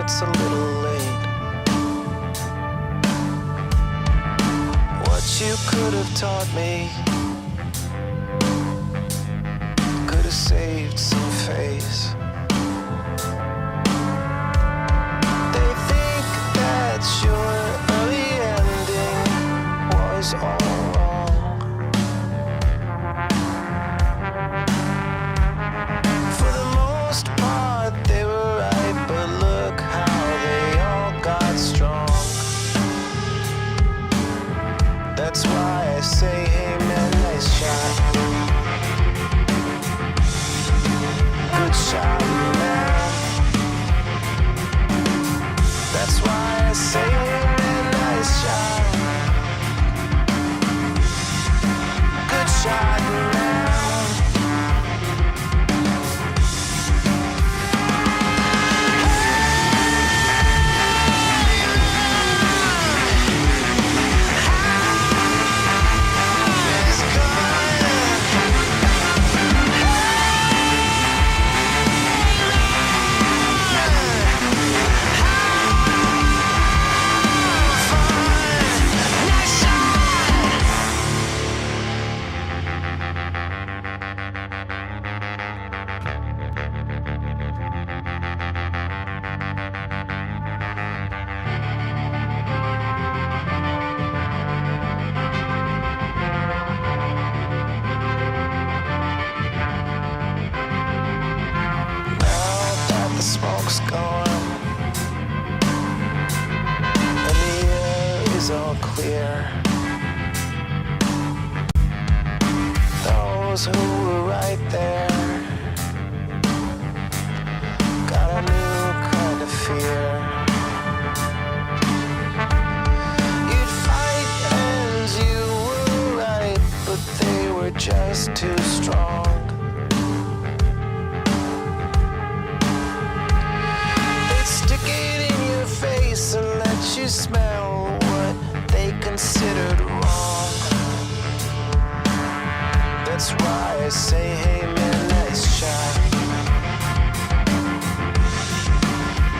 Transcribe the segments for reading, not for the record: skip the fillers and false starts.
it's a little late. What you could have taught me could have saved some face. They think that your early ending was all wrong. For the most part they were right, but look how they all got strong. That's why I say, hey man, nice shot. Good shot, man. That's why I say, hey man, nice shot. Good shot, man. The smoke's gone and the air is all clear. Those who were right there got a new kind of fear. You'd fight and you were right, but they were just too strong. Stick it in your face and let you smell what they considered wrong. That's why I say, hey man, nice shot.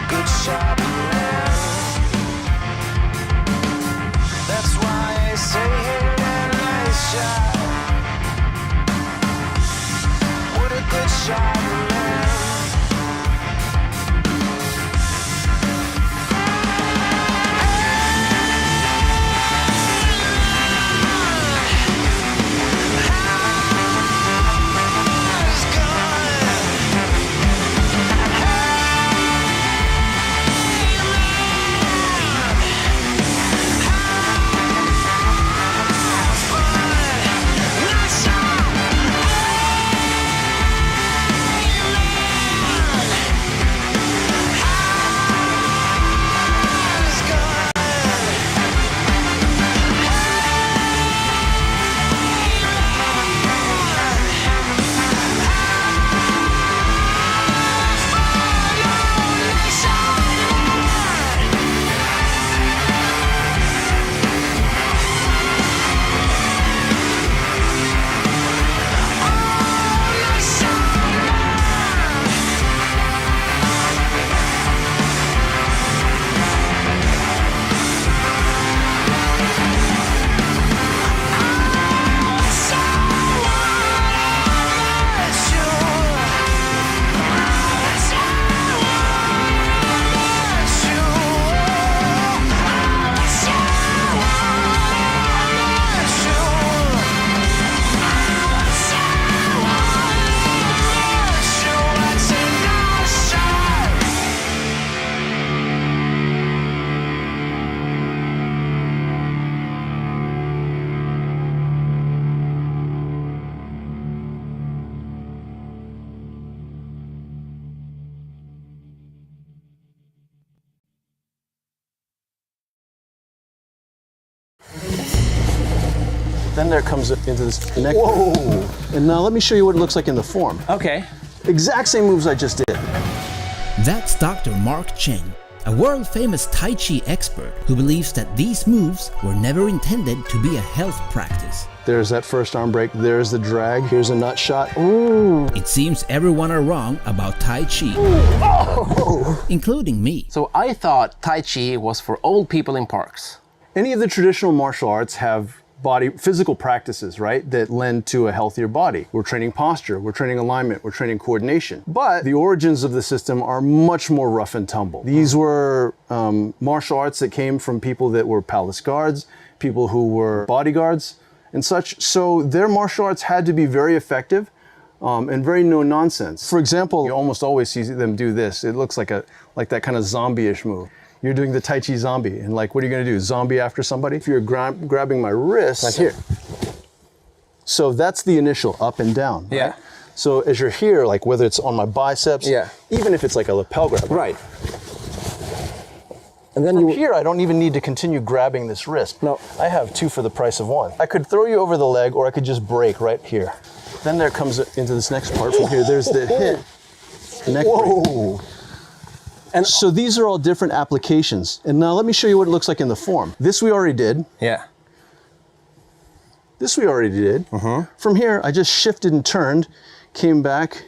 Good shot, man. That's why I say, hey man, nice shot. What a good shot, man. Then there comes into this connector. Whoa! And now let me show you what it looks like in the form. Okay. Exact same moves I just did. That's Dr. Mark Cheng, a world-famous Tai Chi expert who believes that these moves were never intended to be a health practice. There's that first arm break, there's the drag, here's a nut shot. Ooh. It seems everyone are wrong about Tai Chi. Oh. including me. So I thought Tai Chi was for old people in parks. Any of the traditional martial arts have physical practices, right, that lend to a healthier body. We're training posture, we're training alignment, we're training coordination. But the origins of the system are much more rough and tumble. These were martial arts that came from people that were palace guards, people who were bodyguards and such. So their martial arts had to be very effective and very no nonsense. For example, you almost always see them do this. It looks like that kind of zombie-ish move. You're doing the Tai Chi zombie, and like, what are you gonna do? Zombie after somebody? If you're grabbing my wrist, like here. So that's the initial up and down. Yeah. Right? So as you're here, like whether it's on my biceps, yeah, even if it's like a lapel grab. Right. And then from here, I don't even need to continue grabbing this wrist. No. I have two for the price of one. I could throw you over the leg, or I could just break right here. Then there comes into this next part from here. There's the hit, neck break. And so these are all different applications. And now let me show you what it looks like in the form. This we already did. Yeah. This we already did. From here, I just shifted and turned, came back,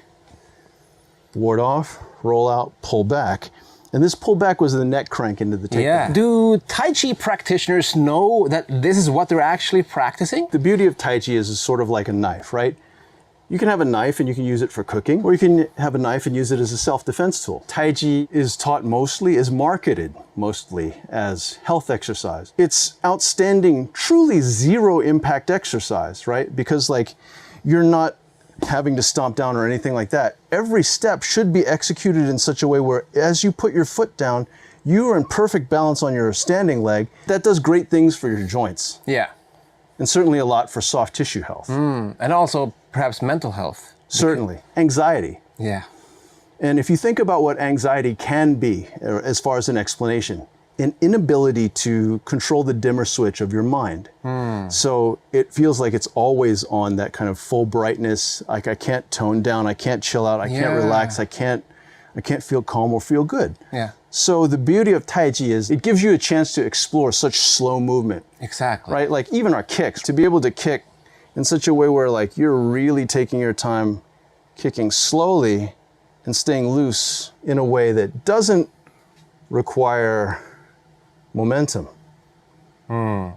ward off, roll out, pull back. And this pull back was the neck crank into the takedown. Yeah. Do Tai Chi practitioners know that this is what they're actually practicing? The beauty of Tai Chi is it's sort of like a knife, right? You can have a knife and you can use it for cooking, or you can have a knife and use it as a self-defense tool. Tai Chi is marketed mostly as health exercise. It's outstanding, truly zero impact exercise, right? Because like, you're not having to stomp down or anything like that. Every step should be executed in such a way where as you put your foot down, you are in perfect balance on your standing leg. That does great things for your joints. Yeah. And certainly a lot for soft tissue health. And also perhaps mental health. Certainly. Anxiety. Yeah. And if you think about what anxiety can be, as far as an explanation, an inability to control the dimmer switch of your mind. So it feels like it's always on that kind of full brightness, like I can't tone down, I can't chill out, I can't relax, I can't feel calm or feel good. Yeah. So the beauty of Tai Chi is it gives you a chance to explore such slow movement. Exactly. Right? Like even our kicks, to be able to kick in such a way where like you're really taking your time kicking slowly and staying loose in a way that doesn't require momentum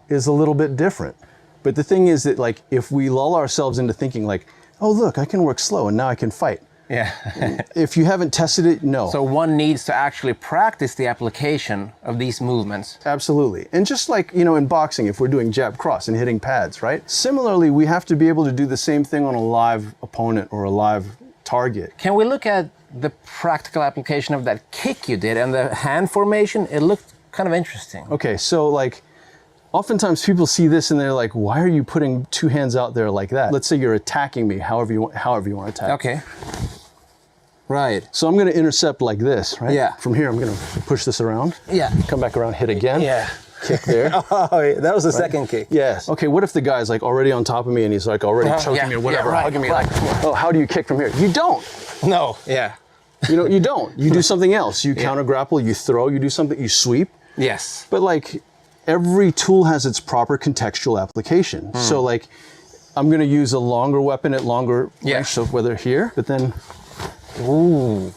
is a little bit different. But the thing is that like if we lull ourselves into thinking like, oh look, I can work slow and now I can fight. Yeah. If you haven't tested it, no. So one needs to actually practice the application of these movements. Absolutely. And just like, you know, in boxing, if we're doing jab cross and hitting pads, right? Similarly, we have to be able to do the same thing on a live opponent or a live target. Can we look at the practical application of that kick you did and the hand formation? It looked kind of interesting. Okay, so like, oftentimes people see this and they're like, why are you putting two hands out there like that? Let's say you're attacking me, however you want to attack. Okay. Right. So I'm going to intercept like this, right? Yeah. From here, I'm going to push this around. Yeah. Come back around, hit again. Yeah. Kick there. Oh, yeah. That was the second kick. Yes. Okay, what if the guy's like already on top of me and he's like already choking me or whatever, hugging me like, oh, how do you kick from here? You don't. No. Yeah. You know, you don't. You do something else. You counter grapple, you throw, you do something, you sweep. Yes. But like every tool has its proper contextual application. So like I'm going to use a longer weapon at longer range, so whether here, but then ooh.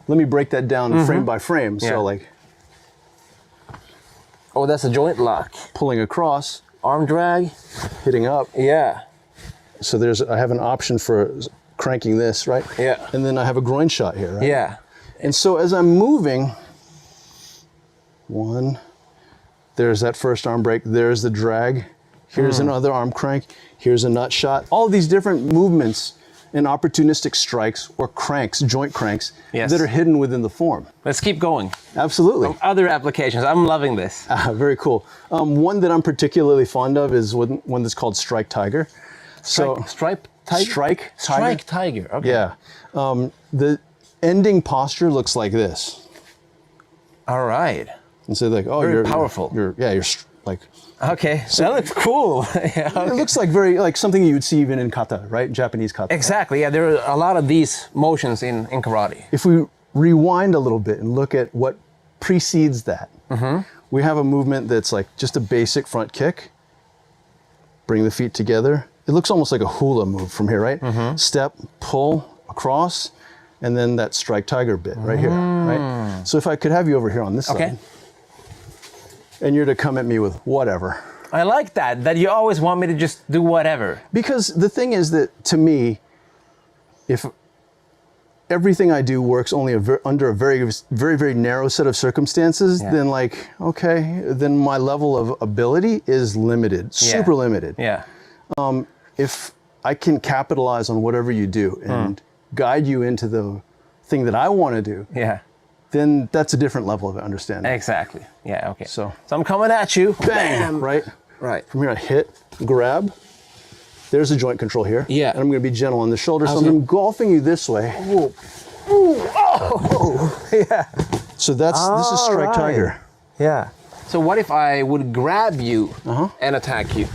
Let me break that down frame by frame. So like oh, that's a joint lock. Pulling across, arm drag, hitting up. Yeah. So I have an option for cranking this, right? Yeah. And then I have a groin shot here, right? Yeah. And so as I'm moving, one, there's that first arm break, there's the drag, here's another arm crank, here's a nut shot. All these different movements and opportunistic strikes or cranks, joint cranks, that are hidden within the form. Let's keep going. Absolutely. Other applications, I'm loving this. Very cool. One that I'm particularly fond of is one that's called Strike Tiger. Strike Tiger? Strike Tiger. Strike Tiger, okay. Yeah. The ending posture looks like this. All right. And so like, oh, very you're powerful. You're like. Okay, so that looks cool. Yeah, okay. It looks like like something you would see even in kata, right? Japanese kata. Exactly, yeah, there are a lot of these motions in karate. If we rewind a little bit and look at what precedes that, we have a movement that's like just a basic front kick, bring the feet together. It looks almost like a hula move from here, right? Step, pull, across, and then that strike tiger bit right here, right? So if I could have you over here on this side, and you're to come at me with whatever. I like that you always want me to just do whatever. Because the thing is that, to me, if everything I do works only under a very, very, very narrow set of circumstances, then like, okay, then my level of ability is limited, super limited. Yeah. If I can capitalize on whatever you do and guide you into the thing that I want to do, then that's a different level of understanding. Exactly. Yeah, okay. So I'm coming at you. Bam! Right? Right. From here I hit, grab. There's a joint control here. Yeah. And I'm going to be gentle on the shoulder, so I'm engulfing you this way. Ooh. Ooh. Oh! Yeah. So this is strike tiger. Yeah. So what if I would grab you and attack you?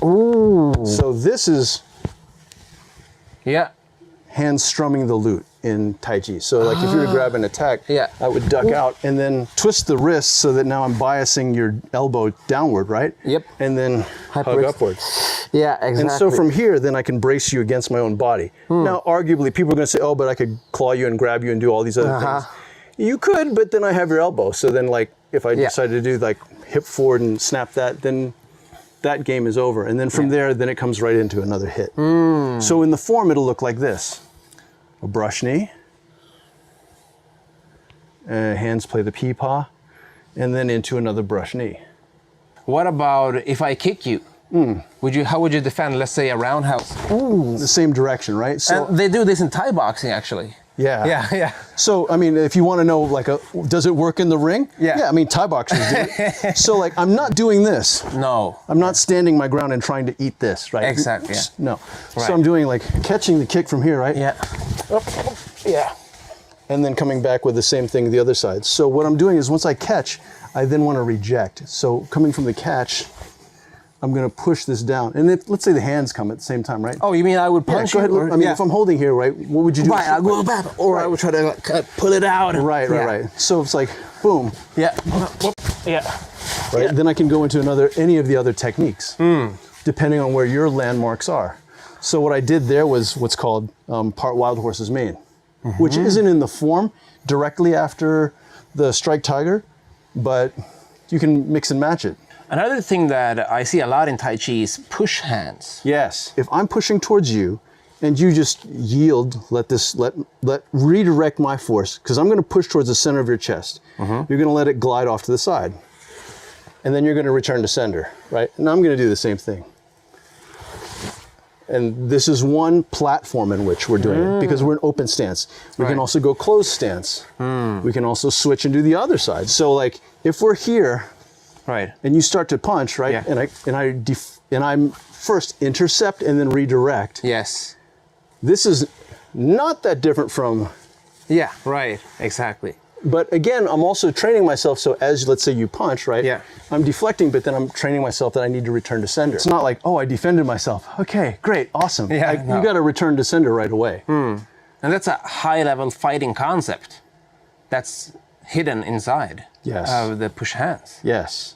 Ooh. So this is hands strumming the lute in Tai Chi. So like if you were to grab and attack, I would duck out and then twist the wrist so that now I'm biasing your elbow downward, right? Yep. And then hug upwards. Yeah, exactly. And so from here, then I can brace you against my own body. Now, arguably, people are going to say, oh, but I could claw you and grab you and do all these other things. You could, but then I have your elbow. So then like if I decided to do like hip forward and snap that, then that game is over. And then from there, then it comes right into another hit. So in the form, it'll look like this. A brush knee, hands play the pea-paw, and then into another brush knee. What about if I kick you? How would you defend, let's say, a roundhouse? Ooh. The same direction, right? So and they do this in Thai boxing, actually. Yeah. So, I mean, if you want to know, like, does it work in the ring? Yeah, I mean, Thai boxers do. So, like, I'm not doing this. No. I'm not standing my ground and trying to eat this, right? Exactly, No. Right. So I'm doing, like, catching the kick from here, right? Yeah. Yeah. And then coming back with the same thing the other side. So what I'm doing is once I catch, I then want to reject. So coming from the catch, I'm going to push this down. And if, let's say the hands come at the same time, right? Oh, you mean I would punch go ahead. you? I mean, if I'm holding here, right, what would you do? Right, I'll go back. Or I would try to like, pull it out. Right. So it's like, boom. Yeah. Right, then I can go into any of the other techniques, depending on where your landmarks are. So what I did there was what's called part wild horse's mane, which isn't in the form directly after the strike tiger, but you can mix and match it. Another thing that I see a lot in Tai Chi is push hands. Yes. If I'm pushing towards you and you just yield, let redirect my force, because I'm going to push towards the center of your chest. You're going to let it glide off to the side. And then you're going to return to sender, right? And I'm going to do the same thing. And this is one platform in which we're doing it, because we're in open stance. We can also go closed stance. We can also switch and do the other side. So like if we're here, and you start to punch, right? And I'm first intercept and then redirect. Yes. This is not that different from. Yeah. Right. Exactly. But again, I'm also training myself. So as let's say you punch, right? Yeah. I'm deflecting, but then I'm training myself that I need to return to sender. It's not like, oh, I defended myself. Okay, great, awesome. Yeah. You got to return to sender right away. And that's a high-level fighting concept that's hidden inside of the push hands. Yes.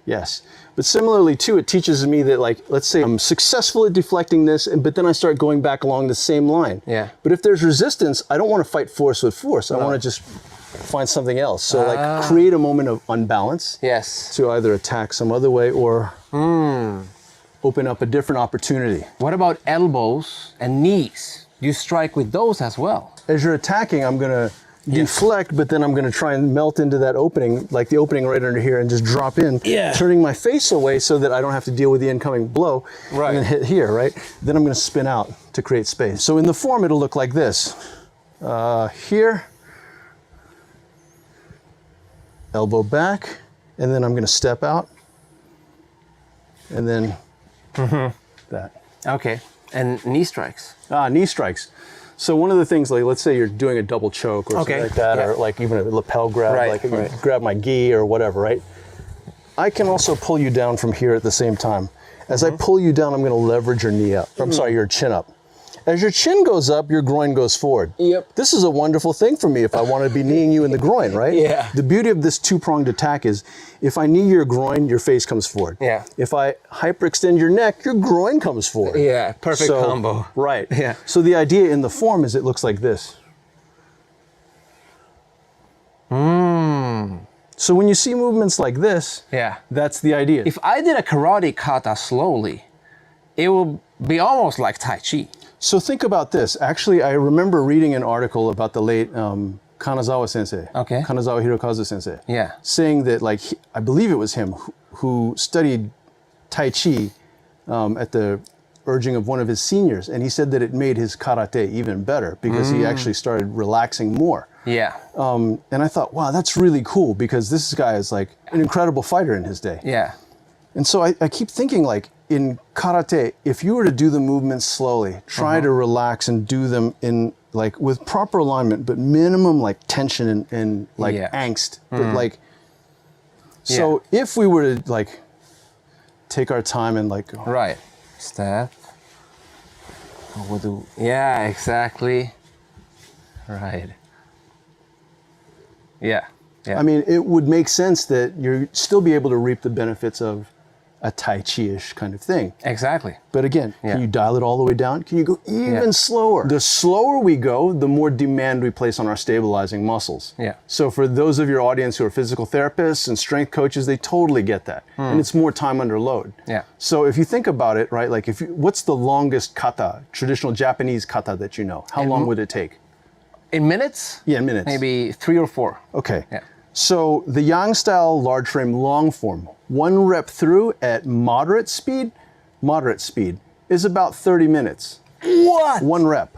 Yes. But similarly too, it teaches me that, like, let's say I'm successful at deflecting this, but then I start going back along the same line. Yeah. But if there's resistance, I don't want to fight force with force. I want to just find something else. So like create a moment of unbalance. Yes. To either attack some other way or open up a different opportunity. What about elbows and knees? You strike with those as well. As you're attacking, I'm going to deflect, but then I'm going to try and melt into that opening, like the opening right under here, and just drop in, turning my face away so that I don't have to deal with the incoming blow, and then hit here, right? Then I'm going to spin out to create space. So in the form, it'll look like this. Here, elbow back, and then I'm going to step out, and then that. Okay, and knee strikes. Knee strikes. So one of the things, like let's say you're doing a double choke or something like that, or like even a lapel grab, like you grab my gi or whatever, right? I can also pull you down from here at the same time. As I pull you down, I'm going to leverage your knee up. I'm sorry, your chin up. As your chin goes up, your groin goes forward. Yep. This is a wonderful thing for me if I want to be kneeing you in the groin, right? Yeah. The beauty of this two-pronged attack is if I knee your groin, your face comes forward. Yeah. If I hyperextend your neck, your groin comes forward. Yeah, perfect combo. Right. Yeah. So the idea in the form is it looks like this. So when you see movements like this, Yeah. that's the idea. If I did a karate kata slowly, it will be almost like Tai Chi. So think about this. Actually, I remember reading an article about the late Kanazawa sensei, Okay. Kanazawa Hirokazu sensei, Yeah. saying that, like, I believe it was him who studied Tai Chi at the urging of one of his seniors, and he said that it made his karate even better because he actually started relaxing more. Yeah. And I thought, wow, that's really cool because this guy is like an incredible fighter in his day. Yeah. And so I keep thinking, like, in karate, if you were to do the movements slowly, try to relax and do them in, like, with proper alignment, but minimum, like, tension and like, angst. But, like, so if we were to, like, take our time and, like, Right. Step. Yeah, exactly. Right. Yeah. Yeah. I mean, it would make sense that you'd still be able to reap the benefits of a Tai Chi-ish kind of thing. Exactly. But again, can you dial it all the way down? Can you go even slower? The slower we go, the more demand we place on our stabilizing muscles. Yeah. So for those of your audience who are physical therapists and strength coaches, they totally get that. And it's more time under load. Yeah. So if you think about it, right, like what's the longest kata, traditional Japanese kata that you know? How long would it take? In minutes? Yeah, in minutes. Maybe 3 or 4. Okay. Yeah. So the Yang style large frame long form, 1 rep through at moderate speed is about 30 minutes. What? 1 rep.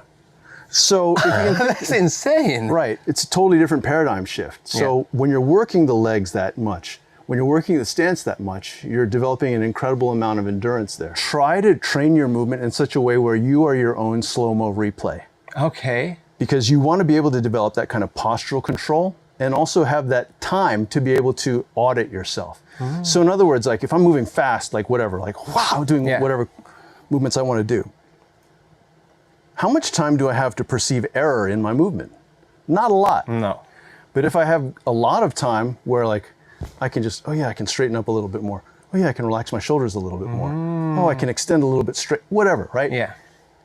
So if you can That's insane. right, it's a totally different paradigm shift. So when you're working the legs that much, when you're working the stance that much, you're developing an incredible amount of endurance there. Try to train your movement in such a way where you are your own slow-mo replay. Okay. Because you want to be able to develop that kind of postural control and also have that time to be able to audit yourself. So in other words, like if I'm moving fast, like whatever, like wow, doing whatever movements I want to do, how much time do I have to perceive error in my movement? Not a lot. No. But if I have a lot of time where like I can just, oh yeah, I can straighten up a little bit more. Oh yeah, I can relax my shoulders a little bit more. Oh, I can extend a little bit straight, whatever, right? Yeah.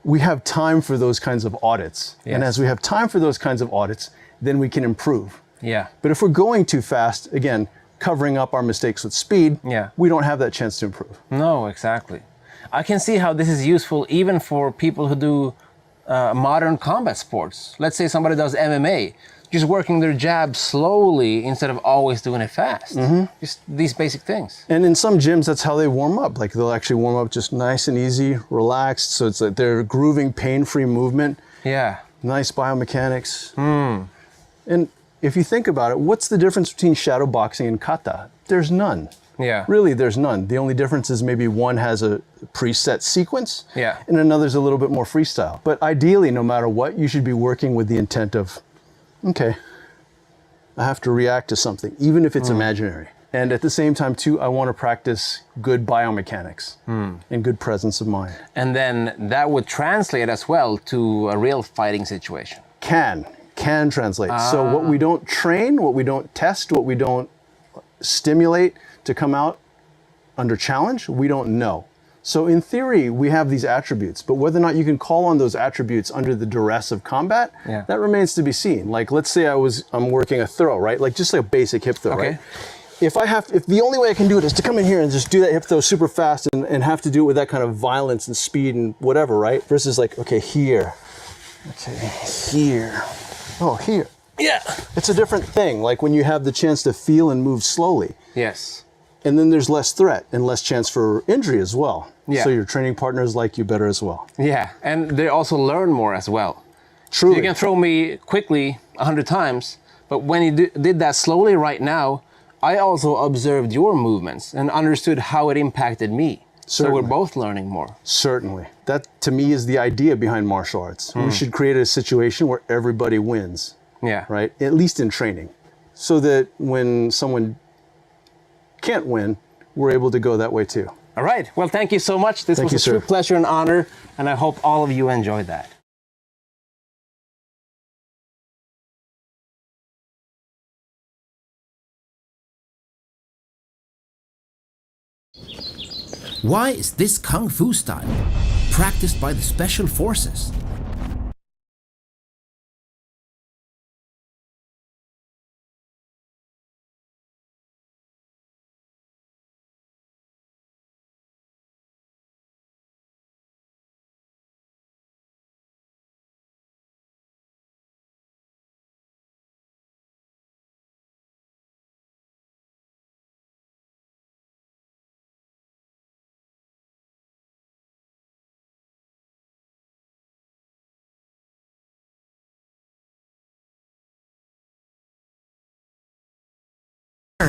We have time for those kinds of audits. And Yes. as we have time for those kinds of audits, then we can improve. Yeah. But if we're going too fast, again, covering up our mistakes with speed, we don't have that chance to improve. No, exactly. I can see how this is useful even for people who do modern combat sports. Let's say somebody does MMA, just working their jab slowly instead of always doing it fast. Just these basic things. And in some gyms, that's how they warm up. Like they'll actually warm up just nice and easy, relaxed. So it's like they're grooving, pain-free movement. Yeah. Nice biomechanics. And if you think about it, what's the difference between shadow boxing and kata? There's none. Yeah. Really, there's none. The only difference is maybe one has a preset sequence and another's a little bit more freestyle. But ideally, no matter what, you should be working with the intent of, okay, I have to react to something, even if it's imaginary. And at the same time, too, I want to practice good biomechanics and good presence of mind. And then that would translate as well to a real fighting situation. Can translate. So what we don't train, what we don't test, what we don't stimulate to come out under challenge, we don't know. So in theory, we have these attributes, but whether or not you can call on those attributes under the duress of combat, that remains to be seen. Like let's say I'm working a throw, right? Like just like a basic hip throw, right? If the only way I can do it is to come in here and just do that hip throw super fast and have to do it with that kind of violence and speed and whatever, right? Versus like, okay, here, okay, here, oh, here. Yeah. It's a different thing, like when you have the chance to feel and move slowly. Yes. And then there's less threat and less chance for injury as well. Yeah. So your training partners like you better as well. Yeah, and they also learn more as well. Truly. You can throw me quickly 100 times, but when you did that slowly right now, I also observed your movements and understood how it impacted me. So we're both learning more. Certainly. That, to me, is the idea behind martial arts. We should create a situation where everybody wins. Yeah. Right? At least in training. So that when someone can't win, we're able to go that way too. All right. Well, thank you so much. This Thank was you, a true sir. pleasure and honor, and I hope all of you enjoyed that. Why is this Kung Fu style practiced by the Special Forces?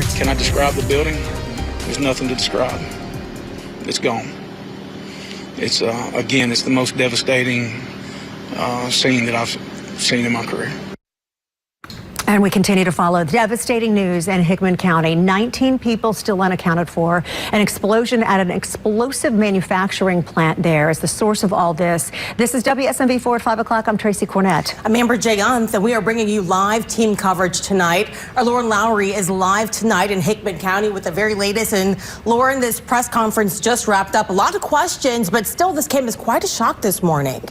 Can I describe the building? There's nothing to describe. It's gone. It's, again, it's the most devastating scene that I've seen in my career. And we continue to follow devastating news in Hickman County. 19 people still unaccounted for. An explosion at an explosive manufacturing plant there is the source of all this. This is WSMV 4 at 5 o'clock. I'm Tracy Cornett. I'm Amber Jayanth, and we are bringing you live team coverage tonight. Our Lauren Lowry is live tonight in Hickman County with the very latest. And Lauren, this press conference just wrapped up. A lot of questions, but still this came as quite a shock this morning.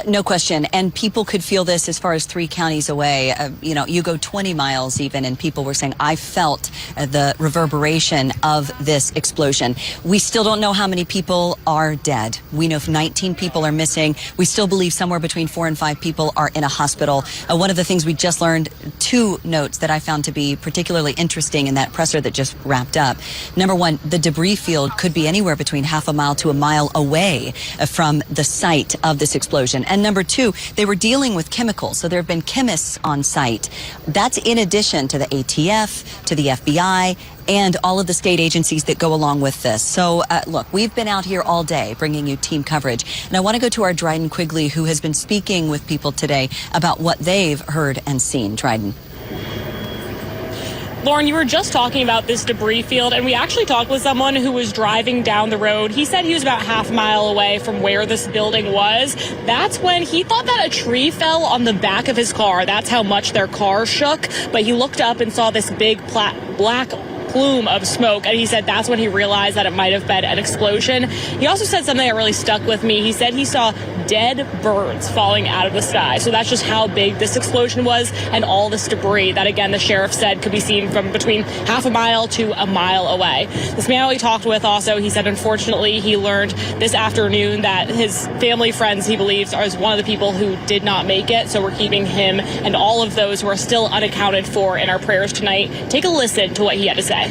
No question. And people could feel this as far as 3 counties away. You go 20 miles even, and people were saying, I felt the reverberation of this explosion. We still don't know how many people are dead. We know 19 people are missing. We still believe somewhere between 4 and 5 people are in a hospital. One of the things we just learned, 2 notes that I found to be particularly interesting in that presser that just wrapped up. Number 1, the debris field could be anywhere between half a mile to a mile away from the site of this explosion. And number 2, they were dealing with chemicals, so there have been chemists on site. That's in addition to the ATF, to the FBI, and all of the state agencies that go along with this. So, look, we've been out here all day bringing you team coverage. And I want to go to our Dryden Quigley, who has been speaking with people today about what they've heard and seen. Dryden. Lauren, you were just talking about this debris field, and we actually talked with someone who was driving down the road. He said he was about half a mile away from where this building was. That's when he thought that a tree fell on the back of his car. That's how much their car shook. But he looked up and saw this big black plume of smoke, and he said that's when he realized that it might have been an explosion. He also said something that really stuck with me. He said he saw dead birds falling out of the sky. So that's just how big this explosion was, and all this debris that, again, the sheriff said could be seen from between half a mile to a mile away. This man we talked with also, he said unfortunately he learned this afternoon that his family friends, he believes, are one of the people who did not make it. So we're keeping him and all of those who are still unaccounted for in our prayers tonight. Take a listen to what he had to say.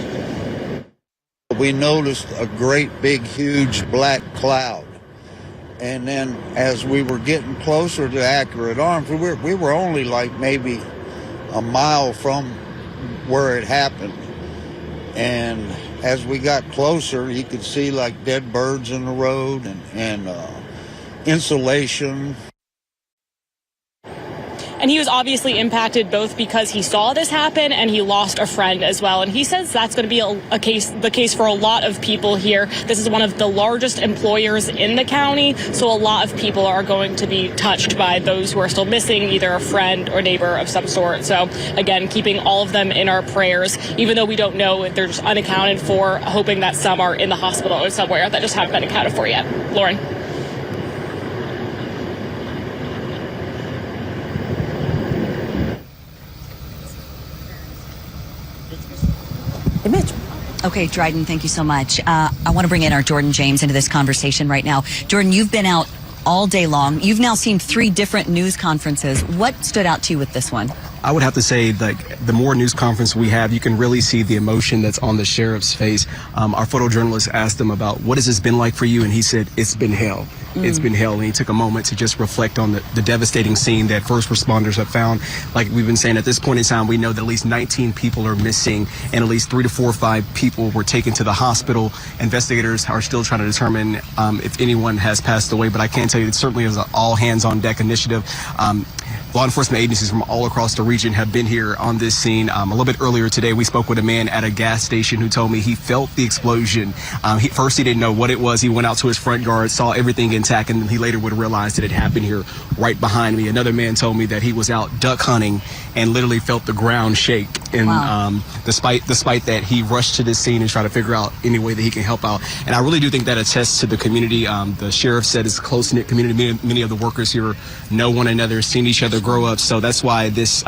We noticed a great big huge black cloud, and then as we were getting closer to Accurate Arms, we were only like maybe a mile from where it happened, and as we got closer you could see like dead birds in the road and insulation. And he was obviously impacted both because he saw this happen and he lost a friend as well. And he says that's going to be the case for a lot of people here. This is one of the largest employers in the county, so a lot of people are going to be touched by those who are still missing, either a friend or neighbor of some sort. So again, keeping all of them in our prayers, even though we don't know if they're just unaccounted for, hoping that some are in the hospital or somewhere that just haven't been accounted for yet. Lauren. Image. Okay, Dryden, thank you so much. I want to bring in our Jordan James into this conversation right now. Jordan, you've been out all day long. You've now seen 3 different news conferences. What stood out to you with this one? I would have to say, like, the more news conference we have, you can really see the emotion that's on the sheriff's face. Our photojournalist asked him about, what has this been like for you? And he said, it's been hell. It's been hell. And he took a moment to just reflect on the devastating scene that first responders have found. Like we've been saying, at this point in time, we know that at least 19 people are missing, and at least 3 to 4 or 5 people were taken to the hospital. Investigators are still trying to determine if anyone has passed away, but I can tell you it certainly is an all hands on deck initiative. Law enforcement agencies from all across the region have been here on this scene. A little bit earlier today, we spoke with a man at a gas station who told me he felt the explosion. First, he didn't know what it was. He went out to his front yard, saw everything intact, and he later would have realized that it happened here right behind me. Another man told me that he was out duck hunting and literally felt the ground shake. And wow. Despite that, he rushed to this scene and tried to figure out any way that he can help out. And I really do think that attests to the community. The sheriff said it's a close-knit community. Many of the workers here know one another, seen each other grow up. So that's why this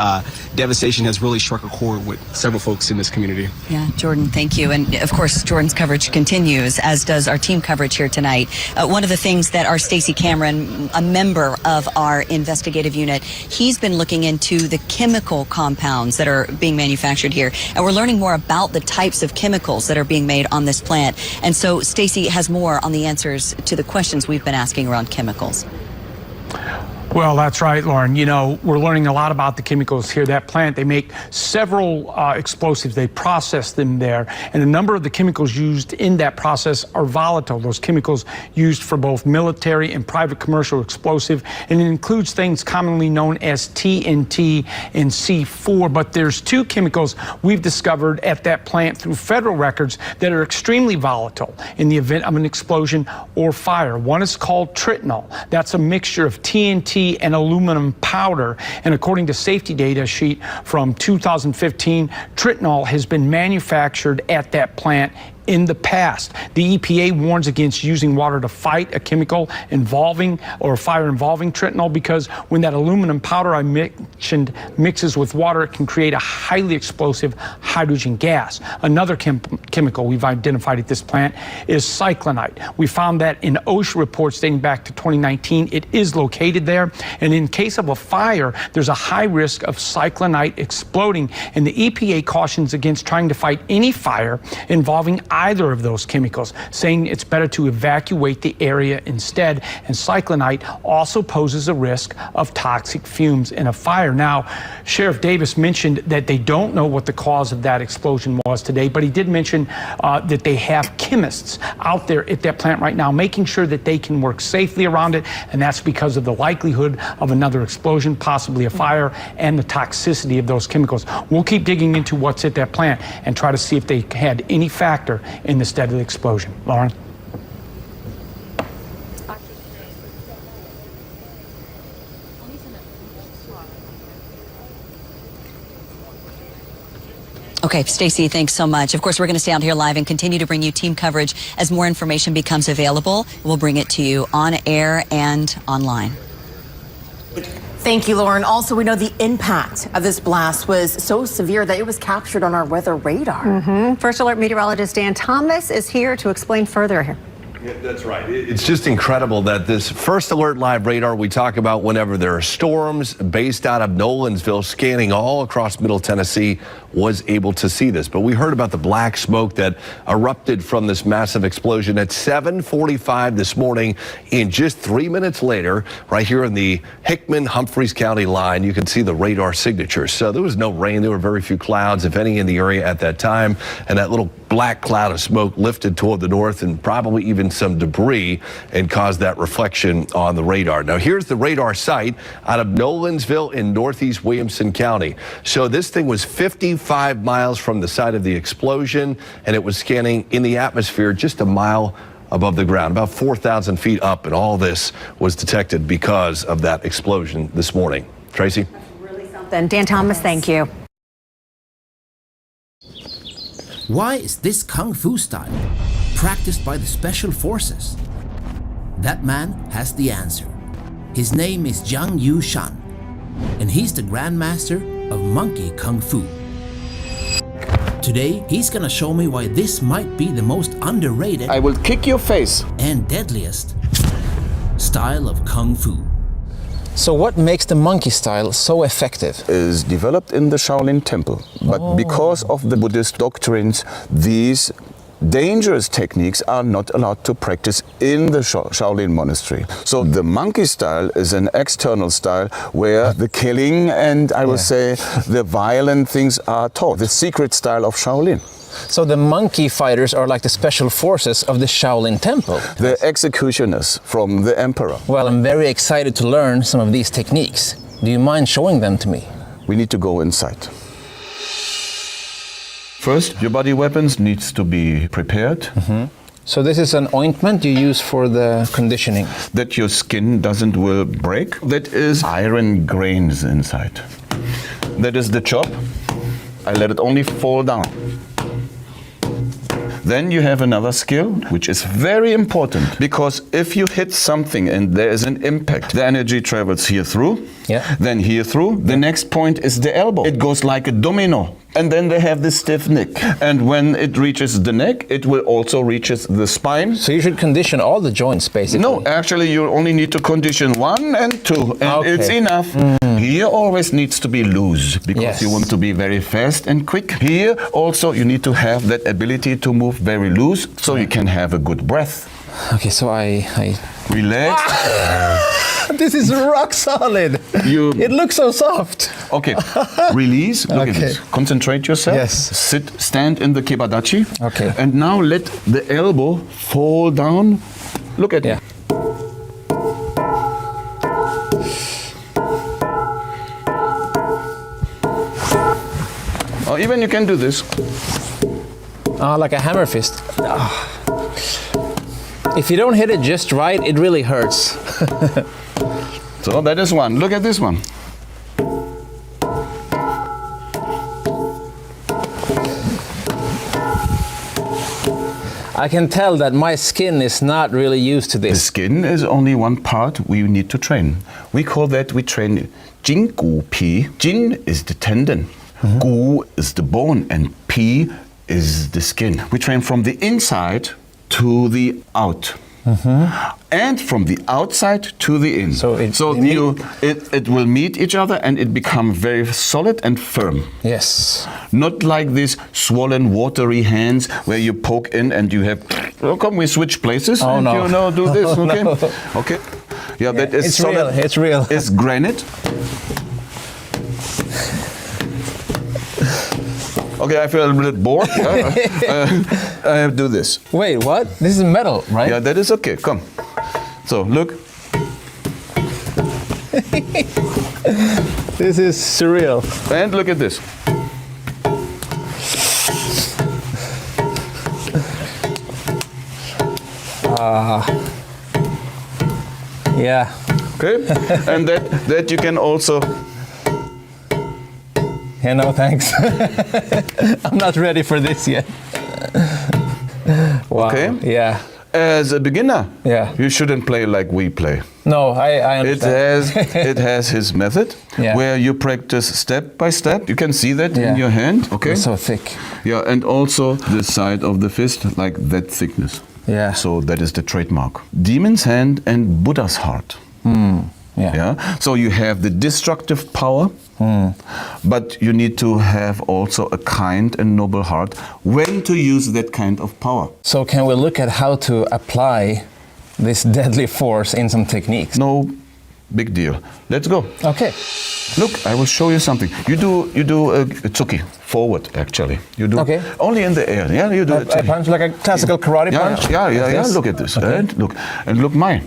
devastation has really struck a chord with several folks in this community. Yeah, Jordan, thank you. And of course, Jordan's coverage continues, as does our team coverage here tonight. One of the things that our Stacey Cameron, a member of our investigative unit, he's been looking into the chemical compounds that are being manufactured manufactured here. And we're learning more about the types of chemicals that are being made on this plant. And so Stacy has more on the answers to the questions we've been asking around chemicals. Well, that's right, Lauren. You know, we're learning a lot about the chemicals here. That plant, they make several explosives. They process them there. And a number of the chemicals used in that process are volatile. Those chemicals used for both military and private commercial explosive. And it includes things commonly known as TNT and C4. But there's two chemicals we've discovered at that plant through federal records that are extremely volatile in the event of an explosion or fire. One is called tritonol. That's a mixture of TNT and aluminum powder. And according to safety data sheet from 2015, tritonol has been manufactured at that plant in the past. The EPA warns against using water to fight a chemical involving or a fire involving tritonol, because when that aluminum powder I mentioned mixes with water, it can create a highly explosive hydrogen gas. Another chemical we've identified at this plant is cyclonite. We found that in OSHA reports dating back to 2019. It is located there, and in case of a fire, there's a high risk of cyclonite exploding, and the EPA cautions against trying to fight any fire involving either of those chemicals, saying it's better to evacuate the area instead. And cyclonite also poses a risk of toxic fumes in a fire. Now, Sheriff Davis mentioned that they don't know what the cause of that explosion was today, but he did mention that they have chemists out there at that plant right now making sure that they can work safely around it, and that's because of the likelihood of another explosion, possibly a fire, and the toxicity of those chemicals. We'll keep digging into what's at that plant and try to see if they had any factor in the deadly explosion. Lauren? Okay, Stacy, thanks so much. Of course, we're going to stay out here live and continue to bring you team coverage as more information becomes available. We'll bring it to you on air and online. Thank you, Lauren. Also, we know the impact of this blast was so severe that it was captured on our weather radar. First Alert meteorologist Dan Thomas is here to explain further here. Yeah, that's right. It's just incredible that this First Alert live radar we talk about whenever there are storms, based out of Nolensville, scanning all across Middle Tennessee, was able to see this. But we heard about the black smoke that erupted from this massive explosion at 7:45 this morning. And just 3 minutes later, right here in the Hickman-Humphreys County line, you can see the radar signatures. So there was no rain. There were very few clouds, if any, in the area at that time. And that little black cloud of smoke lifted toward the north, and probably even some debris, and caused that reflection on the radar. Now, here's the radar site out of Nolensville in northeast Williamson County. So this thing was 55 miles from the site of the explosion, and it was scanning in the atmosphere just a mile above the ground, about 4,000 feet up, and all this was detected because of that explosion this morning. Tracy? That's really something. Dan Thomas, thank you. Why is this Kung Fu style practiced by the Special Forces? That man has the answer. His name is Zhang Yu Shan, and he's the Grandmaster of Monkey Kung Fu. Today, he's gonna show me why this might be the most underrated, I will kick your face, and deadliest style of Kung Fu. So what makes the monkey style so effective? is developed in the Shaolin Temple. But because of the Buddhist doctrines, these dangerous techniques are not allowed to practice in the Shaolin monastery. So the monkey style is an external style where the killing and I would say the violent things are taught, the secret style of Shaolin. So the monkey fighters are like the special forces of the Shaolin Temple. The executioners from the emperor. Well, I'm very excited to learn some of these techniques. Do you mind showing them to me? We need to go inside. First, your body weapons needs to be prepared. So this is an ointment you use for the conditioning. That your skin will break. That is iron grains inside. That is the chop. I let it only fall down. Then you have another skill, which is very important, because if you hit something and there is an impact, the energy travels here through, then here through. The next point is the elbow. It goes like a domino. And then they have this stiff neck. And when it reaches the neck, it will also reach the spine. So you should condition all the joints, basically. No, actually you only need to condition 1 and 2, and it's enough. Here always needs to be loose because you want to be very fast and quick. Here also you need to have that ability to move very loose so you can have a good breath. Okay, so I relax. This is rock solid. It looks so soft. Okay, release. Look at Okay. this. Concentrate yourself. Yes. Stand in the kibadachi. Okay. And now let the elbow fall down. Look at it. Or even you can do this. Like a hammer fist. If you don't hit it just right, it really hurts. So that is one. Look at this one. I can tell that my skin is not really used to The this. skin is only one part we need to train. We train Jin Gu Pi. Jin is the tendon, Gu is the bone, and Pi is the skin. We train from the inside to the out. And from the outside to the in. So it will meet each other and it becomes very solid and firm. Yes. Not like these swollen, watery hands where you poke in and you have. Oh, come, we switch places. Oh, and no. You know, do this. Oh, Okay. no. Okay. Yeah, that is It's solid. real. It's real. It's granite. Okay, I feel a little bit bored. I do this. Wait, what? This is metal, right? Yeah, that is okay. Come. So look. This is surreal. And look at this. Yeah. Okay. And that you can also. Yeah, no, thanks. I'm not ready for this yet. Wow. Okay. Yeah. As a beginner, Yeah. you shouldn't play like we play. No, I understand. It has his method Yeah. where you practice step by step. You can see that Yeah. in your hand. Okay. It's so thick. Yeah, and also the side of the fist, like that thickness. Yeah. So that is the trademark. Demon's hand and Buddha's heart. Yeah. Yeah. So you have the destructive power, but you need to have also a kind and noble heart when to use that kind of power. So can we look at how to apply this deadly force in some techniques? No big deal. Let's go. Okay. Look, I will show you something. You do a tsuki forward actually. You do Okay. only in the air. Yeah, you do it. I punch like a classical karate punch? Yeah. Like this? Look at this. Okay. And look mine.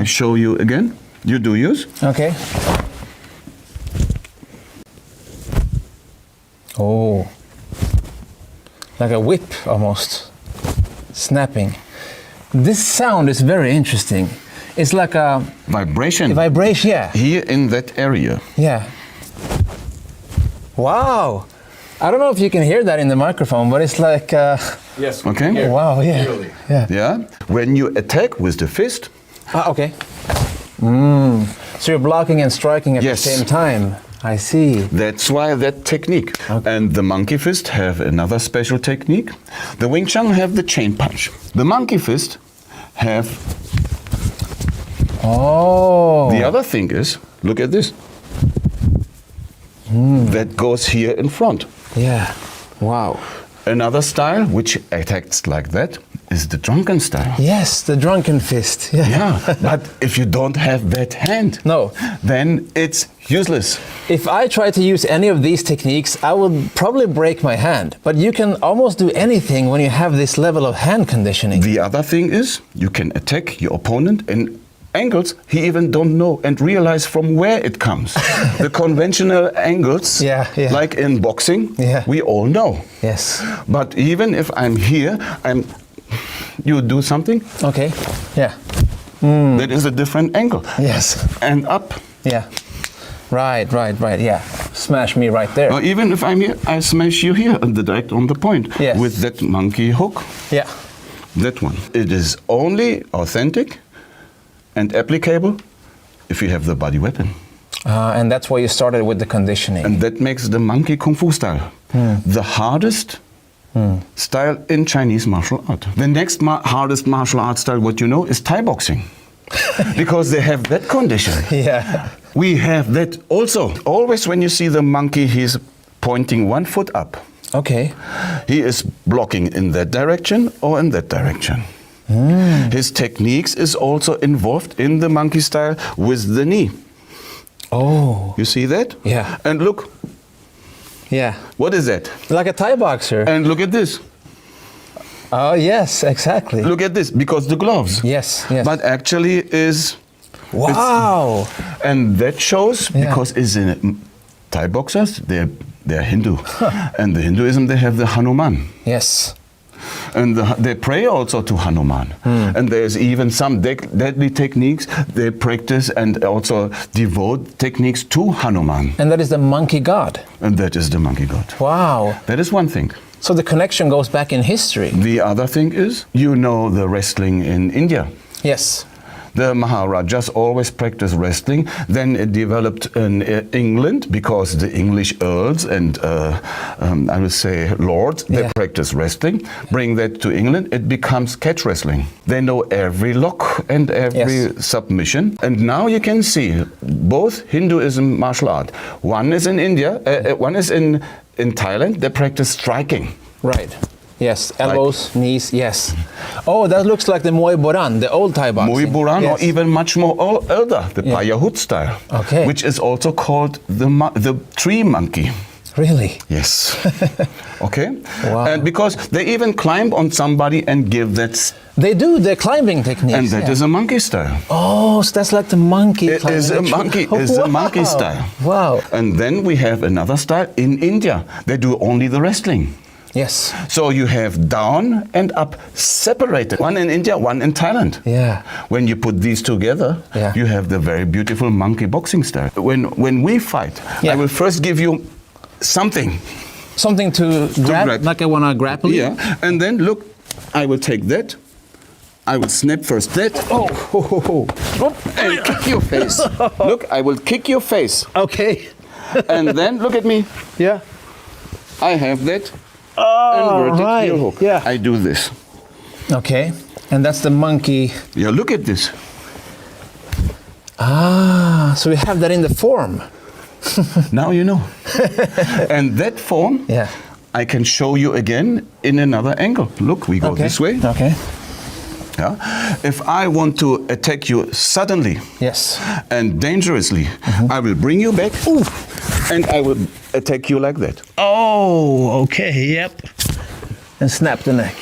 I show you again. You do yours. Okay. Oh. Like a whip almost. Snapping. This sound is very interesting. It's like a Vibration. vibration, yeah. Here in that area. Yeah. Wow. I don't know if you can hear that in the microphone, but it's like Yes. Okay. wow, yeah. Yeah. Yeah. When you attack with the fist, Okay. So you're blocking and striking at Yes. the same time. I see. that's why that technique. And the monkey fist have another special technique. The Wing Chun have the chain punch. The monkey fist have. Oh. The other thing is, look at this. That goes here in front. Yeah. Wow. Another style which attacks like that is the drunken style. Yes, the drunken fist. Yeah. Yeah, but if you don't have that hand, No. then it's useless. If I try to use any of these techniques, I would probably break my hand. But you can almost do anything when you have this level of hand conditioning. The other thing is you can attack your opponent in angles he even don't know and realize from where it comes. The conventional angles, Yeah. like in boxing, Yeah. we all know. Yes. But even if I'm here, you do something, Okay. Yeah. that is a different angle. Yes. And up. Yeah. Right. Yeah. Smash me right there. Or even if I'm here, I smash you here direct on the point Yes. with that monkey hook. Yeah. That one. It is only authentic and applicable if you have the body weapon. And that's why you started with the conditioning. And that makes the monkey kung fu style the hardest style in Chinese martial art. The next hardest martial art style, what you know, is Thai boxing. because they have that condition. Yeah. We have that also. Always when you see the monkey, he's pointing 1 foot up. Okay. He is blocking in that direction or in that direction. His techniques is also involved in the monkey style with the knee. Oh. You see that? Yeah. And look. Yeah. What is that? Like a Thai boxer. And look at this. Oh, yes, exactly. Look at this, because the gloves. Yes, yes. But actually is... Wow. And that shows, because it's in Thai boxers, they're Hindu. And the Hinduism, they have the Hanuman. Yes. And they pray also to Hanuman. And there's even some deadly techniques they practice and also devote techniques to Hanuman. And that is the monkey god. And that is the monkey god. Wow. That is one thing. So the connection goes back in history. The other thing is, you know the wrestling in India. Yes. The Maharajas always practiced wrestling. Then it developed in England because the English earls and I would say lords, they practice wrestling. Bring that to England, it becomes catch wrestling. They know every lock and every submission. And now you can see both Hinduism, martial art. One is in India, one is in Thailand, they practice striking. Right. Yes, elbows, knees, yes. Oh, that looks like the Muay Boran, the old Thai boxing. Muay Boran, or even much more older, the Payahut style. Okay. Which is also called the tree monkey. Really? Yes. Okay? Wow. And because they even climb on somebody and give that... They do the climbing techniques. And that is a monkey style. Oh, so that's like the monkey. It is a monkey, a monkey style. Wow. And then we have another style in India. They do only the wrestling. Yes. So you have down and up separated. One in India, one in Thailand. Yeah. When you put these together, you have the very beautiful monkey boxing style. When we fight, I will first give you something. Something to grab, like I want to grapple you? Yeah. And then look, I will take that. I will snap first that. And kick your face. Look, I will kick your face. Okay. And then look at me. Yeah. I have that. Oh, inverted right. heel hook. Yeah. I do this. Okay. And that's the monkey. Yeah, look at this. Ah, so we have that in the form. Now you know. And that form, I can show you again in another angle. Look, we go this way. Okay. Yeah. If I want to attack you suddenly and dangerously, I will bring you back and I will attack you like that. Oh, okay, yep. And snap the neck.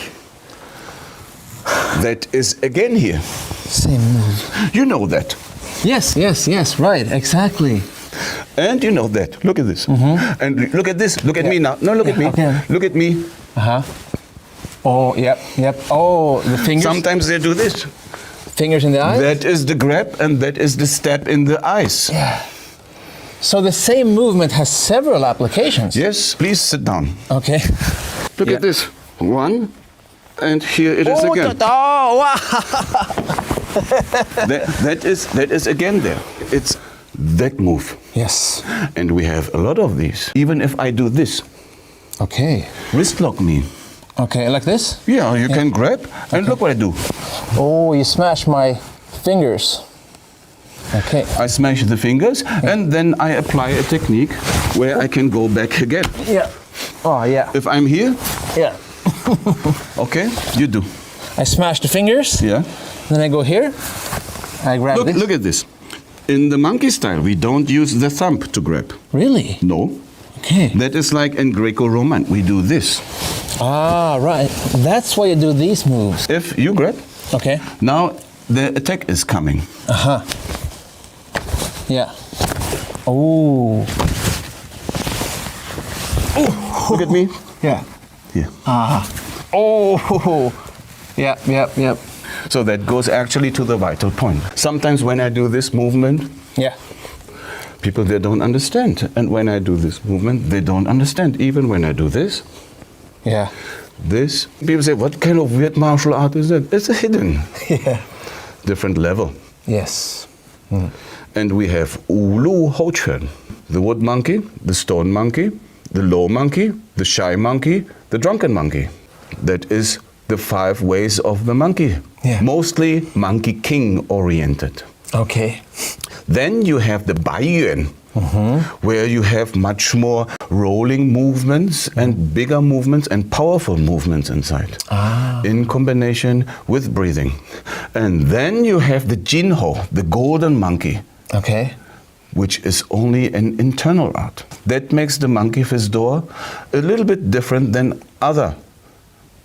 That is again here. Same move. You know that. Yes, yes, yes, right, exactly. And you know that. Look at this. And look at this. Look at me now. No, look at me. Okay. Look at me. Oh, yep, yep. Oh, the fingers. Sometimes they do this. Fingers in the eyes? That is the grab and that is the stab in the eyes. Yeah. So the same movement has several applications. Yes, please sit down. Okay. Look at this. One, and here it is again. Oh, wow. that is again there. It's that move. Yes. And we have a lot of these. Even if I do this. Okay. Wrist lock me. Okay, like this? Yeah, you can grab and look what I do. Oh, you smash my fingers. Okay. I smash the fingers and then I apply a technique where I can go back again. Yeah. Oh, yeah. If I'm here. Yeah. Okay, you do. I smash the fingers. Yeah. Then I go here. I grab this. Look at this. In the monkey style, we don't use the thumb to grab. Really? No. Okay. That is like in Greco-Roman. We do this. Ah, right. That's why you do these moves. If you grab. Okay. Now the attack is coming. Yeah. Oh. Oh. Look at me. Yeah. Here. Oh. Yeah, yep, yep. So that goes actually to the vital point. Sometimes when I do this movement, people, they don't understand. And when I do this movement, they don't understand. Even when I do this, this, people say, what kind of weird martial art is that? It's a hidden, different level. Yes. And we have Ulu Ho-Chen, the wood monkey, the stone monkey, the low monkey, the shy monkey, the drunken monkey. That is the 5 ways of the monkey. Yeah. Mostly monkey king oriented. Okay. Then you have the Baiyuan, where you have much more rolling movements and bigger movements and powerful movements inside, in combination with breathing. And then you have the Jinho, the golden monkey. Okay. Which is only an internal art. That makes the monkey fist door a little bit different than other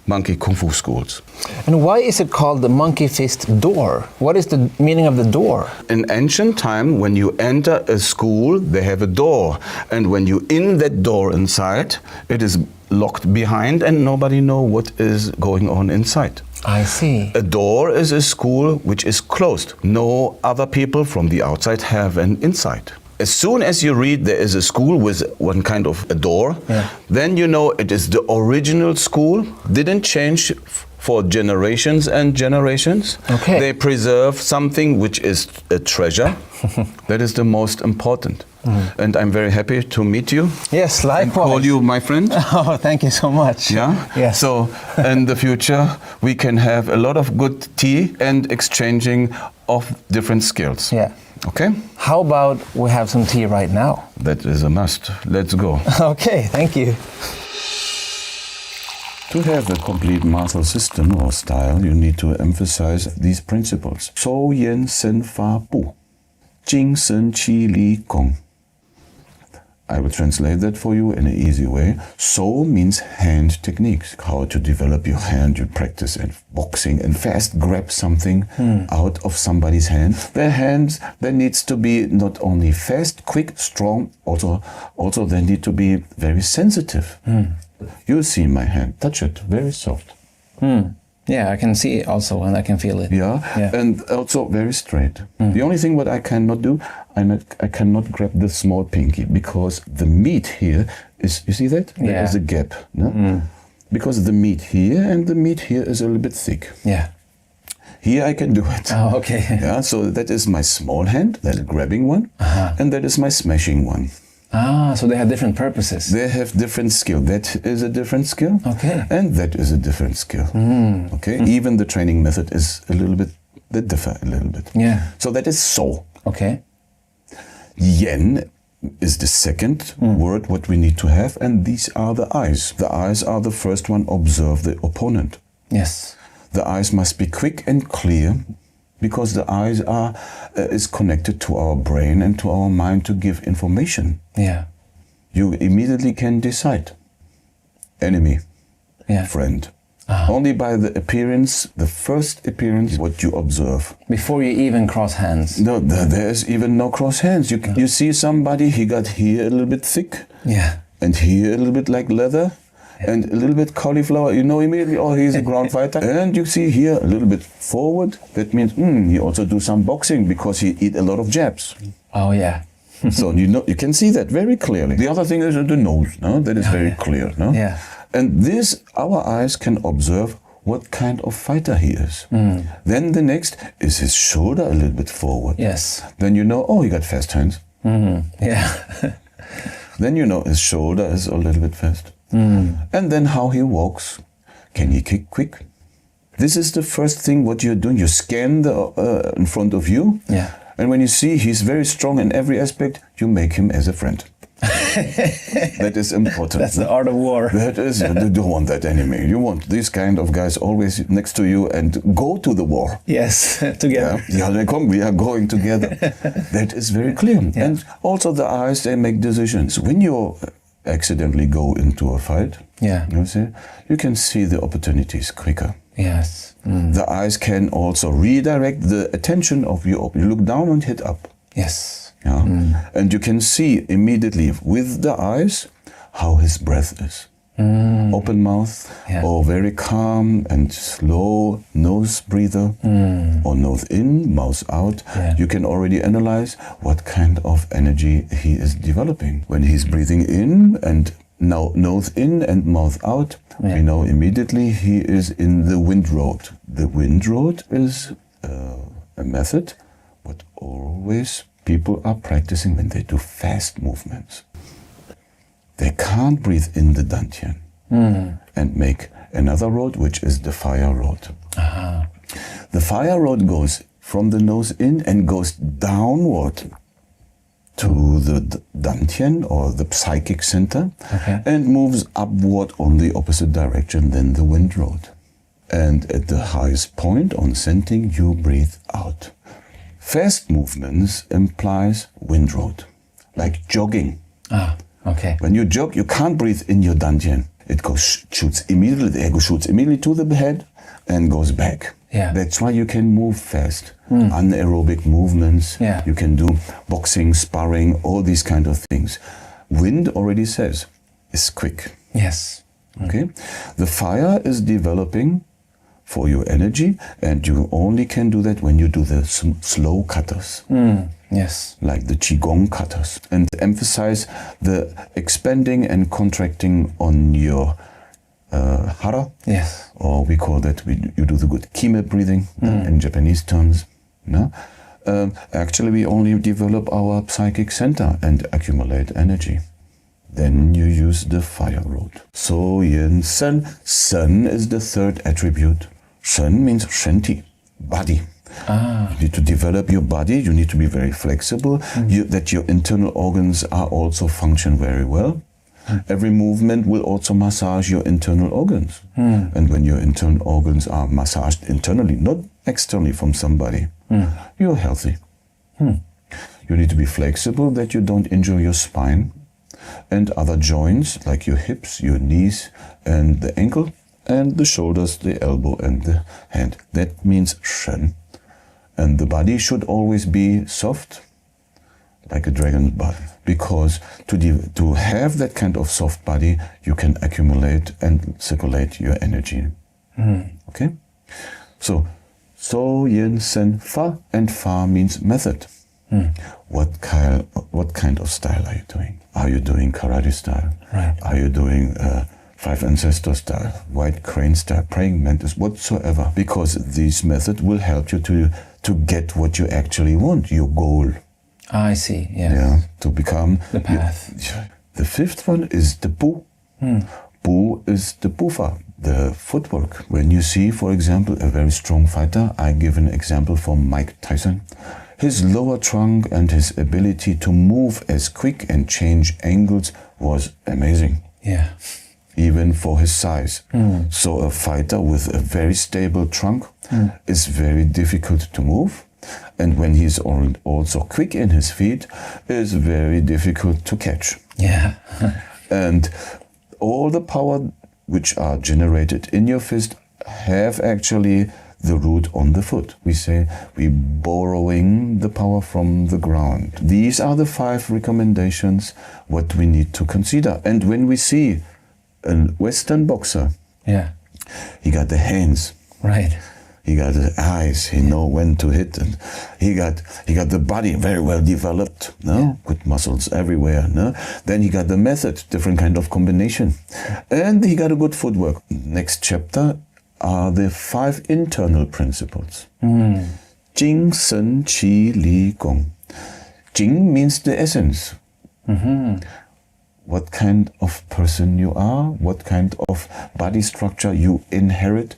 monkey kung fu schools. And why is it called the monkey fist door? What is the meaning of the door? In ancient time, when you enter a school, they have a door. And when you in that door inside, it is locked behind and nobody know what is going on inside. I see. A door is a school which is closed. No other people from the outside have an inside. As soon as you read there is a school with one kind of a door, then you know it is the original school, didn't change for generations and generations. Okay. They preserve something which is a treasure. That is the most important. And I'm very happy to meet you. Yes, likewise. And call you my friend. Oh, thank you so much. Yeah? Yes. So in the future, we can have a lot of good tea and exchanging of different skills. Yeah. Okay? How about we have some tea right now? That is a must. Let's go. Okay, thank you. To have a complete martial system or style, you need to emphasize these principles. Shou Yan Sen Fa Bu, Jing Sen Qi Li Gong. I will translate that for you in an easy way. So means hand techniques, how to develop your hand, you practice in boxing and fast grab something out of somebody's hand. Their hands, there needs to be not only fast, quick, strong, also they need to be very sensitive. You see my hand, touch it, very soft. Yeah, I can see it also and I can feel it. Yeah, and also very straight. The only thing what I cannot do, I cannot grab the small pinky because the meat here is, you see that? There is a gap. No? Because the meat here and the meat here is a little bit thick. Yeah. Here I can do it. Oh, okay. Yeah, so that is my small hand, that is grabbing one, and that is my smashing one. Ah, so they have different purposes. They have different skill. That is a different skill. Okay. And that is a different skill. Okay. Even the training method is a little bit, they differ a little bit. Yeah. So that is so. Okay. Yen is the second word what we need to have, and these are the eyes. The eyes are the first one, observe the opponent. Yes. The eyes must be quick and clear, because the eyes is connected to our brain and to our mind to give information. Yeah. You immediately can decide. Enemy, friend. Only by the appearance, the first appearance, what you observe. Before you even cross hands. No, there's even no cross hands. You see somebody, he got here a little bit thick. Yeah. And here a little bit like leather. And a little bit cauliflower, you know immediately, oh, he's a ground fighter. And you see here a little bit forward, that means he also do some boxing because he eat a lot of jabs. Oh, yeah. So you can see that very clearly. The other thing is the nose, no? That is very clear, no? Yeah. And this, our eyes can observe what kind of fighter he is. Then the next is his shoulder a little bit forward. Yes. Then you know, oh, he got fast hands. Yeah. Then you know his shoulder is a little bit fast. And then how he walks. Can he kick quick? This is the first thing what you're doing. You scan the in front of you. Yeah. And when you see he's very strong in every aspect, you make him as a friend. That is important. That's the art of war. That is, you don't want that enemy. You want these kind of guys always next to you and go to the war. Yes, together. Yeah, they come, we are going together. That is very clear. Yeah. And also the eyes, they make decisions. When you accidentally go into a fight, you can see the opportunities quicker. Yes. The eyes can also redirect the attention of you. You look down and hit up. Yes. Yeah. And you can see immediately with the eyes how his breath is. Open mouth or very calm and slow nose breather or nose in, mouth out. You can already analyze what kind of energy he is developing. When he's breathing in and now nose in and mouth out, we know immediately he is in the wind road. The wind road is a method what always people are practicing when they do fast movements. They can't breathe in the dantian and make another road, which is the fire road. The fire road goes from the nose in and goes downward to the dantian or the psychic center, and moves upward on the opposite direction than the wind road. And at the highest point on sending, you breathe out. Fast movements implies wind road, like jogging. When you jog, you can't breathe in your dantian. It goes, shoots immediately, the ego shoots immediately to the head and goes back. That's why you can move fast. Anaerobic movements, you can do boxing, sparring, all these kind of things. Wind already says, is quick. Okay? The fire is developing for your energy, and you only can do that when you do the slow cutters. Like the Qigong cutters. And emphasize the expanding and contracting on your hara. Or we call that, you do the good kime breathing in Japanese terms. No? Actually, we only develop our psychic center and accumulate energy. Then you use the fire road. So yin sen. Sen is the third attribute. Shen means shanti, body. You need to develop your body. You need to be very flexible. That your internal organs are also function very well. Every movement will also massage your internal organs. And when your internal organs are massaged internally, not externally from somebody, you're healthy. You need to be flexible, that you don't injure your spine and other joints like your hips, your knees and the ankle and the shoulders, the elbow and the hand. That means Shen. And the body should always be soft, like a dragon's body, because to have that kind of soft body, you can accumulate and circulate your energy. Okay? So yin, sen, fa, and fa means method. What kind of style are you doing? Are you doing karate style? Are you doing five ancestor style, white crane style, praying mantis, whatsoever? Because this method will help you to get what you actually want, your goal. I see, to become the path. The fifth one is the bu. Bu is the bufa, the footwork. When you see, for example, a very strong fighter, I give an example from Mike Tyson. His lower trunk and his ability to move as quick and change angles was amazing. Even for his size. So a fighter with a very stable trunk is very difficult to move. And when he's also quick in his feet, is very difficult to catch. And all the power which are generated in your fist have actually the root on the foot. We say we're borrowing the power from the ground. These are the 5 recommendations what we need to consider. And when we see a Western boxer, he got the hands. He got the eyes, he know when to hit, and he got the body very well developed, good muscles everywhere. Then he got the method, different kind of combination, and he got a good footwork. Next chapter are the 5 internal principles. Jing, Sen, Qi, Li, Gong. Jing means the essence. What kind of person you are, what kind of body structure you inherit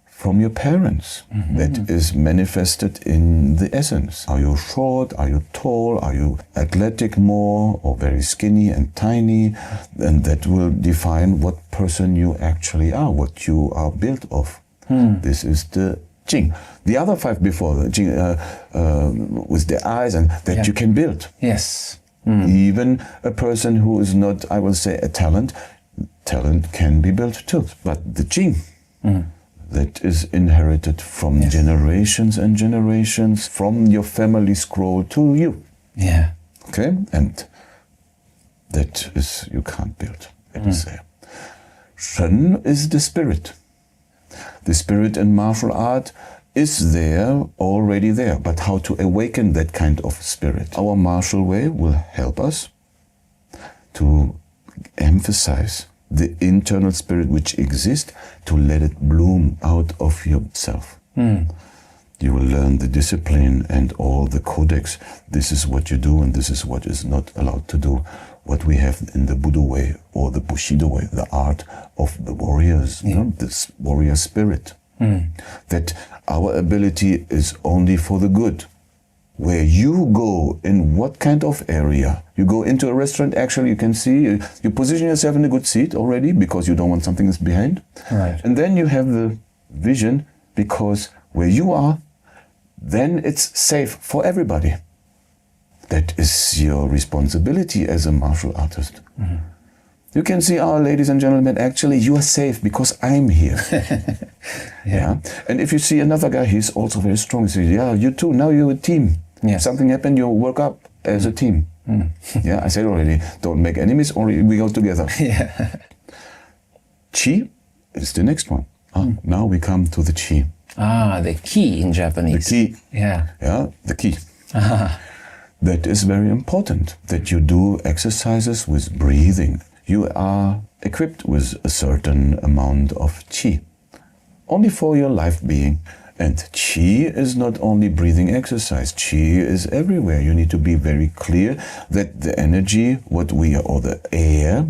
from your parents, that is manifested in the essence. Are you short? Are you tall? Are you athletic more or very skinny and tiny? And that will define what person you actually are, what you are built of. This is the Jing. The other 5 before, the Jing, with the eyes, and that you can build. Even a person who is not, I will say, a talent can be built too. But the Jing, that is inherited from generations and generations, from your family scroll to you. Okay? And that is, you can't build. It is there. Shen is the spirit. The spirit in martial art is there, already there. But how to awaken that kind of spirit? Our martial way will help us to emphasize the internal spirit which exists, to let it bloom out of yourself. You will learn the discipline and all the codex. This is what you do and this is what is not allowed to do. what we have in the Budo way or the Bushido way, the art of the warriors, you know, this warrior spirit. That our ability is only for the good. Where you go, in what kind of area, you go into a restaurant, actually you can see, you position yourself in a good seat already because you don't want something that's behind. Right. And then you have the vision because where you are, then it's safe for everybody. That is your responsibility as a martial artist. You can see, ladies and gentlemen, actually you are safe because I'm here. Yeah. And if you see another guy, he's also very strong. You say, yeah, you too, now you're a team. Yeah. If something happened, you work up as a team. Yeah, I said already, don't make enemies, only we go together. Yeah. Chi is the next one. Now we come to the chi. The ki in Japanese. The ki. Yeah. Yeah, the ki. That is very important, that you do exercises with breathing. You are equipped with a certain amount of chi, only for your life being. And chi is not only breathing exercise, chi is everywhere. You need to be very clear that the energy, what we are, or the air,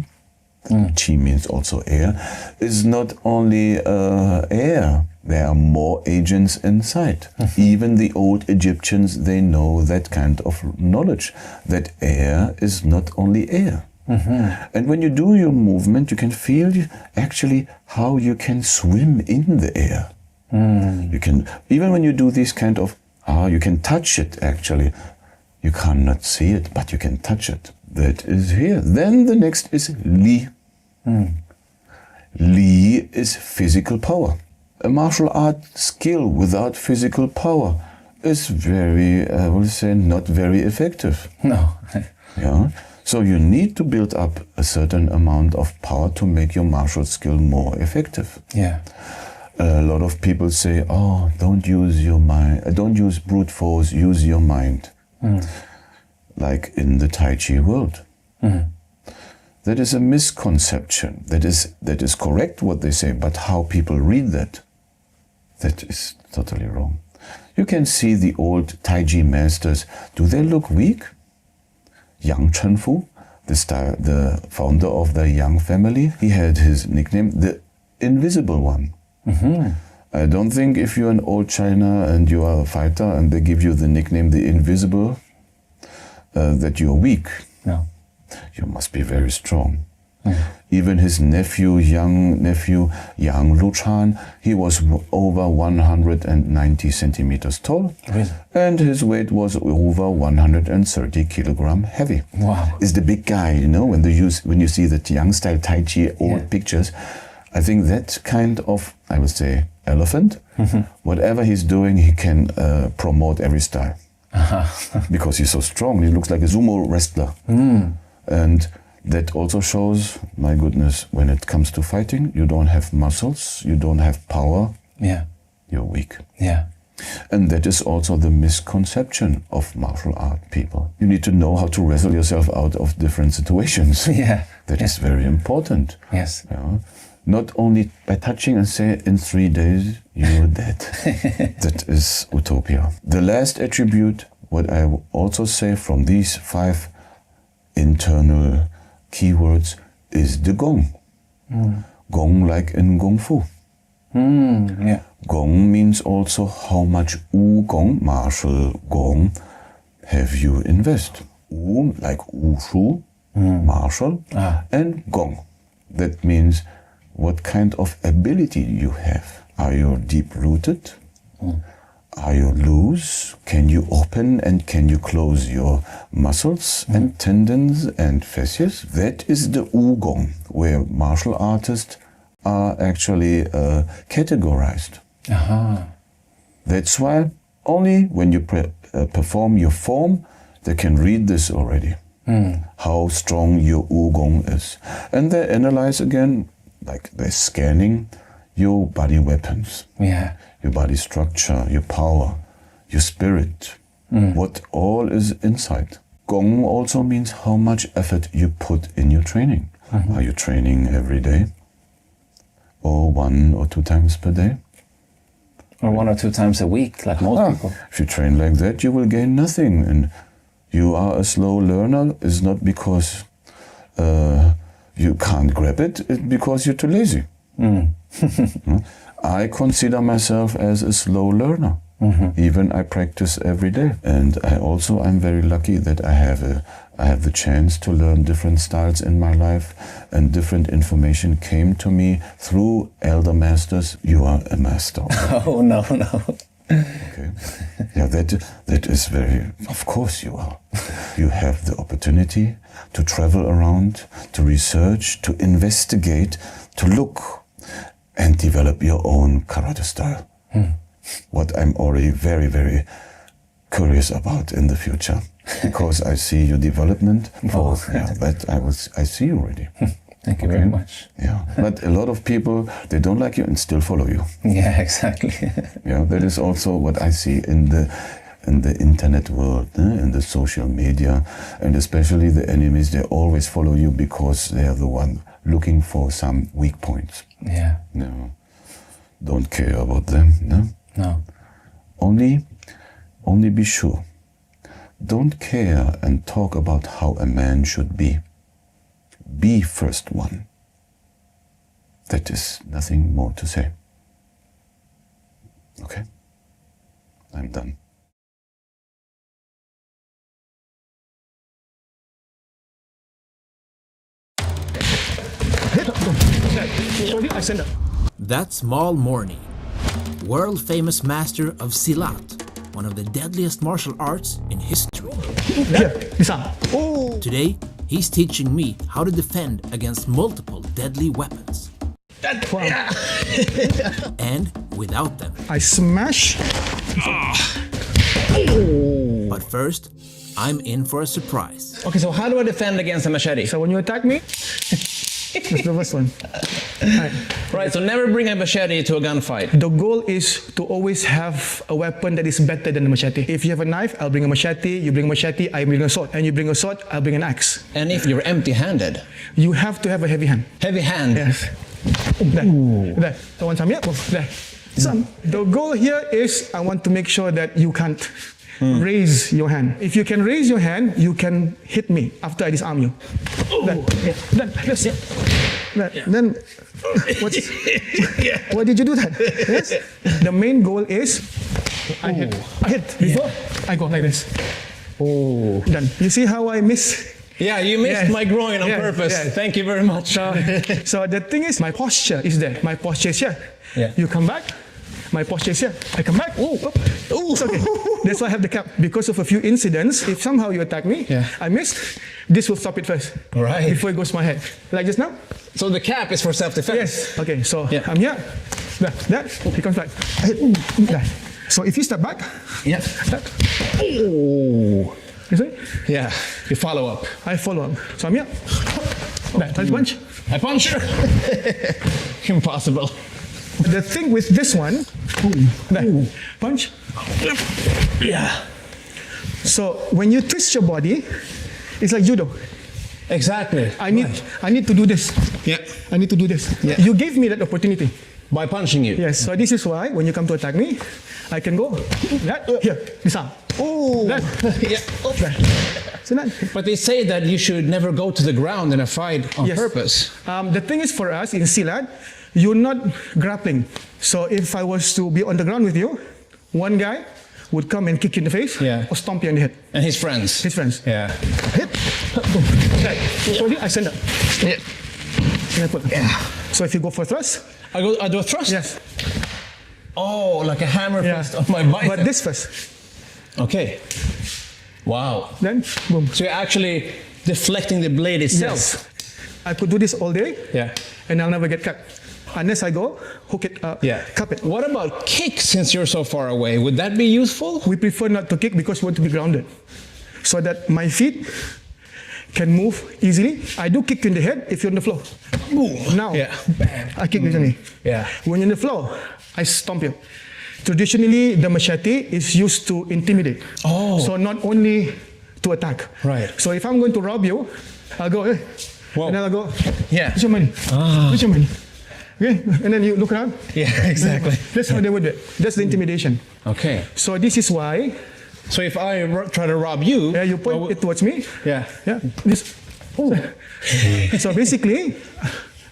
chi means also air, is not only air. There are more agents inside. Even the old Egyptians, they know that kind of knowledge, that air is not only air. And when you do your movement, you can feel actually how you can swim in the air. You can, even when you do this kind of, you can touch it actually. You cannot see it, but you can touch it. That is here. Then the next is Li. Li is physical power. A martial art skill without physical power is very, I will say, not very effective. No. Yeah. So you need to build up a certain amount of power to make your martial skill more effective. Yeah. A lot of people say, don't use your mind, don't use brute force, use your mind. Like in the Tai Chi world. That is a misconception. That is correct what they say, but how people read that is totally wrong. You can see the old Tai Chi masters. Do they look weak? Yang Chenfu, the founder of the Yang family, he had his nickname, the Invisible One. I don't think if you're in old China and you are a fighter and they give you the nickname, the Invisible, that you're weak. No. You must be very strong. Even his young nephew, Yang Luchan, he was over 190 centimeters tall. Really? And his weight was over 130 kilogram heavy. Wow. Is the big guy, you know, when you see the Yang style Tai Chi old pictures, I think that kind of, I would say, elephant, whatever he's doing, he can promote every style. Because he's so strong, he looks like a sumo wrestler. And that also shows, my goodness, when it comes to fighting, you don't have muscles, you don't have power, you're weak. Yeah. And that is also the misconception of martial art people. You need to know how to wrestle yourself out of different situations. That is very important. Yes. Yeah. Not only by touching and say, in 3 days, you're dead. That is utopia. The last attribute, what I will also say from these 5 internal keywords, is the gong. Gong like in Kung Fu. Gong means also how much Gong, martial Gong, have you invest. Like Wushu, martial, and Gong. That means what kind of ability you have. Are you deep-rooted? Are you loose? Can you open and can you close your muscles and tendons and fascias? That is the Gong, where martial artists are actually categorized. That's why only when you perform your form, they can read this already, how strong your Gong is. And they analyze again, like they're scanning your body weapons, your body structure, your power, your spirit, what all is inside. Gong also means how much effort you put in your training. Are you training every day? Or 1 or 2 times per day? Or 1 or 2 times a week, like most people. If you train like that, you will gain nothing. And you are a slow learner is not because you can't grab it because you're too lazy. I consider myself as a slow learner. Even I practice every day, and I'm very lucky that I have the chance to learn different styles in my life, and different information came to me through elder masters. You are a master. Oh no. Okay. Yeah, that is very. Of course you are. You have the opportunity to travel around, to research, to investigate, to look, and develop your own karate style. What I'm already very, very curious about in the future, because I see your development. I see you already. Thank you very much. Yeah, but a lot of people, they don't like you and still follow you. Yeah, exactly. Yeah, that is also what I see in the internet world, in the social media, and especially the enemies. They always follow you because they are the one looking for some weak points. Yeah. No, don't care about them. No. No. Only be sure. Don't care and talk about how a man should be. Be first one. That is nothing more to say. Okay? I'm done. That's Mal Morny, world-famous master of Silat, one of the deadliest martial arts in history. Today, he's teaching me how to defend against multiple deadly weapons. And without them. I smash. But first, I'm in for a surprise. Okay, so how do I defend against a machete? So when you attack me, that's the first one. Right, so never bring a machete to a gunfight. The goal is to always have a weapon that is better than the machete. If you have a knife, I'll bring a machete. You bring a machete, I bring a sword. And you bring a sword, I'll bring an axe. And if you're empty-handed? You have to have a heavy hand. Heavy hand? Yes. There. So one time, yeah, there. So the goal here is I want to make sure that you can't raise your hand. If you can raise your hand, you can hit me after I disarm you. Then why did you do that? Yes. The main goal is I hit. Before I go like this. Oh. Done. You see how I miss? Yeah, you missed my groin on purpose. Yes. Thank you very much. So the thing is, my posture is there. My posture is here. Yeah. You come back. My posture is here. I come back. It's okay. That's why I have the cap. Because of a few incidents, if somehow you attack me, I miss, this will stop it first. Right. Before it goes to my head. Like just now. So the cap is for self-defense? Yes. Okay, so I'm here. There. He comes back. I hit. There. So if you step back. Yeah. That. You see? Yeah. You follow up. I follow up. So I'm here. There. I punch. I punch her. Impossible. The thing with this one, there, punch. Yeah. So when you twist your body, it's like judo. Exactly. I need to do this. Yeah. I need to do this. Yeah. You gave me that opportunity. By punching you? Yes. So this is why when you come to attack me, I can go that here, this arm. Oh. That. Yeah. That. So that. But they say that you should never go to the ground in a fight on purpose. The thing is for us in Silat, you're not grappling. So if I was to be on the ground with you, one guy would come and kick you in the face or stomp you in the head. And his friends? His friends. Yeah. Hit. Boom. So I send up. Yeah. And I put. So if you go for thrust. I do a thrust? Yes. Oh, like a hammer fist on my bicep. But this first. Okay. Wow. Then, boom. So you're actually deflecting the blade itself? Yes. I could do this all day. Yeah. And I'll never get cut. Unless I go, hook it, cup it. What about kick since you're so far away? Would that be useful? We prefer not to kick because we want to be grounded. So that my feet can move easily. I do kick you in the head if you're on the floor. Boom. Now, I kick you in the knee. Yeah. When you're on the floor, I stomp you. Traditionally, the machete is used to intimidate. Oh. So not only to attack. Right. So if I'm going to rob you, I'll go, hey. Whoa. And then I'll go, yeah. Where's your money? Where's your money? Okay, and then you look around. Yeah, exactly. That's how they would do it. That's the intimidation. Okay. So this is why. So if I try to rob you, you point it towards me. Yeah. Yeah. This. So basically,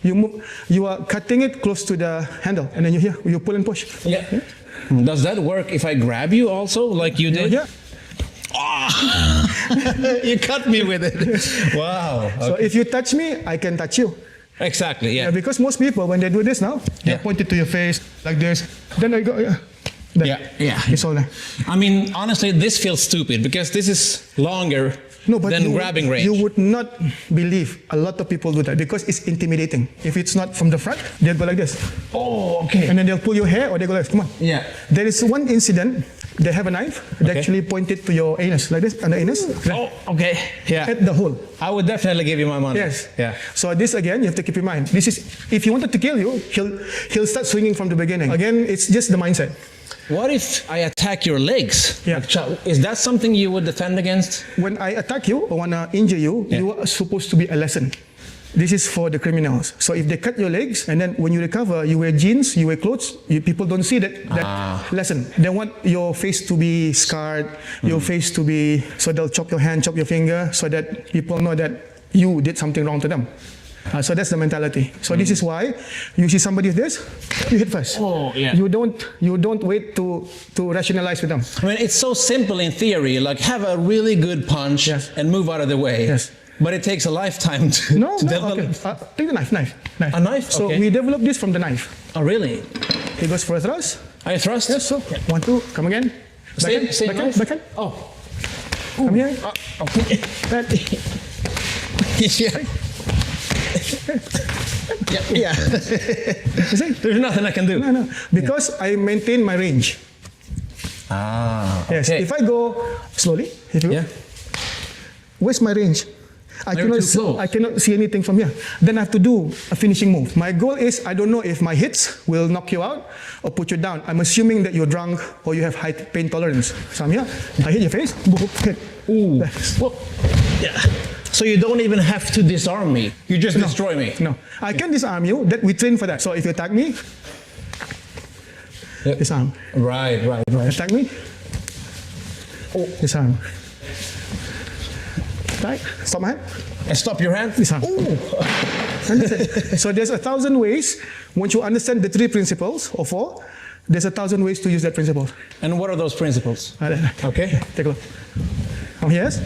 you are cutting it close to the handle, and then you pull and push. Yeah. Does that work if I grab you also, like you did? Yeah. You cut me with it. Wow. Okay. So if you touch me, I can touch you. Exactly, yeah. Because most people, when they do this now, they point it to your face like this. Then I go, yeah. It's all there. I mean, honestly, this feels stupid because this is longer than grabbing range. You would not believe a lot of people do that because it's intimidating. If it's not from the front, they'll go like this. Oh, okay. And then they'll pull your hair or they go like this. Come on. Yeah. There is one incident. They have a knife. They actually point it to your anus like this, and the anus. Oh, okay. Yeah. At the hole. I would definitely give you my money. Yes. Yeah. So this again, you have to keep in mind. This is if he wanted to kill you, he'll start swinging from the beginning. Again, it's just the mindset. What if I attack your legs? Yeah. Is that something you would defend against? When I attack you or want to injure you, you are supposed to be a lesson. This is for the criminals. So if they cut your legs and then when you recover, you wear jeans, you wear clothes, people don't see that lesson. They want your face to be scarred, your face to be, so they'll chop your hand, chop your finger, so that people know that you did something wrong to them. So that's the mentality. So this is why you see somebody with this, you hit first. Oh, yeah. You don't wait to rationalize with them. I mean, it's so simple in theory, like have a really good punch and move out of the way. Yes. But it takes a lifetime to develop. Okay. Take the knife. A knife? So okay. we developed this from the knife. Oh, really? It goes for a thrust. I thrust? Yes, so 1, 2, come again. Same knife? Backhand. Oh. Come here. Okay. Yeah. You see? There's nothing I can do. No. Because I maintain my range. Okay. Yes. If I go slowly, where's my range? I cannot see anything from here. Then I have to do a finishing move. My goal is, I don't know if my hits will knock you out or put you down. I'm assuming that you're drunk or you have high pain tolerance. So I'm here, I hit your face, boom, hit. Ooh. Well, yeah. So you don't even have to disarm me. You just destroy me. No. I can disarm you. That we train for that. So if you attack me, disarm. Right. Attack me. Oh, disarm. Right. Stop my hand. And stop your hand. Disarm. So there's 1,000 ways. Once you understand the 3 principles or 4, there's 1,000 ways to use that principle. And what are those principles? Okay. Take a look. Yes.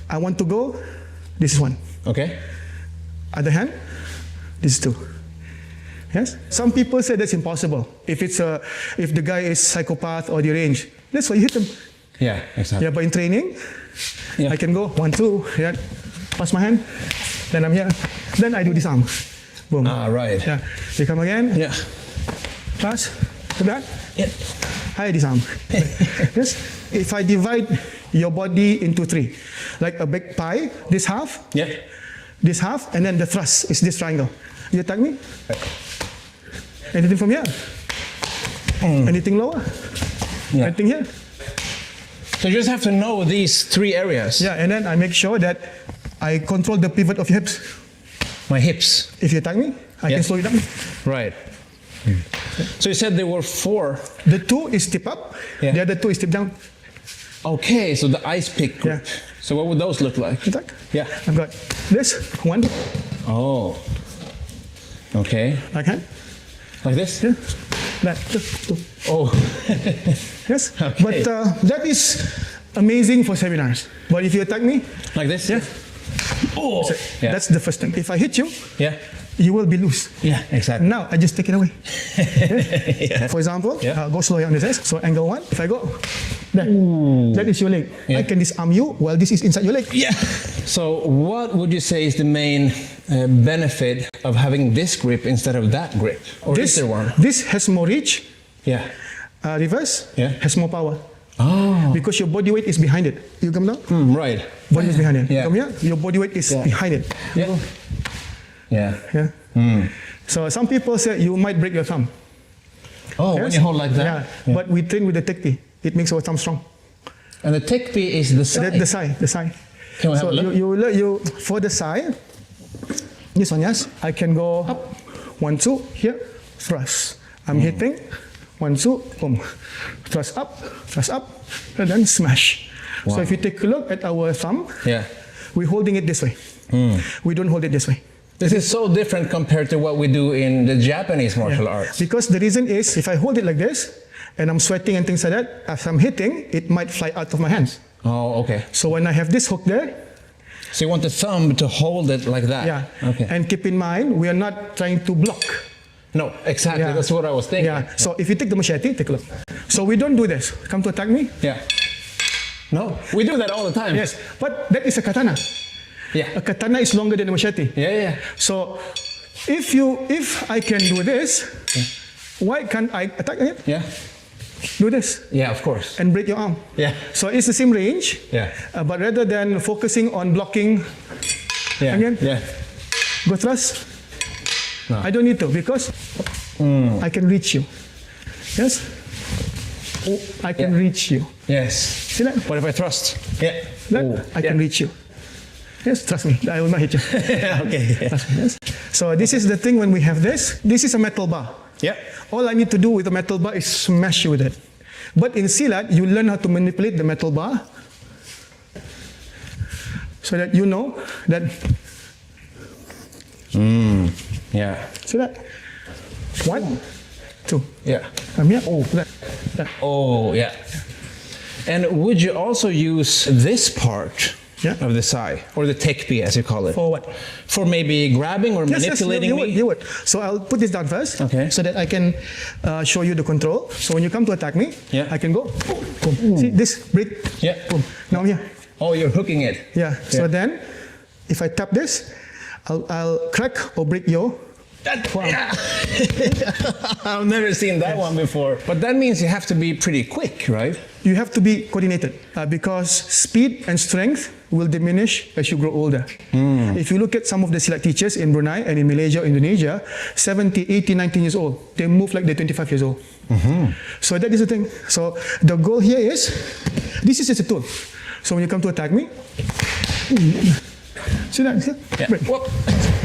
I want to go. This is 1. Okay. Other hand. This is 2. Yes. Some people say that's impossible. If the guy is psychopath or deranged, that's why you hit him. Yeah. Exactly. Yeah. But in training, I can go 1, 2. Yeah. Pass my hand. Then I'm here. Then I do this arm. Boom. Right. Yeah. You come again. Yeah. Pass. To that. Yeah. I disarm. Yes. If I divide your body into 3, like a big pie, this half. Yeah. This half, and then the thrust is this triangle. You attack me? Anything from here? Anything lower? Yeah. Anything here? So you just have to know these 3 areas. Yeah, and then I make sure that I control the pivot of your hips. My hips. If you attack me, I can slow you down. Right. So you said there were 4. The 2 is tip up. Yeah. The other 2 is tip down. Okay, so the ice pick grip. Yeah. So what would those look like? Attack. Yeah. I've got this 1. Oh. Okay. Like hand. Like this? Yeah. That. 2. Oh. Yes. Okay. But that is amazing for seminars. But if you attack me, like this? Yeah. Oh. So Yeah. that's the first thing. If I hit you, Yeah. you will be loose. Yeah, exactly. Now I just take it away. Yeah. For example, Yeah. go slowly on this edge. So angle 1. If I go, there, that is your leg. Yeah. I can disarm you while this is inside your leg. Yeah. So what would you say is the main benefit of having this grip instead of that grip? Or is there one? This has more reach. Yeah. Reverse has more power. Oh. Because your body weight is behind it. You come down. Right. Body is behind it. Yeah. Come here. Your body weight is behind it. Yeah. Yeah. Yeah. So some people say you might break your thumb. Oh, when you hold like that? Yeah. But we train with the tekpi. It makes our thumb strong. And the tekpi is the side? The side. Can we have a look? You for the side, this one, yes, I can go up, 1, 2, here, thrust. I'm hitting, 1, 2, boom. Thrust up, and then smash. Wow. So if you take a look at our thumb, we're holding it this way. We don't hold it this way. This is so different compared to what we do in the Japanese martial arts. Because the reason is, if I hold it like this, and I'm sweating and things like that, as I'm hitting, it might fly out of my hands. Oh, okay. So when I have this hook there, so you want the thumb to hold it like that? Yeah. Okay. And keep in mind, we are not trying to block. No, exactly. Yeah. That's what I was thinking. Yeah. So if you take the machete, take a look. So we don't do this. Come to attack me. Yeah. No, we do that all the time. Yes, but that is a katana. Yeah. A katana is longer than a machete. Yeah. So if I can do this, why can't I attack it? Yeah. Do this. Yeah, of course. And break your arm. Yeah. So it's the same range. Yeah. But rather than focusing on blocking, again, go thrust. No. I don't need to because I can reach you. Yes. I can reach you. Yes. See that? What if I thrust? Yeah. I can reach you. Yes, trust me, I will not hit you. Okay. Trust me, yes. So this is the thing when we have this. This is a metal bar. Yeah. All I need to do with the metal bar is smash you with it. But in Silat, you learn how to manipulate the metal bar so that you know that. Yeah. See that? 1, 2. Yeah. Come here. Oh, that. Oh, yeah. And would you also use this part of the sai, or the tekpi as you call it? For what? For maybe grabbing or manipulating me? You would. So I'll put this down first, okay, so that I can show you the control. So when you come to attack me, I can go, boom. See this, break, boom. Now I'm here. Oh, you're hooking it. Yeah. So then, if I tap this, I'll crack or break your. I've never seen that one before. But that means you have to be pretty quick, right? You have to be coordinated because speed and strength will diminish as you grow older. If you look at some of the Silat teachers in Brunei and in Malaysia, Indonesia, 70, 80, 19 years old, they move like they're 25 years old. So that is the thing. So the goal here is, this is just a tool. So when you come to attack me, see that?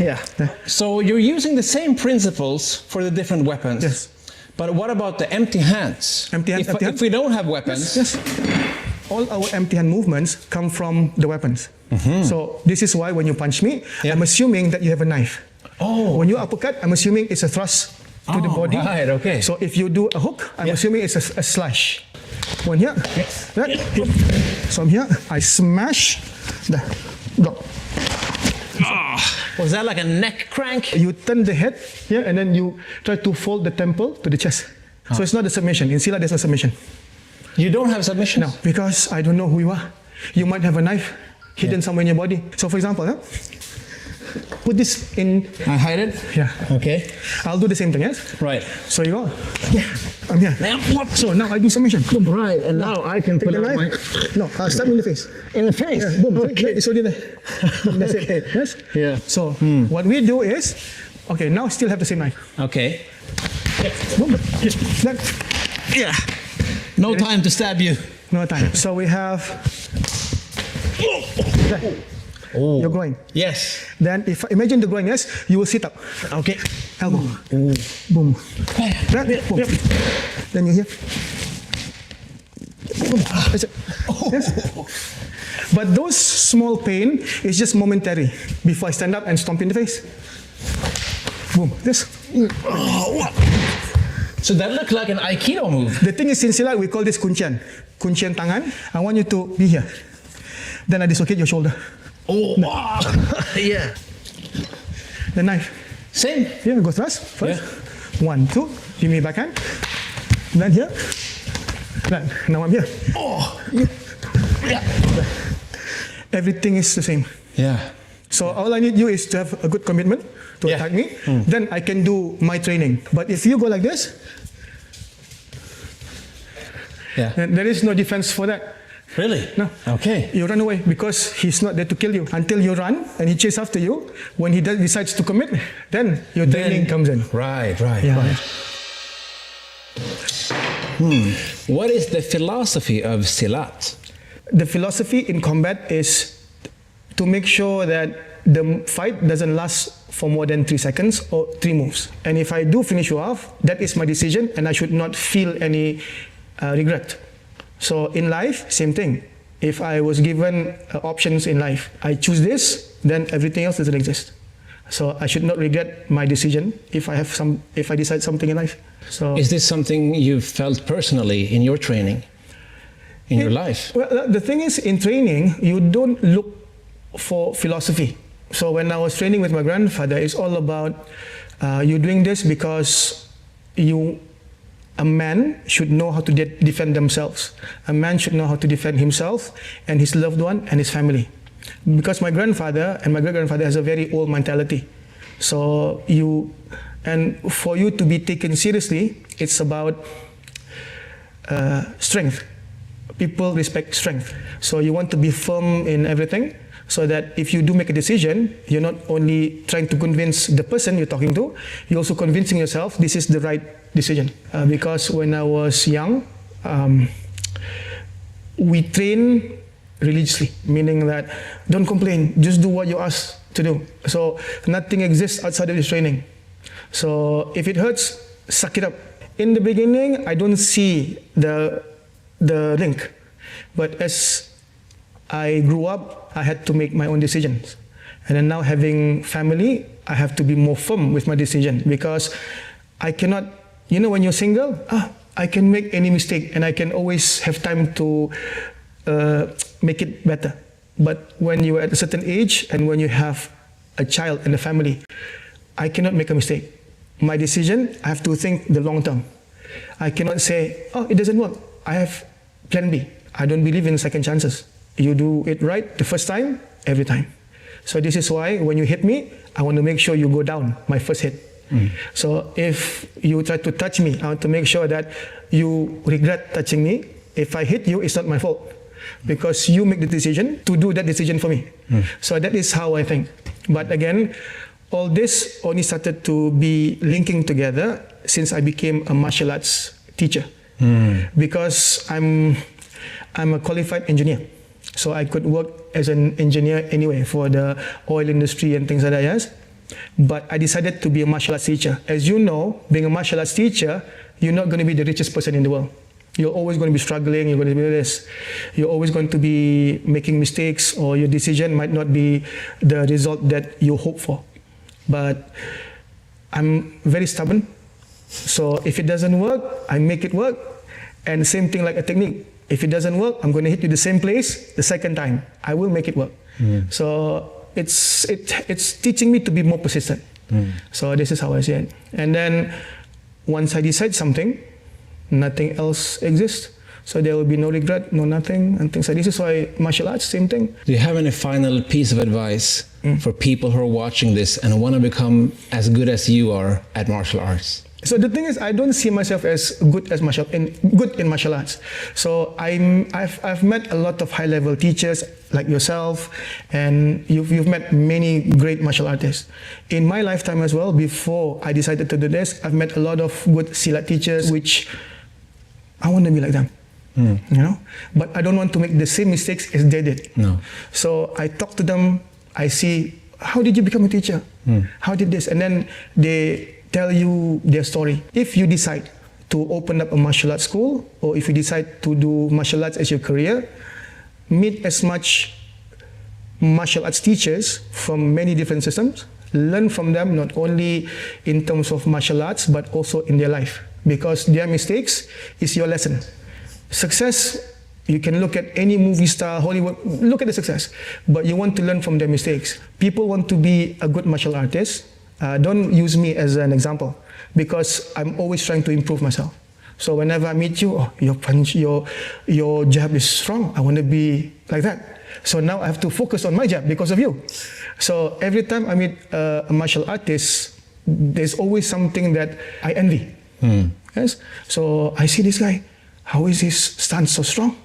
Yeah. So you're using the same principles for the different weapons. Yes. But what about the empty hands? If we don't have weapons. Yes. All our empty hand movements come from the weapons. So this is why when you punch me, I'm assuming that you have a knife. Oh. When you uppercut, I'm assuming it's a thrust to the body. Right, okay. So if you do a hook, I'm assuming it's a slash. One here, right? So I'm here, I smash, drop. Was that like a neck crank? You turn the head here and then you try to fold the temple to the chest. So it's not a submission. In Silat, there's a submission. You don't have submission? No, because I don't know who you are. You might have a knife hidden somewhere in your body. So for example, put this in. I hide it? Yeah. Okay. I'll do the same thing, yes? Right. So you go. Yeah. I'm here. So now I do submission. Boom. Right, and now I can put the out knife. No, I'll stab in the face. In the face? Yeah, boom. Okay. It's already there. That's it. Yes? Yeah. So what we do is, okay, now still have the same knife. Okay. Boom. Yeah. No time to stab you. No time. So we have. You're going. Yes. Then if imagine the going, yes, you will sit up. Okay. Elbow. Boom. Right. Boom. Then you're here. Boom. That's it. Yes. But those small pain is just momentary before I stand up and stomp in the face. Boom. This. So that looked like an Aikido move. The thing is, in Silat, we call this kuncian. Kuncian tangan. I want you to be here. Then I dislocate your shoulder. Oh, yeah. The knife. Same. Here, go thrust first. 1, 2. Give me back hand. Then here. Then, now I'm here. Oh. Yeah. Everything is the same. Yeah. So all I need you is to have a good commitment to attack me. Then I can do my training. But if you go like this, then there is no defense for that. Really? No. Okay. You run away because he's not there to kill you. Until you run and he chases after you, when he decides to commit, then your training comes in. Right. Yeah. What is the philosophy of Silat? The philosophy in combat is to make sure that the fight doesn't last for more than 3 seconds or 3 moves. And if I do finish you off, that is my decision and I should not feel any regret. So in life, same thing. if I was given options in life, I choose this, then everything else doesn't exist. So I should not regret my decision if I decide something in life. So is this something you've felt personally in your training, in your life? Well, the thing is, in training, you don't look for philosophy. So when I was training with my grandfather, it's all about you doing this because a man should know how to defend themselves. A man should know how to defend himself and his loved one and his family. Because my grandfather and my great-grandfather has a very old mentality. So for you to be taken seriously, it's about strength. People respect strength. So you want to be firm in everything, so that if you do make a decision, you're not only trying to convince the person you're talking to, you're also convincing yourself this is the right decision. Because when I was young, we train religiously, meaning that don't complain, just do what you're asked to do. So nothing exists outside of this training. So if it hurts, suck it up. In the beginning, I don't see the link, but as I grew up, I had to make my own decisions. And then now having family, I have to be more firm with my decision, because I cannot, when you're single, I can make any mistake and I can always have time to make it better. But when you're at a certain age and when you have a child and a family, I cannot make a mistake. My decision, I have to think the long term. I cannot say, it doesn't work. I have plan B. I don't believe in second chances. You do it right the first time, every time. So this is why when you hit me, I want to make sure you go down, my first hit. So if you try to touch me, I want to make sure that you regret touching me. If I hit you, it's not my fault, because you make the decision to do that decision for me. So that is how I think. But again, all this only started to be linking together since I became a martial arts teacher. Because I'm a qualified engineer. So I could work as an engineer anyway for the oil industry and things like that, yes. But I decided to be a martial arts teacher. As you know, being a martial arts teacher, you're not going to be the richest person in the world. You're always going to be struggling, you're going to be this. You're always going to be making mistakes, or your decision might not be the result that you hope for. But I'm very stubborn. So if it doesn't work, I make it work. And same thing like a technique. If it doesn't work, I'm going to hit you the same place the second time. I will make it work. So it's teaching me to be more persistent. So this is how I see it. And then once I decide something, nothing else exists. So there will be no regret, no nothing, and things like this. Is why martial arts, same thing. Do you have any final piece of advice for people who are watching this and want to become as good as you are at martial arts? So the thing is, I don't see myself as good in martial arts. So I've met a lot of high-level teachers like yourself, and you've met many great martial artists. In my lifetime as well, before I decided to do this, I've met a lot of good silat teachers, which I want to be like them. But I don't want to make the same mistakes as they did. So I talk to them. I see, how did you become a teacher? How did this? And then they tell you their story. If you decide to open up a martial arts school, or if you decide to do martial arts as your career, meet as much martial arts teachers from many different systems. Learn from them, not only in terms of martial arts, but also in their life. Because their mistakes is your lesson. Success, you can look at any movie star, Hollywood, look at the success. But you want to learn from their mistakes. People want to be a good martial artist. Don't use me as an example, because I'm always trying to improve myself. So whenever I meet you, your punch, your jab is strong. I want to be like that. So now I have to focus on my jab because of you. So every time I meet a martial artist, there's always something that I envy. Yes. So I see this guy. How is his stance so strong?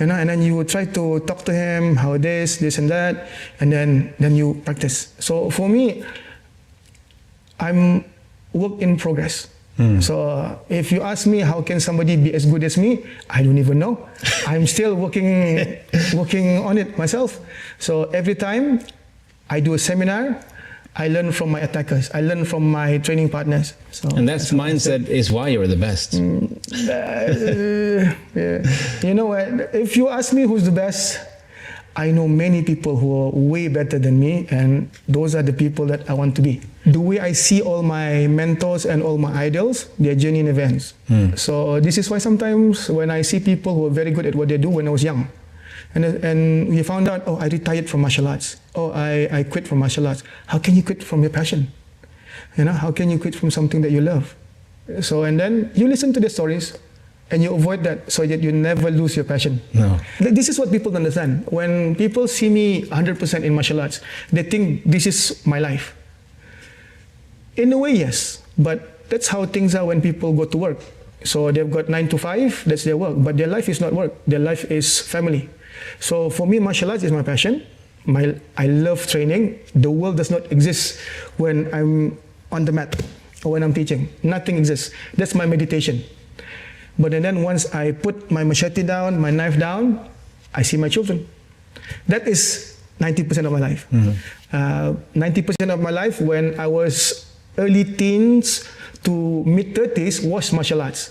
And then you try to talk to him, how this and that, and then you practice. So for me, I'm work in progress. So if you ask me how can somebody be as good as me, I don't even know. I'm still working on it myself. So every time I do a seminar, I learn from my attackers. I learn from my training partners. So and that mindset is why you're the best. Yeah. You know what? If you ask me who's the best, I know many people who are way better than me, and those are the people that I want to be. The way I see all my mentors and all my idols, they're genuine events. So this is why sometimes when I see people who are very good at what they do when I was young, and we found out, oh, I retired from martial arts. Oh, I quit from martial arts. How can you quit from your passion? You know, how can you quit from something that you love? So, and then you listen to the stories, and you avoid that so that you never lose your passion. No. This is what people understand. When people see me 100% in martial arts, they think this is my life. In a way, yes, but that's how things are when people go to work. So they've got 9 to 5, that's their work, but their life is not work, their life is family. So for me, martial arts is my passion. I love training. The world does not exist when I'm on the mat or when I'm teaching. Nothing exists. That's my meditation. But then once I put my machete down, my knife down, I see my children. That is 90% of my life. 90% of my life when I was early teens to mid-30s was martial arts.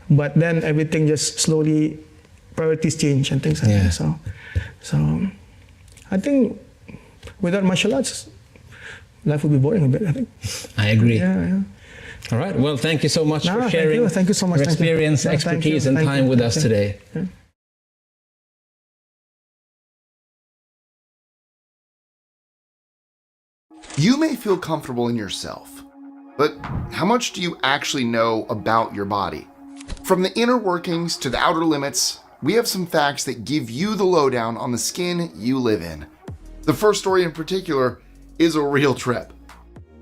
But then everything just slowly, priorities change and things like that. So I think without martial arts, life would be boring a bit, I think. I agree. Yeah. All right. Well, thank you so much for sharing thank you so much. your experience, expertise, and time with us today. Yeah. You may feel comfortable in yourself, but how much do you actually know about your body? From the inner workings to the outer limits, we have some facts that give you the lowdown on the skin you live in. The first story in particular is a real trip.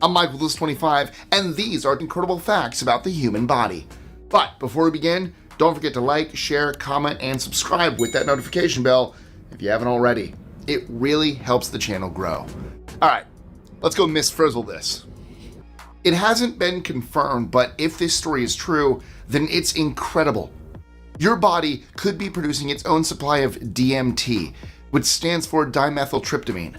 I'm Michael, this is 25, and these are incredible facts about the human body. But before we begin, don't forget to like, share, comment, and subscribe with that notification bell if you haven't already. It really helps the channel grow. All right, let's go Miss Frizzle this. It hasn't been confirmed, but if this story is true, then it's incredible. Your body could be producing its own supply of DMT, which stands for dimethyltryptamine.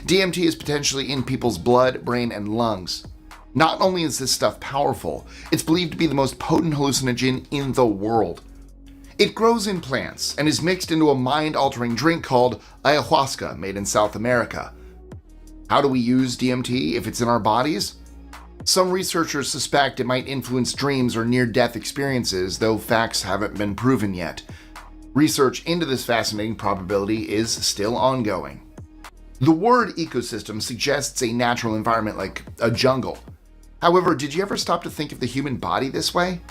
DMT is potentially in people's blood, brain, and lungs. Not only is this stuff powerful, it's believed to be the most potent hallucinogen in the world. It grows in plants and is mixed into a mind-altering drink called ayahuasca, made in South America. How do we use DMT if it's in our bodies? Some researchers suspect it might influence dreams or near-death experiences, though facts haven't been proven yet. Research into this fascinating probability is still ongoing. The word ecosystem suggests a natural environment like a jungle. However, did you ever stop to think of the human body this way?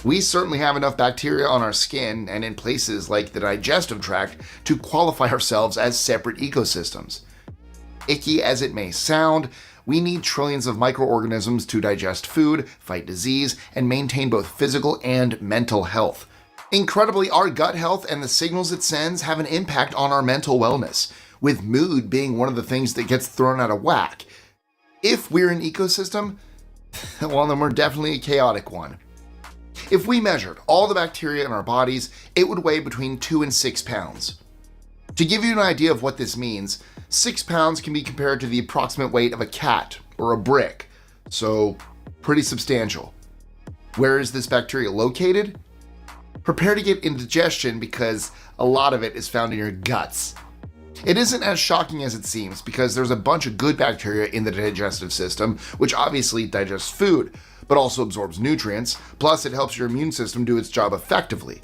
We certainly have enough bacteria on our skin and in places like the digestive tract to qualify ourselves as separate ecosystems. Icky as it may sound, we need trillions of microorganisms to digest food, fight disease, and maintain both physical and mental health. Incredibly, our gut health and the signals it sends have an impact on our mental wellness, with mood being one of the things that gets thrown out of whack. If we're an ecosystem, well, then we're definitely a chaotic one. If we measured all the bacteria in our bodies, it would weigh between 2 and 6 pounds. To give you an idea of what this means, 6 pounds can be compared to the approximate weight of a cat or a brick, so pretty substantial. Where is this bacteria located? Prepare to get indigestion because a lot of it is found in your guts. It isn't as shocking as it seems because there's a bunch of good bacteria in the digestive system, which obviously digests food, but also absorbs nutrients, plus it helps your immune system do its job effectively.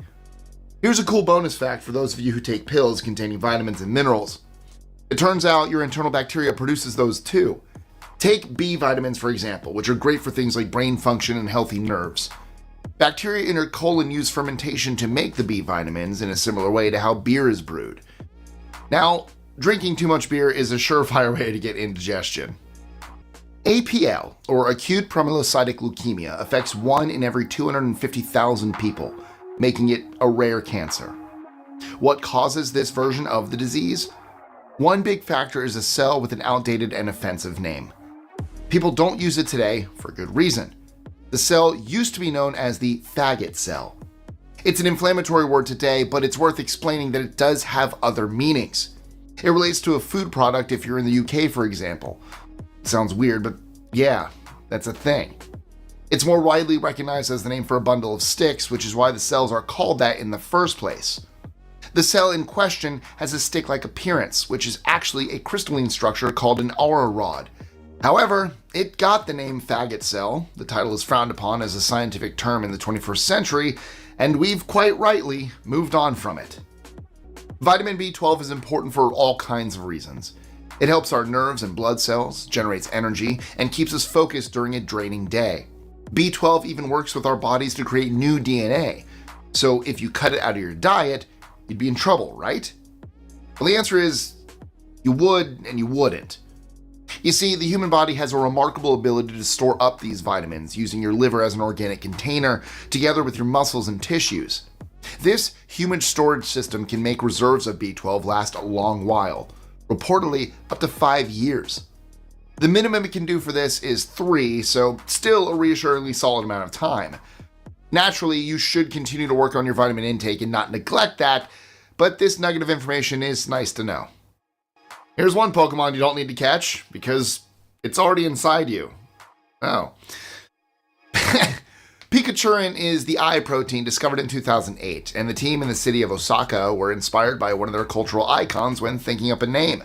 Here's a cool bonus fact for those of you who take pills containing vitamins and minerals. It turns out your internal bacteria produces those too. Take B vitamins, for example, which are great for things like brain function and healthy nerves. Bacteria in your colon use fermentation to make the B vitamins in a similar way to how beer is brewed. Now, drinking too much beer is a surefire way to get indigestion. APL, or acute promyelocytic leukemia, affects 1 in every 250,000 people, making it a rare cancer. What causes this version of the disease? One big factor is a cell with an outdated and offensive name. People don't use it today for good reason. The cell used to be known as the faggot cell. It's an inflammatory word today, but it's worth explaining that it does have other meanings. It relates to a food product if you're in the UK, for example. Sounds weird, but yeah, that's a thing. It's more widely recognized as the name for a bundle of sticks, which is why the cells are called that in the first place. The cell in question has a stick-like appearance, which is actually a crystalline structure called an aura rod. However, it got the name faggot cell. The title is frowned upon as a scientific term in the 21st century, and we've quite rightly moved on from it. Vitamin B12 is important for all kinds of reasons. It helps our nerves and blood cells, generates energy, and keeps us focused during a draining day. B12 even works with our bodies to create new DNA. So if you cut it out of your diet, you'd be in trouble, right? Well, the answer is you would and you wouldn't. You see, the human body has a remarkable ability to store up these vitamins using your liver as an organic container together with your muscles and tissues. This human storage system can make reserves of B12 last a long while, reportedly up to 5 years. The minimum it can do for this is 3, so still a reassuringly solid amount of time. Naturally, you should continue to work on your vitamin intake and not neglect that, but this nugget of information is nice to know. Here's one Pokemon you don't need to catch, because it's already inside you. Oh. Pikachurin is the eye protein discovered in 2008, and the team in the city of Osaka were inspired by one of their cultural icons when thinking up a name.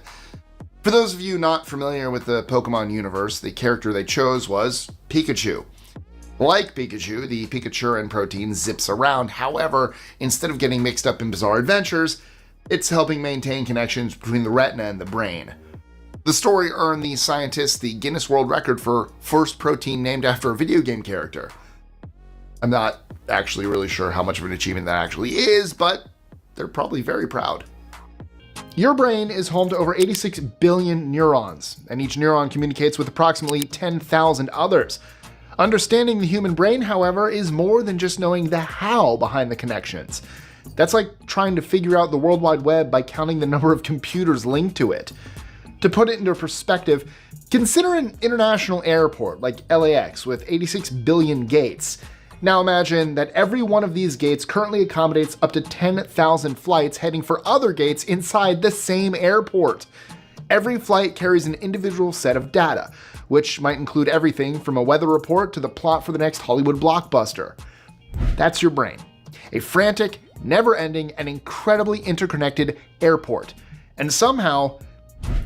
For those of you not familiar with the Pokemon universe, the character they chose was Pikachu. Like Pikachu, the Pikachurin protein zips around. However, instead of getting mixed up in bizarre adventures, it's helping maintain connections between the retina and the brain. The story earned the scientists the Guinness World Record for first protein named after a video game character. I'm not actually really sure how much of an achievement that actually is, but they're probably very proud. Your brain is home to over 86 billion neurons, and each neuron communicates with approximately 10,000 others. Understanding the human brain, however, is more than just knowing the how behind the connections. That's like trying to figure out the World Wide Web by counting the number of computers linked to it. To put it into perspective, consider an international airport like LAX with 86 billion gates. Now imagine that every one of these gates currently accommodates up to 10,000 flights heading for other gates inside the same airport. Every flight carries an individual set of data, which might include everything from a weather report to the plot for the next Hollywood blockbuster. That's your brain. A frantic, never-ending, and incredibly interconnected airport. And somehow,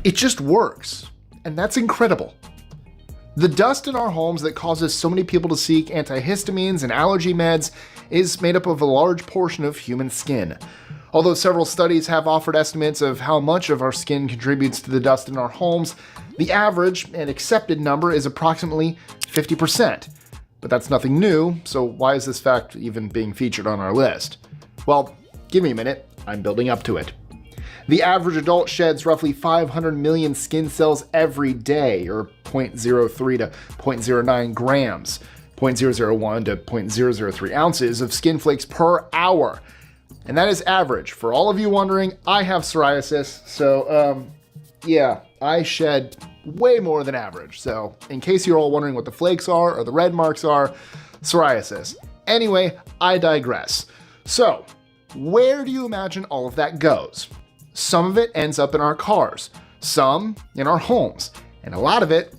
it just works. And that's incredible. The dust in our homes that causes so many people to seek antihistamines and allergy meds is made up of a large portion of human skin. Although several studies have offered estimates of how much of our skin contributes to the dust in our homes, the average and accepted number is approximately 50%. But that's nothing new, so why is this fact even being featured on our list? Well, give me a minute, I'm building up to it. The average adult sheds roughly 500 million skin cells every day, or 0.03 to 0.09 grams, 0.001 to 0.003 ounces of skin flakes per hour. And that is average. For all of you wondering, I have psoriasis, so yeah, I shed way more than average. So in case you're all wondering what the flakes are or the red marks are, psoriasis. Anyway, I digress. So where do you imagine all of that goes? Some of it ends up in our cars, some in our homes, and a lot of it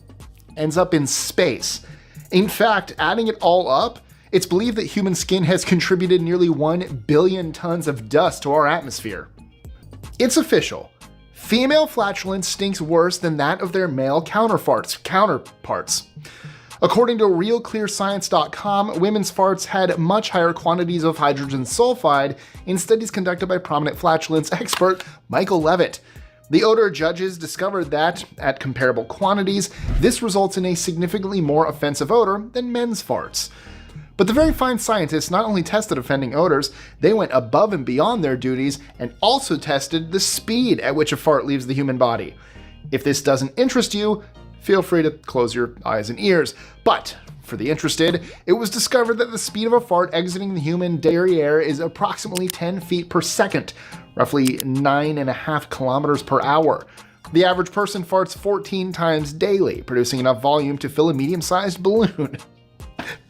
ends up in space. In fact, adding it all up, it's believed that human skin has contributed nearly 1 billion tons of dust to our atmosphere. It's official. Female flatulence stinks worse than that of their male counterparts. According to RealClearScience.com, women's farts had much higher quantities of hydrogen sulfide in studies conducted by prominent flatulence expert Michael Levitt. The odor judges discovered that, at comparable quantities, this results in a significantly more offensive odor than men's farts. But the very fine scientists not only tested offending odors, they went above and beyond their duties and also tested the speed at which a fart leaves the human body. If this doesn't interest you, feel free to close your eyes and ears. But for the interested, it was discovered that the speed of a fart exiting the human derriere is approximately 10 feet per second, roughly 9.5 kilometers per hour. The average person farts 14 times daily, producing enough volume to fill a medium-sized balloon.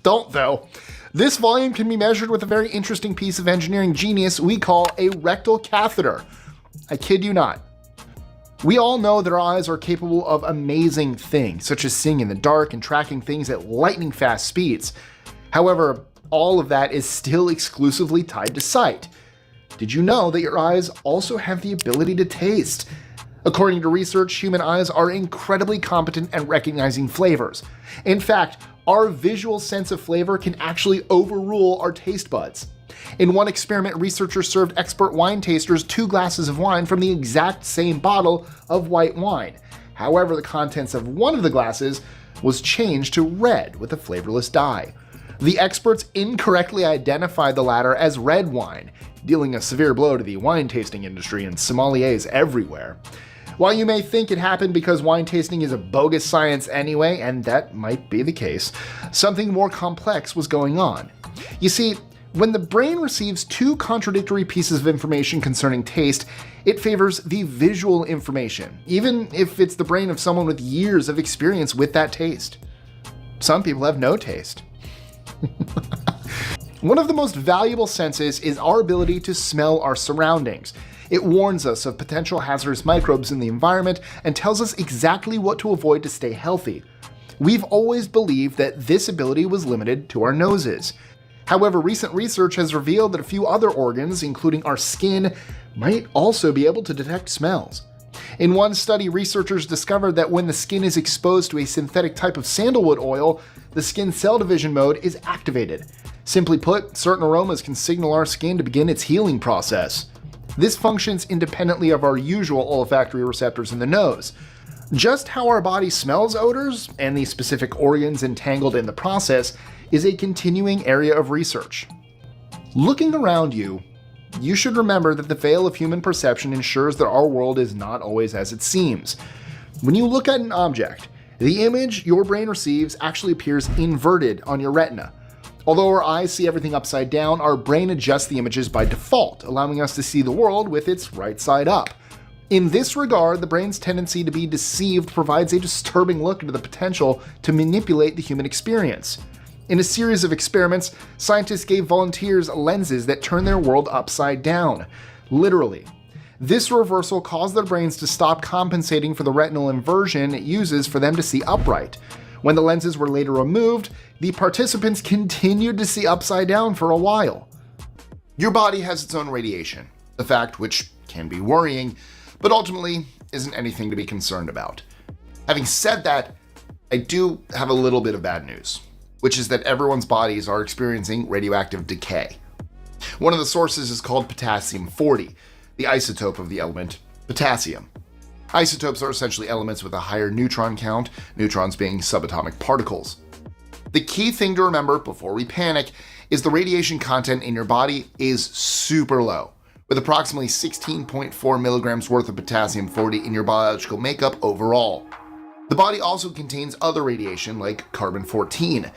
Don't though. This volume can be measured with a very interesting piece of engineering genius we call a rectal catheter. I kid you not. We all know that our eyes are capable of amazing things, such as seeing in the dark and tracking things at lightning fast speeds. However, all of that is still exclusively tied to sight. Did you know that your eyes also have the ability to taste? According to research, human eyes are incredibly competent at recognizing flavors. In fact, our visual sense of flavor can actually overrule our taste buds. In one experiment, researchers served expert wine tasters 2 glasses of wine from the exact same bottle of white wine. However, the contents of one of the glasses was changed to red with a flavorless dye. The experts incorrectly identified the latter as red wine, dealing a severe blow to the wine tasting industry and sommeliers everywhere. While you may think it happened because wine tasting is a bogus science anyway, and that might be the case, something more complex was going on. You see, when the brain receives 2 contradictory pieces of information concerning taste, it favors the visual information, even if it's the brain of someone with years of experience with that taste. Some people have no taste. One of the most valuable senses is our ability to smell our surroundings. It warns us of potential hazardous microbes in the environment and tells us exactly what to avoid to stay healthy. We've always believed that this ability was limited to our noses. However, recent research has revealed that a few other organs, including our skin, might also be able to detect smells. In one study, researchers discovered that when the skin is exposed to a synthetic type of sandalwood oil, the skin cell division mode is activated. Simply put, certain aromas can signal our skin to begin its healing process. This functions independently of our usual olfactory receptors in the nose. Just how our body smells odors, and the specific organs entangled in the process, is a continuing area of research. Looking around you, you should remember that the veil of human perception ensures that our world is not always as it seems. When you look at an object, the image your brain receives actually appears inverted on your retina. Although our eyes see everything upside down, our brain adjusts the images by default, allowing us to see the world with its right side up. In this regard, the brain's tendency to be deceived provides a disturbing look into the potential to manipulate the human experience. In a series of experiments, scientists gave volunteers lenses that turn their world upside down. Literally. This reversal caused their brains to stop compensating for the retinal inversion it uses for them to see upright. When the lenses were later removed, the participants continued to see upside down for a while. Your body has its own radiation, a fact which can be worrying, but ultimately isn't anything to be concerned about. Having said that, I do have a little bit of bad news, which is that everyone's bodies are experiencing radioactive decay. One of the sources is called potassium-40, the isotope of the element potassium. Isotopes are essentially elements with a higher neutron count, neutrons being subatomic particles. The key thing to remember before we panic is the radiation content in your body is super low, with approximately 16.4 milligrams worth of potassium-40 in your biological makeup overall. The body also contains other radiation like carbon-14.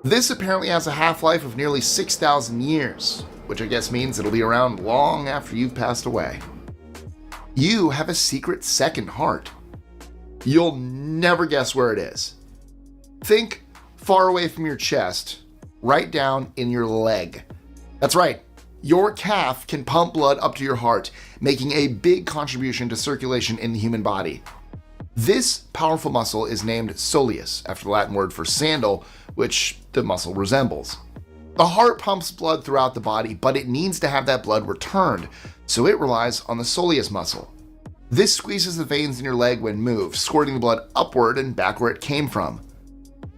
This apparently has a half-life of nearly 6,000 years, which I guess means it'll be around long after you've passed away. You have a secret second heart. You'll never guess where it is. Think far away from your chest, right down in your leg. That's right, your calf can pump blood up to your heart, making a big contribution to circulation in the human body. This powerful muscle is named soleus, after the Latin word for sandal, which the muscle resembles. The heart pumps blood throughout the body, but it needs to have that blood returned, so it relies on the soleus muscle. This squeezes the veins in your leg when moved, squirting the blood upward and back where it came from.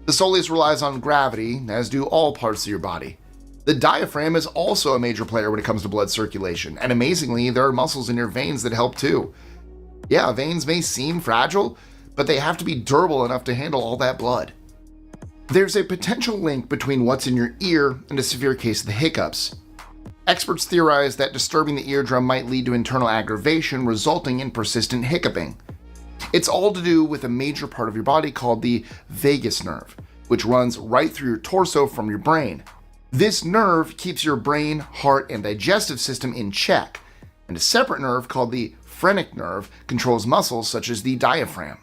The soleus relies on gravity, as do all parts of your body. The diaphragm is also a major player when it comes to blood circulation, and amazingly, there are muscles in your veins that help too. Yeah, veins may seem fragile, but they have to be durable enough to handle all that blood. There's a potential link between what's in your ear and a severe case of the hiccups. Experts theorize that disturbing the eardrum might lead to internal aggravation, resulting in persistent hiccuping. It's all to do with a major part of your body called the vagus nerve, which runs right through your torso from your brain. This nerve keeps your brain, heart, and digestive system in check, and a separate nerve called the phrenic nerve controls muscles such as the diaphragm.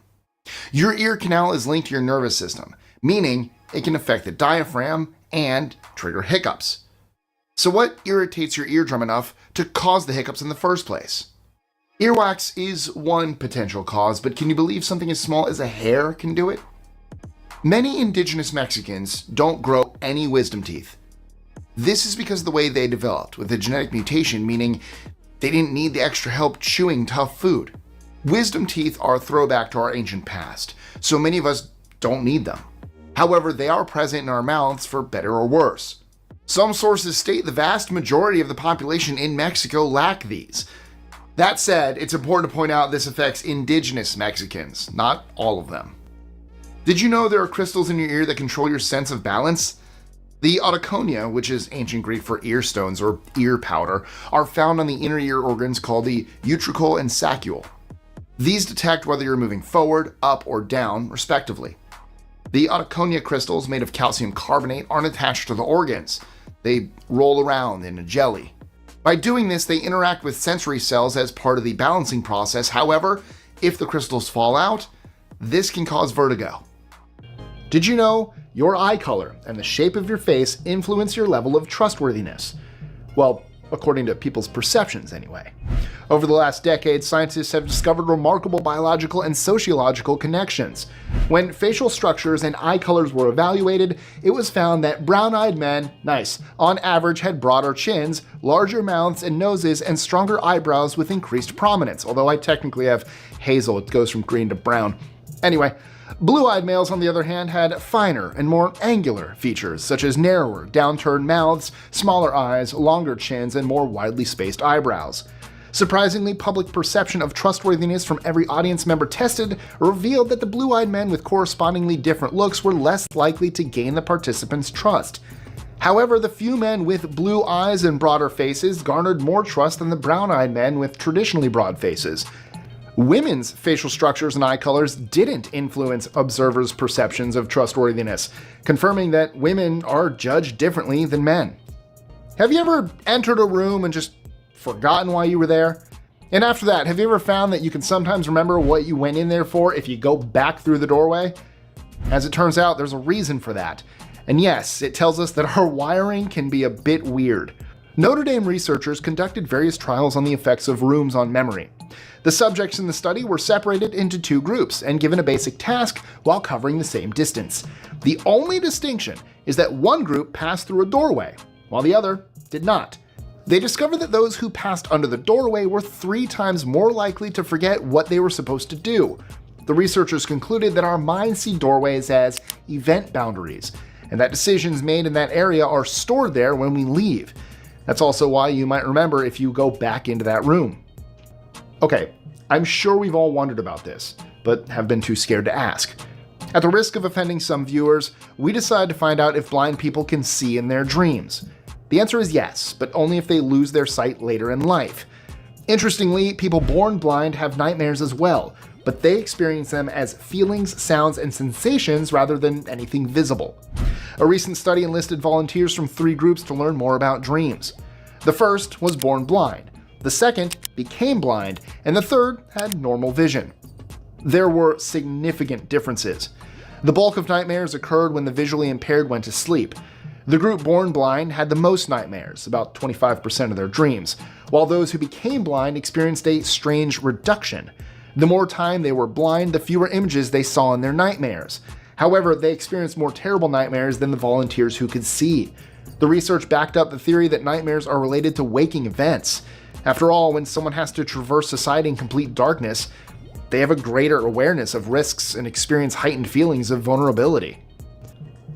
Your ear canal is linked to your nervous system, meaning it can affect the diaphragm and trigger hiccups. So what irritates your eardrum enough to cause the hiccups in the first place? Earwax is one potential cause, but can you believe something as small as a hair can do it? Many indigenous Mexicans don't grow any wisdom teeth. This is because of the way they developed, with a genetic mutation, meaning they didn't need the extra help chewing tough food. Wisdom teeth are a throwback to our ancient past, so many of us don't need them. However, they are present in our mouths for better or worse. Some sources state the vast majority of the population in Mexico lack these. That said, it's important to point out this affects indigenous Mexicans, not all of them. Did you know there are crystals in your ear that control your sense of balance? The autoconia, which is ancient Greek for ear stones or ear powder, are found on the inner ear organs called the utricle and saccule. These detect whether you're moving forward, up, or down, respectively. The autoconia crystals, made of calcium carbonate, aren't attached to the organs. They roll around in a jelly. By doing this, they interact with sensory cells as part of the balancing process. However, if the crystals fall out, this can cause vertigo. Did you know your eye color and the shape of your face influence your level of trustworthiness? Well, according to people's perceptions anyway. Over the last decade, scientists have discovered remarkable biological and sociological connections. When facial structures and eye colors were evaluated, it was found that brown-eyed men, on average had broader chins, larger mouths and noses, and stronger eyebrows with increased prominence. Although I technically have hazel, it goes from green to brown. Anyway, blue-eyed males, on the other hand, had finer and more angular features, such as narrower, downturned mouths, smaller eyes, longer chins, and more widely spaced eyebrows. Surprisingly, public perception of trustworthiness from every audience member tested revealed that the blue-eyed men with correspondingly different looks were less likely to gain the participants' trust. However, the few men with blue eyes and broader faces garnered more trust than the brown-eyed men with traditionally broad faces. Women's facial structures and eye colors didn't influence observers' perceptions of trustworthiness, confirming that women are judged differently than men. Have you ever entered a room and just forgotten why you were there? And after that, have you ever found that you can sometimes remember what you went in there for if you go back through the doorway? As it turns out, there's a reason for that. And yes, it tells us that our wiring can be a bit weird. Notre Dame researchers conducted various trials on the effects of rooms on memory. The subjects in the study were separated into two groups and given a basic task while covering the same distance. The only distinction is that one group passed through a doorway, while the other did not. They discovered that those who passed under the doorway were 3 times more likely to forget what they were supposed to do. The researchers concluded that our minds see doorways as event boundaries, and that decisions made in that area are stored there when we leave. That's also why you might remember if you go back into that room. Okay, I'm sure we've all wondered about this, but have been too scared to ask. At the risk of offending some viewers, we decided to find out if blind people can see in their dreams. The answer is yes, but only if they lose their sight later in life. Interestingly, people born blind have nightmares as well, but they experience them as feelings, sounds, and sensations rather than anything visible. A recent study enlisted volunteers from 3 groups to learn more about dreams. The first was born blind, the second became blind, and the third had normal vision. There were significant differences. The bulk of nightmares occurred when the visually impaired went to sleep. The group born blind had the most nightmares, about 25% of their dreams, while those who became blind experienced a strange reduction. The more time they were blind, the fewer images they saw in their nightmares. However, they experienced more terrible nightmares than the volunteers who could see. The research backed up the theory that nightmares are related to waking events. After all, when someone has to traverse society in complete darkness, they have a greater awareness of risks and experience heightened feelings of vulnerability.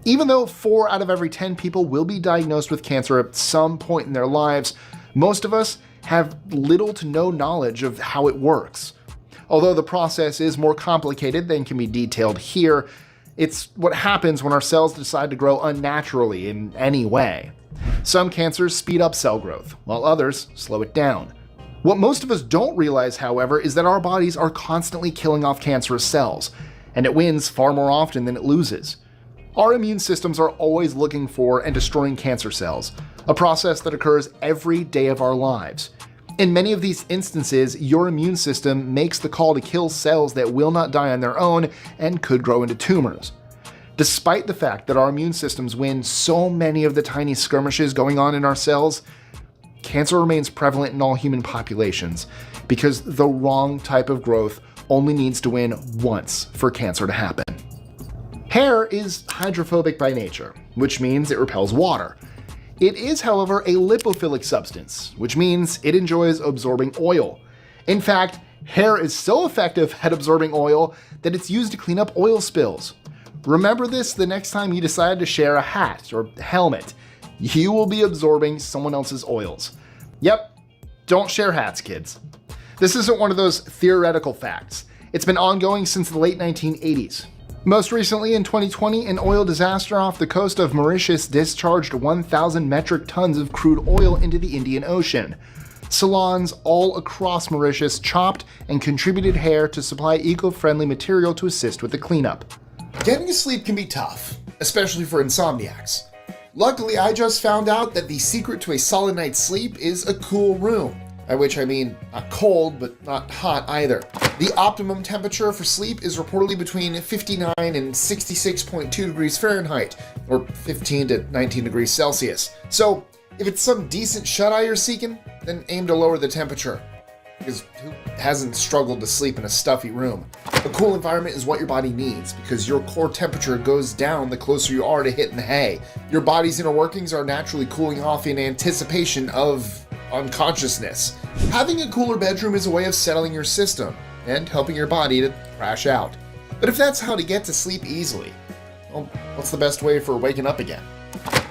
Even though 4 out of every 10 people will be diagnosed with cancer at some point in their lives, most of us have little to no knowledge of how it works. Although the process is more complicated than can be detailed here, it's what happens when our cells decide to grow unnaturally in any way. Some cancers speed up cell growth, while others slow it down. What most of us don't realize, however, is that our bodies are constantly killing off cancerous cells, and it wins far more often than it loses. Our immune systems are always looking for and destroying cancer cells, a process that occurs every day of our lives. In many of these instances, your immune system makes the call to kill cells that will not die on their own and could grow into tumors. Despite the fact that our immune systems win so many of the tiny skirmishes going on in our cells, cancer remains prevalent in all human populations because the wrong type of growth only needs to win once for cancer to happen. Hair is hydrophobic by nature, which means it repels water. It is, however, a lipophilic substance, which means it enjoys absorbing oil. In fact, hair is so effective at absorbing oil that it's used to clean up oil spills. Remember this the next time you decide to share a hat or helmet. You will be absorbing someone else's oils. Yep, don't share hats, kids. This isn't one of those theoretical facts. It's been ongoing since the late 1980s. Most recently, in 2020, an oil disaster off the coast of Mauritius discharged 1,000 metric tons of crude oil into the Indian Ocean. Salons all across Mauritius chopped and contributed hair to supply eco-friendly material to assist with the cleanup. Getting to sleep can be tough, especially for insomniacs. Luckily, I just found out that the secret to a solid night's sleep is a cool room. By which I mean not cold, but not hot either. The optimum temperature for sleep is reportedly between 59 and 66.2 degrees Fahrenheit, or 15 to 19 degrees Celsius. So, if it's some decent shut-eye you're seeking, then aim to lower the temperature. Because who hasn't struggled to sleep in a stuffy room? A cool environment is what your body needs, because your core temperature goes down the closer you are to hitting the hay. Your body's inner workings are naturally cooling off in anticipation of unconsciousness. Having a cooler bedroom is a way of settling your system and helping your body to crash out. But if that's how to get to sleep easily, well, what's the best way for waking up again?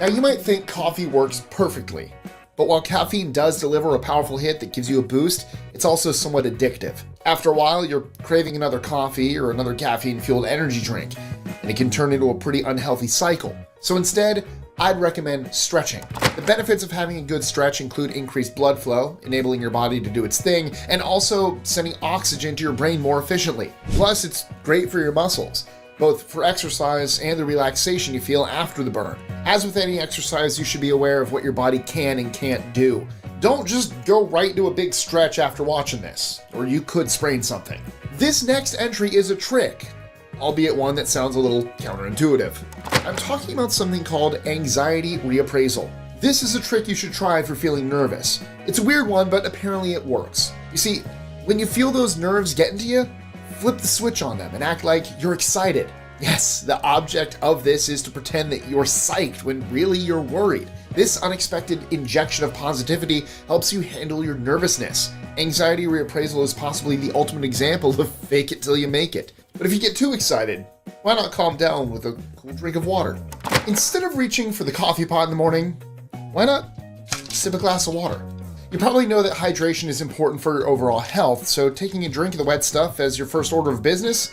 Now you might think coffee works perfectly, but while caffeine does deliver a powerful hit that gives you a boost, it's also somewhat addictive. After a while, you're craving another coffee or another caffeine-fueled energy drink, and it can turn into a pretty unhealthy cycle. So instead, I'd recommend stretching. The benefits of having a good stretch include increased blood flow, enabling your body to do its thing, and also sending oxygen to your brain more efficiently. Plus, it's great for your muscles, both for exercise and the relaxation you feel after the burn. As with any exercise, you should be aware of what your body can and can't do. Don't just go right into a big stretch after watching this, or you could sprain something. This next entry is a trick, albeit one that sounds a little counterintuitive. I'm talking about something called anxiety reappraisal. This is a trick you should try for feeling nervous. It's a weird one, but apparently it works. You see, when you feel those nerves getting to you, flip the switch on them and act like you're excited. Yes, the object of this is to pretend that you're psyched when really you're worried. This unexpected injection of positivity helps you handle your nervousness. Anxiety reappraisal is possibly the ultimate example of fake it till you make it. But if you get too excited, why not calm down with a cool drink of water? Instead of reaching for the coffee pot in the morning, why not sip a glass of water? You probably know that hydration is important for your overall health, so taking a drink of the wet stuff as your first order of business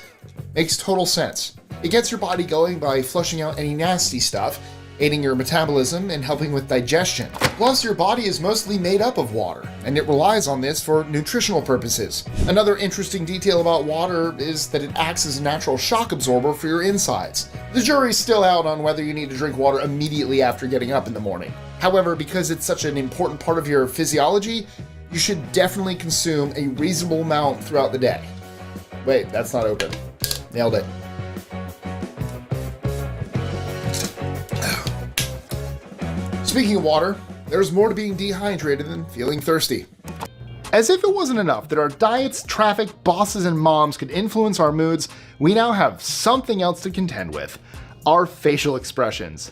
makes total sense. It gets your body going by flushing out any nasty stuff, aiding your metabolism and helping with digestion. Plus, your body is mostly made up of water, and it relies on this for nutritional purposes. Another interesting detail about water is that it acts as a natural shock absorber for your insides. The jury's still out on whether you need to drink water immediately after getting up in the morning. However, because it's such an important part of your physiology, you should definitely consume a reasonable amount throughout the day. Wait, that's not open. Nailed it. Speaking of water, there's more to being dehydrated than feeling thirsty. As if it wasn't enough that our diets, traffic, bosses, and moms could influence our moods, we now have something else to contend with: our facial expressions.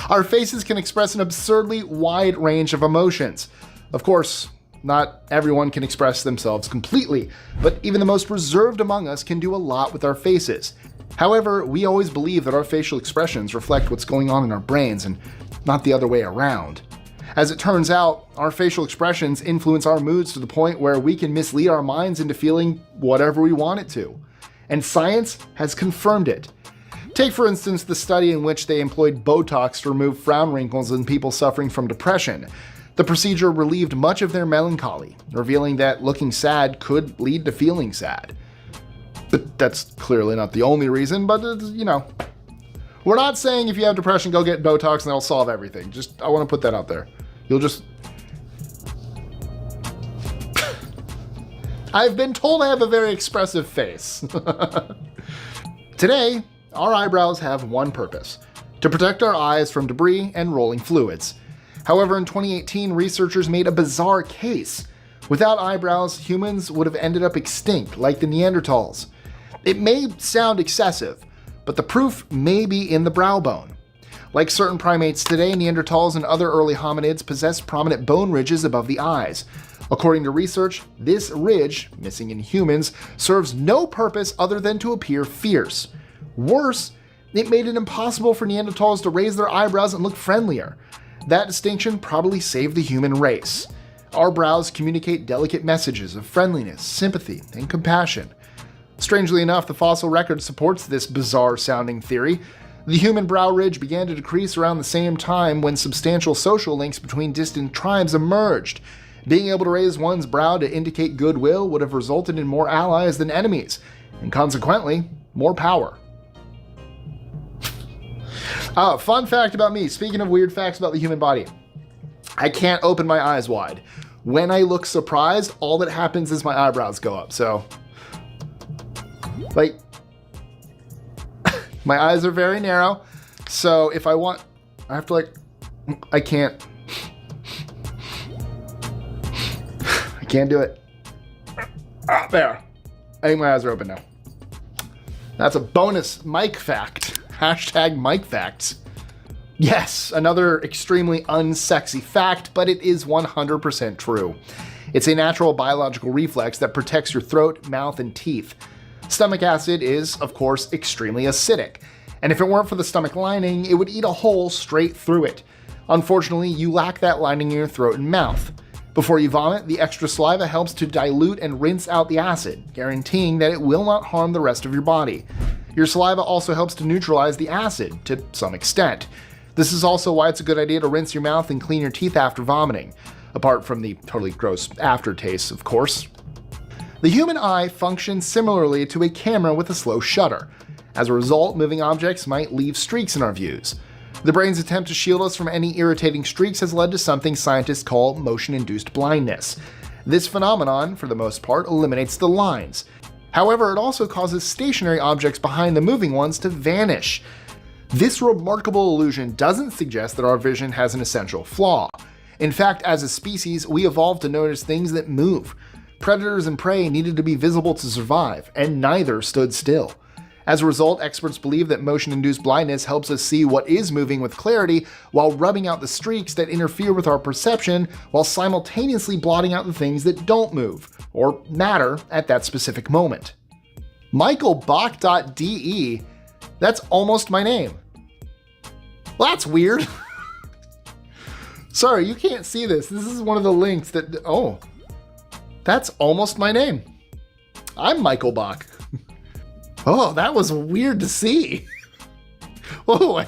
Our faces can express an absurdly wide range of emotions. Of course, not everyone can express themselves completely, but even the most reserved among us can do a lot with our faces. However, we always believe that our facial expressions reflect what's going on in our brains and not the other way around. As it turns out, our facial expressions influence our moods to the point where we can mislead our minds into feeling whatever we want it to. And science has confirmed it. Take, for instance, the study in which they employed Botox to remove frown wrinkles in people suffering from depression. The procedure relieved much of their melancholy, revealing that looking sad could lead to feeling sad. But that's clearly not the only reason, but we're not saying if you have depression, go get Botox and that'll solve everything. I want to put that out there. I've been told I have a very expressive face. Today, our eyebrows have one purpose: to protect our eyes from debris and rolling fluids. However, in 2018, researchers made a bizarre case. Without eyebrows, humans would have ended up extinct, like the Neanderthals. It may sound excessive, but the proof may be in the brow bone. Like certain primates today, Neanderthals and other early hominids possessed prominent bone ridges above the eyes. According to research, this ridge, missing in humans, serves no purpose other than to appear fierce. Worse, it made it impossible for Neanderthals to raise their eyebrows and look friendlier. That distinction probably saved the human race. Our brows communicate delicate messages of friendliness, sympathy, and compassion. Strangely enough, the fossil record supports this bizarre-sounding theory. The human brow ridge began to decrease around the same time when substantial social links between distant tribes emerged. Being able to raise one's brow to indicate goodwill would have resulted in more allies than enemies, and consequently, more power. Fun fact about me, speaking of weird facts about the human body. I can't open my eyes wide. When I look surprised, all that happens is my eyebrows go up, so... like... my eyes are very narrow, so if I want... I have to like... I can't... I can't do it. There. I think my eyes are open now. That's a bonus mic fact. Hashtag mic facts. Yes, another extremely unsexy fact, but it is 100% true. It's a natural biological reflex that protects your throat, mouth, and teeth. Stomach acid is, of course, extremely acidic, and if it weren't for the stomach lining, it would eat a hole straight through it. Unfortunately, you lack that lining in your throat and mouth. Before you vomit, the extra saliva helps to dilute and rinse out the acid, guaranteeing that it will not harm the rest of your body. Your saliva also helps to neutralize the acid, to some extent. This is also why it's a good idea to rinse your mouth and clean your teeth after vomiting, apart from the totally gross aftertaste, of course. The human eye functions similarly to a camera with a slow shutter. As a result, moving objects might leave streaks in our views. The brain's attempt to shield us from any irritating streaks has led to something scientists call motion-induced blindness. This phenomenon, for the most part, eliminates the lines. However, it also causes stationary objects behind the moving ones to vanish. This remarkable illusion doesn't suggest that our vision has an essential flaw. In fact, as a species, we evolved to notice things that move. Predators and prey needed to be visible to survive, and neither stood still. As a result, experts believe that motion-induced blindness helps us see what is moving with clarity while rubbing out the streaks that interfere with our perception while simultaneously blotting out the things that don't move or matter at that specific moment. MichaelBach.de, that's almost my name. Well, that's weird. Sorry, you can't see this. This is one of the links that, oh, that's almost my name. I'm Michael Bach. Oh, that was weird to see. Oh,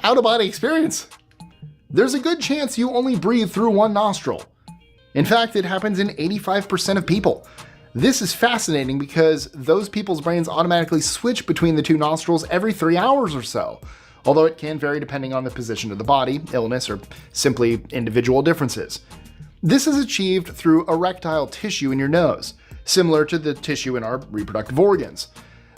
out-of-body experience. There's a good chance you only breathe through one nostril. In fact, it happens in 85% of people. This is fascinating because those people's brains automatically switch between the two nostrils every 3 hours or so, although it can vary depending on the position of the body, illness, or simply individual differences. This is achieved through erectile tissue in your nose, similar to the tissue in our reproductive organs.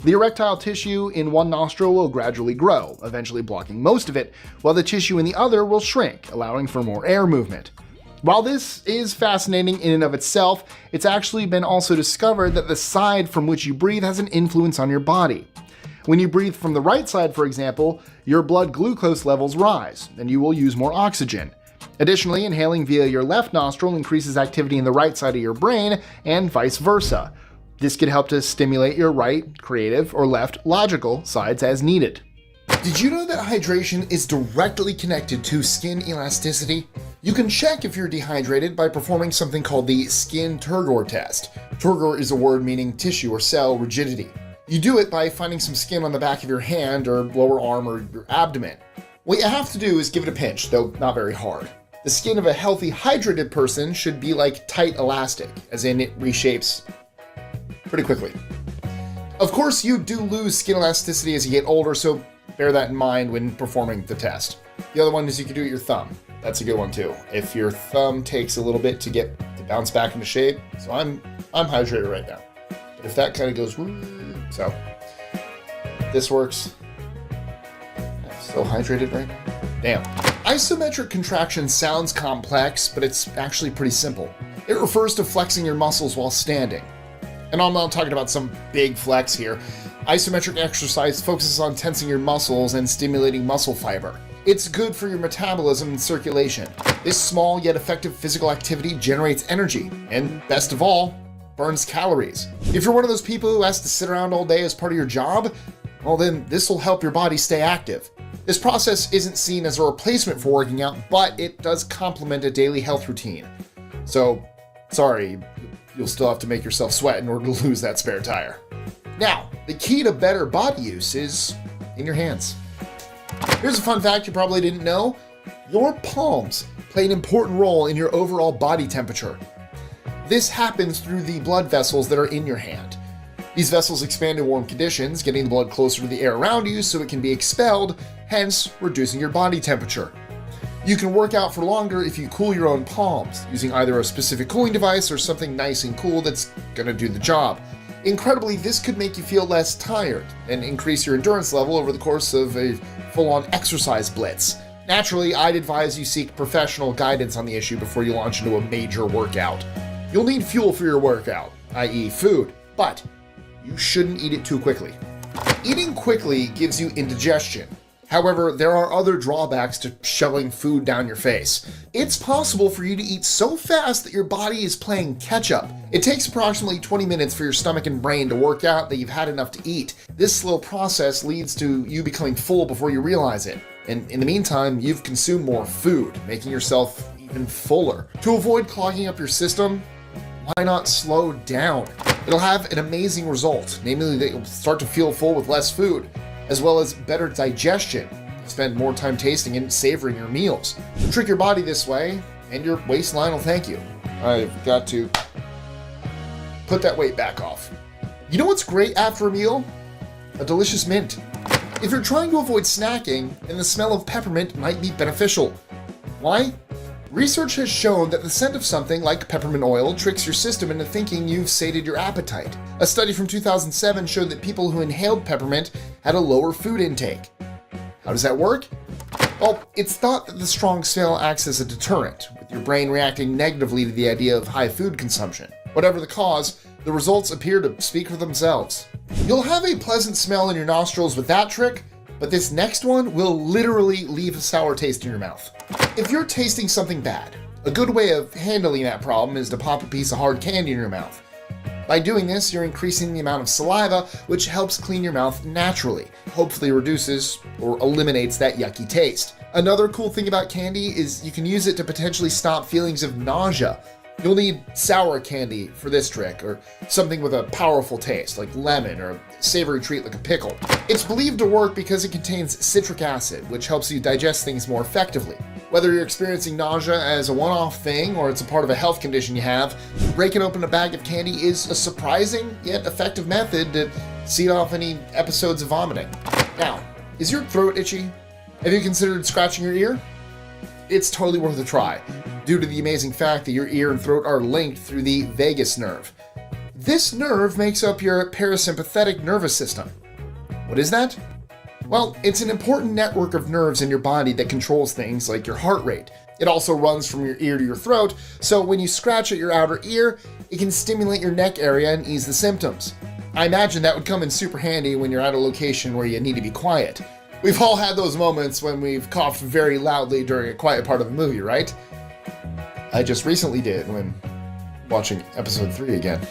The erectile tissue in one nostril will gradually grow, eventually blocking most of it, while the tissue in the other will shrink, allowing for more air movement. While this is fascinating in and of itself, it's actually been also discovered that the side from which you breathe has an influence on your body. When you breathe from the right side, for example, your blood glucose levels rise, and you will use more oxygen. Additionally, inhaling via your left nostril increases activity in the right side of your brain, and vice versa. This could help to stimulate your right, creative, or left, logical sides as needed. Did you know that hydration is directly connected to skin elasticity? You can check if you're dehydrated by performing something called the skin turgor test. Turgor is a word meaning tissue or cell rigidity. You do it by finding some skin on the back of your hand or lower arm or your abdomen. What you have to do is give it a pinch, though not very hard. The skin of a healthy, hydrated person should be like tight elastic, as in it reshapes pretty quickly. Of course, you do lose skin elasticity as you get older, so bear that in mind when performing the test. The other one is you can do it with your thumb. That's a good one too. If your thumb takes a little bit to bounce back into shape, so I'm hydrated right now. But if that kind of goes, so this works. I'm so hydrated right now. Damn. Isometric contraction sounds complex, but it's actually pretty simple. It refers to flexing your muscles while standing. And I'm not talking about some big flex here. Isometric exercise focuses on tensing your muscles and stimulating muscle fiber. It's good for your metabolism and circulation. This small yet effective physical activity generates energy, and best of all, burns calories. If you're one of those people who has to sit around all day as part of your job, well then this will help your body stay active. This process isn't seen as a replacement for working out, but it does complement a daily health routine. So, sorry, you'll still have to make yourself sweat in order to lose that spare tire. Now, the key to better body use is in your hands. Here's a fun fact you probably didn't know. Your palms play an important role in your overall body temperature. This happens through the blood vessels that are in your hand. These vessels expand in warm conditions, getting the blood closer to the air around you so it can be expelled, hence reducing your body temperature. You can work out for longer if you cool your own palms, using either a specific cooling device or something nice and cool that's gonna do the job. Incredibly, this could make you feel less tired and increase your endurance level over the course of a full-on exercise blitz. Naturally, I'd advise you seek professional guidance on the issue before you launch into a major workout. You'll need fuel for your workout, i.e. food, but you shouldn't eat it too quickly. Eating quickly gives you indigestion. However, there are other drawbacks to shoving food down your face. It's possible for you to eat so fast that your body is playing catch up. It takes approximately 20 minutes for your stomach and brain to work out that you've had enough to eat. This slow process leads to you becoming full before you realize it. And in the meantime, you've consumed more food, making yourself even fuller. To avoid clogging up your system, why not slow down? It'll have an amazing result, namely that you'll start to feel full with less food, as well as better digestion. Spend more time tasting and savoring your meals. Trick your body this way, and your waistline will thank you. I've got to put that weight back off. You know what's great after a meal? A delicious mint. If you're trying to avoid snacking, then the smell of peppermint might be beneficial. Why? Research has shown that the scent of something like peppermint oil tricks your system into thinking you've sated your appetite. A study from 2007 showed that people who inhaled peppermint had a lower food intake. How does that work? Well, it's thought that the strong smell acts as a deterrent, with your brain reacting negatively to the idea of high food consumption. Whatever the cause, the results appear to speak for themselves. You'll have a pleasant smell in your nostrils with that trick, but this next one will literally leave a sour taste in your mouth. If you're tasting something bad, a good way of handling that problem is to pop a piece of hard candy in your mouth. By doing this, you're increasing the amount of saliva, which helps clean your mouth naturally, hopefully reduces or eliminates that yucky taste. Another cool thing about candy is you can use it to potentially stop feelings of nausea. You'll need sour candy for this trick, or something with a powerful taste, like lemon, or a savory treat like a pickle. It's believed to work because it contains citric acid, which helps you digest things more effectively. Whether you're experiencing nausea as a one-off thing, or it's a part of a health condition you have, breaking open a bag of candy is a surprising yet effective method to seed off any episodes of vomiting. Now, is your throat itchy? Have you considered scratching your ear? It's totally worth a try, due to the amazing fact that your ear and throat are linked through the vagus nerve. This nerve makes up your parasympathetic nervous system. What is that? Well, it's an important network of nerves in your body that controls things like your heart rate. It also runs from your ear to your throat, so when you scratch at your outer ear, it can stimulate your neck area and ease the symptoms. I imagine that would come in super handy when you're at a location where you need to be quiet. We've all had those moments when we've coughed very loudly during a quiet part of a movie, right? I just recently did when watching episode 3 again.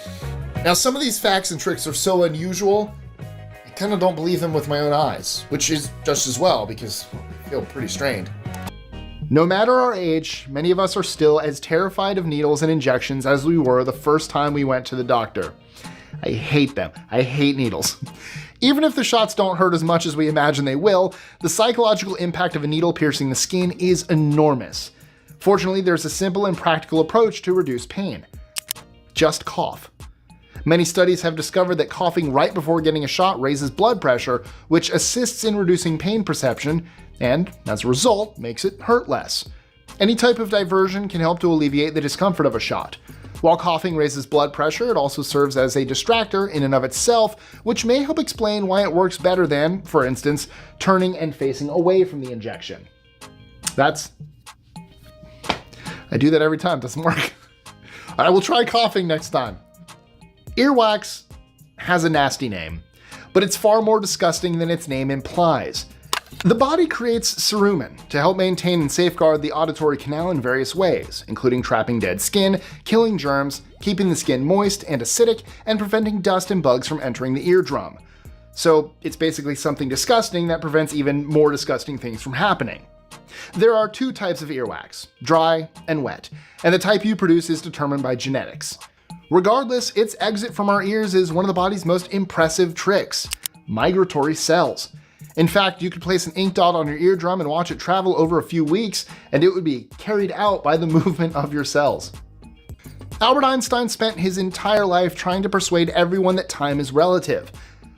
Now, some of these facts and tricks are so unusual, I kind of don't believe them with my own eyes, which is just as well because I feel pretty strained. No matter our age, many of us are still as terrified of needles and injections as we were the first time we went to the doctor. I hate them. I hate needles. Even if the shots don't hurt as much as we imagine they will, the psychological impact of a needle piercing the skin is enormous. Fortunately, there's a simple and practical approach to reduce pain. Just cough. Many studies have discovered that coughing right before getting a shot raises blood pressure, which assists in reducing pain perception, and as a result, makes it hurt less. Any type of diversion can help to alleviate the discomfort of a shot. While coughing raises blood pressure, it also serves as a distractor in and of itself, which may help explain why it works better than, for instance, turning and facing away from the injection. I do that every time. It doesn't work. I will try coughing next time. Earwax has a nasty name, but it's far more disgusting than its name implies. The body creates cerumen to help maintain and safeguard the auditory canal in various ways, including trapping dead skin, killing germs, keeping the skin moist and acidic, and preventing dust and bugs from entering the eardrum. So it's basically something disgusting that prevents even more disgusting things from happening. There are two types of earwax, dry and wet, and the type you produce is determined by genetics. Regardless, its exit from our ears is one of the body's most impressive tricks: migratory cells. In fact, you could place an ink dot on your eardrum and watch it travel over a few weeks, and it would be carried out by the movement of your cells. Albert Einstein spent his entire life trying to persuade everyone that time is relative.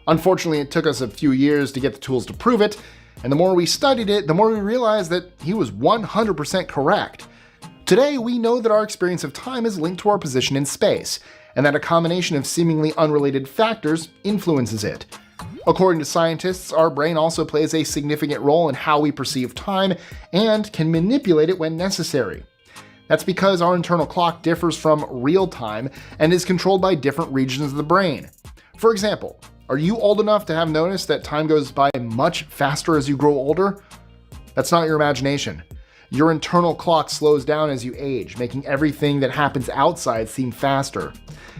Unfortunately, it took us a few years to get the tools to prove it, and the more we studied it, the more we realized that he was 100% correct. Today, we know that our experience of time is linked to our position in space, and that a combination of seemingly unrelated factors influences it. According to scientists, our brain also plays a significant role in how we perceive time and can manipulate it when necessary. That's because our internal clock differs from real time and is controlled by different regions of the brain. For example, are you old enough to have noticed that time goes by much faster as you grow older? That's not your imagination. Your internal clock slows down as you age, making everything that happens outside seem faster.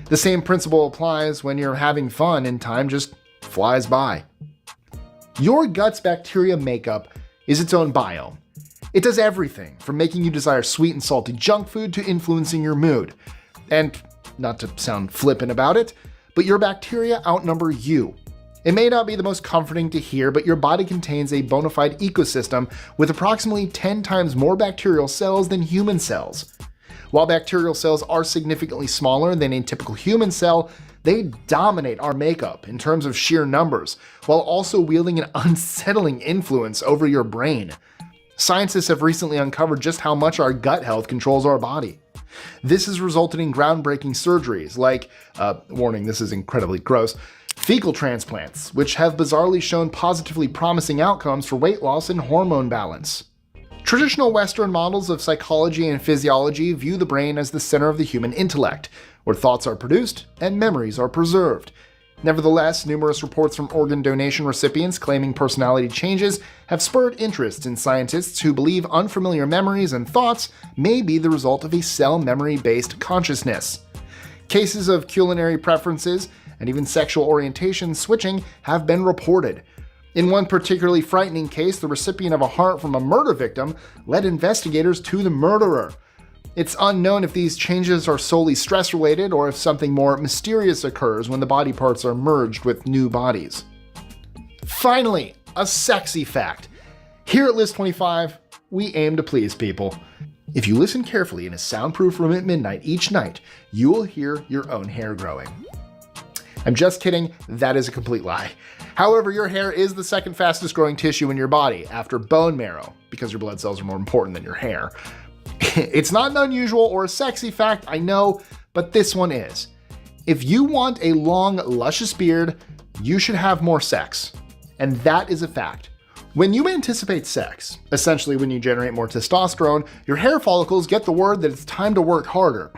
The same principle applies when you're having fun and time just flies by. Your gut's bacteria makeup is its own biome. It does everything from making you desire sweet and salty junk food to influencing your mood. And not to sound flippant about it, but your bacteria outnumber you. It may not be the most comforting to hear, but your body contains a bona fide ecosystem with approximately 10 times more bacterial cells than human cells. While bacterial cells are significantly smaller than a typical human cell, they dominate our makeup in terms of sheer numbers, while also wielding an unsettling influence over your brain. Scientists have recently uncovered just how much our gut health controls our body. This has resulted in groundbreaking surgeries like, warning, this is incredibly gross, fecal transplants, which have bizarrely shown positively promising outcomes for weight loss and hormone balance. Traditional Western models of psychology and physiology view the brain as the center of the human intellect, where thoughts are produced and memories are preserved. Nevertheless, numerous reports from organ donation recipients claiming personality changes have spurred interest in scientists who believe unfamiliar memories and thoughts may be the result of a cell memory-based consciousness. Cases of culinary preferences and even sexual orientation switching have been reported. In one particularly frightening case, the recipient of a heart from a murder victim led investigators to the murderer. It's unknown if these changes are solely stress-related or if something more mysterious occurs when the body parts are merged with new bodies. Finally, a sexy fact. Here at List 25, we aim to please people. If you listen carefully in a soundproof room at midnight each night, you will hear your own hair growing. I'm just kidding, that is a complete lie. However, your hair is the second fastest growing tissue in your body after bone marrow, because your blood cells are more important than your hair. It's not an unusual or a sexy fact, I know, but this one is. If you want a long, luscious beard, you should have more sex. And that is a fact. When you anticipate sex, essentially when you generate more testosterone, your hair follicles get the word that it's time to work harder.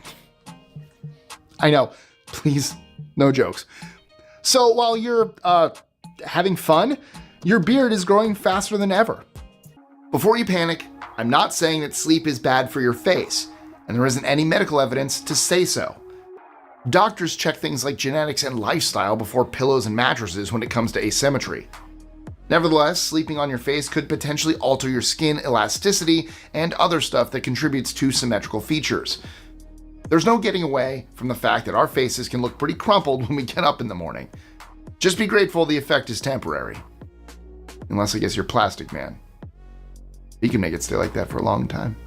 I know, please, no jokes. So while you're having fun, your beard is growing faster than ever. Before you panic, I'm not saying that sleep is bad for your face, and there isn't any medical evidence to say so. Doctors check things like genetics and lifestyle before pillows and mattresses when it comes to asymmetry. Nevertheless, sleeping on your face could potentially alter your skin elasticity and other stuff that contributes to symmetrical features. There's no getting away from the fact that our faces can look pretty crumpled when we get up in the morning. Just be grateful the effect is temporary. Unless I guess you're Plastic Man. He can make it stay like that for a long time.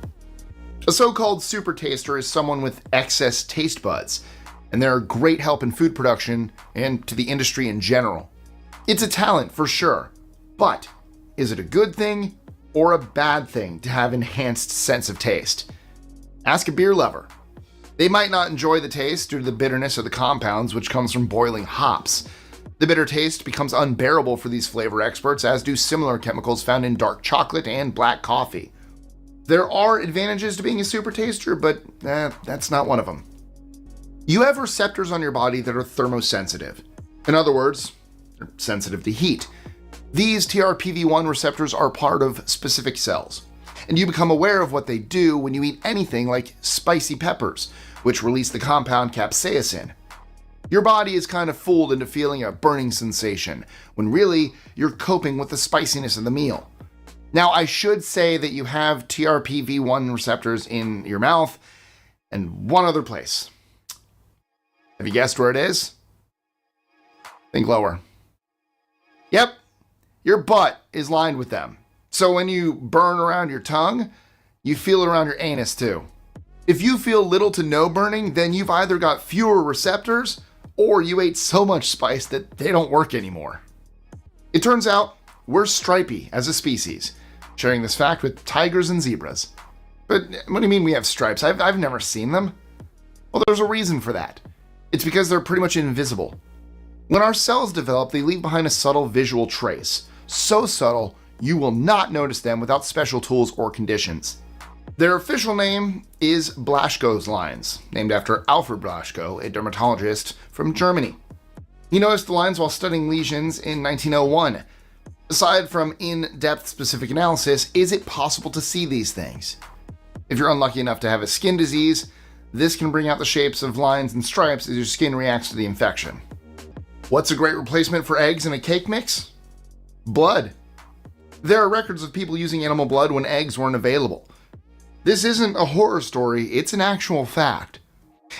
A so-called super taster is someone with excess taste buds, and they're a great help in food production and to the industry in general. It's a talent for sure, but is it a good thing or a bad thing to have enhanced sense of taste? Ask a beer lover. They might not enjoy the taste due to the bitterness of the compounds which comes from boiling hops. The bitter taste becomes unbearable for these flavor experts, as do similar chemicals found in dark chocolate and black coffee. There are advantages to being a super taster, but that's not one of them. You have receptors on your body that are thermosensitive. In other words, they're sensitive to heat. These TRPV1 receptors are part of specific cells, and you become aware of what they do when you eat anything like spicy peppers, which release the compound capsaicin. Your body is kind of fooled into feeling a burning sensation, when really you're coping with the spiciness of the meal. Now, I should say that you have TRPV1 receptors in your mouth and one other place. Have you guessed where it is? Think lower. Yep, your butt is lined with them. So when you burn around your tongue, you feel it around your anus too. If you feel little to no burning, then you've either got fewer receptors or you ate so much spice that they don't work anymore. It turns out we're stripy as a species, sharing this fact with tigers and zebras. But what do you mean we have stripes? I've never seen them. Well, there's a reason for that. It's because they're pretty much invisible. When our cells develop, they leave behind a subtle visual trace. So subtle, you will not notice them without special tools or conditions. Their official name is Blaschko's lines, named after Alfred Blaschko, a dermatologist from Germany. He noticed the lines while studying lesions in 1901. Aside from in-depth specific analysis, is it possible to see these things? If you're unlucky enough to have a skin disease, this can bring out the shapes of lines and stripes as your skin reacts to the infection. What's a great replacement for eggs in a cake mix? Blood. There are records of people using animal blood when eggs weren't available. This isn't a horror story, it's an actual fact.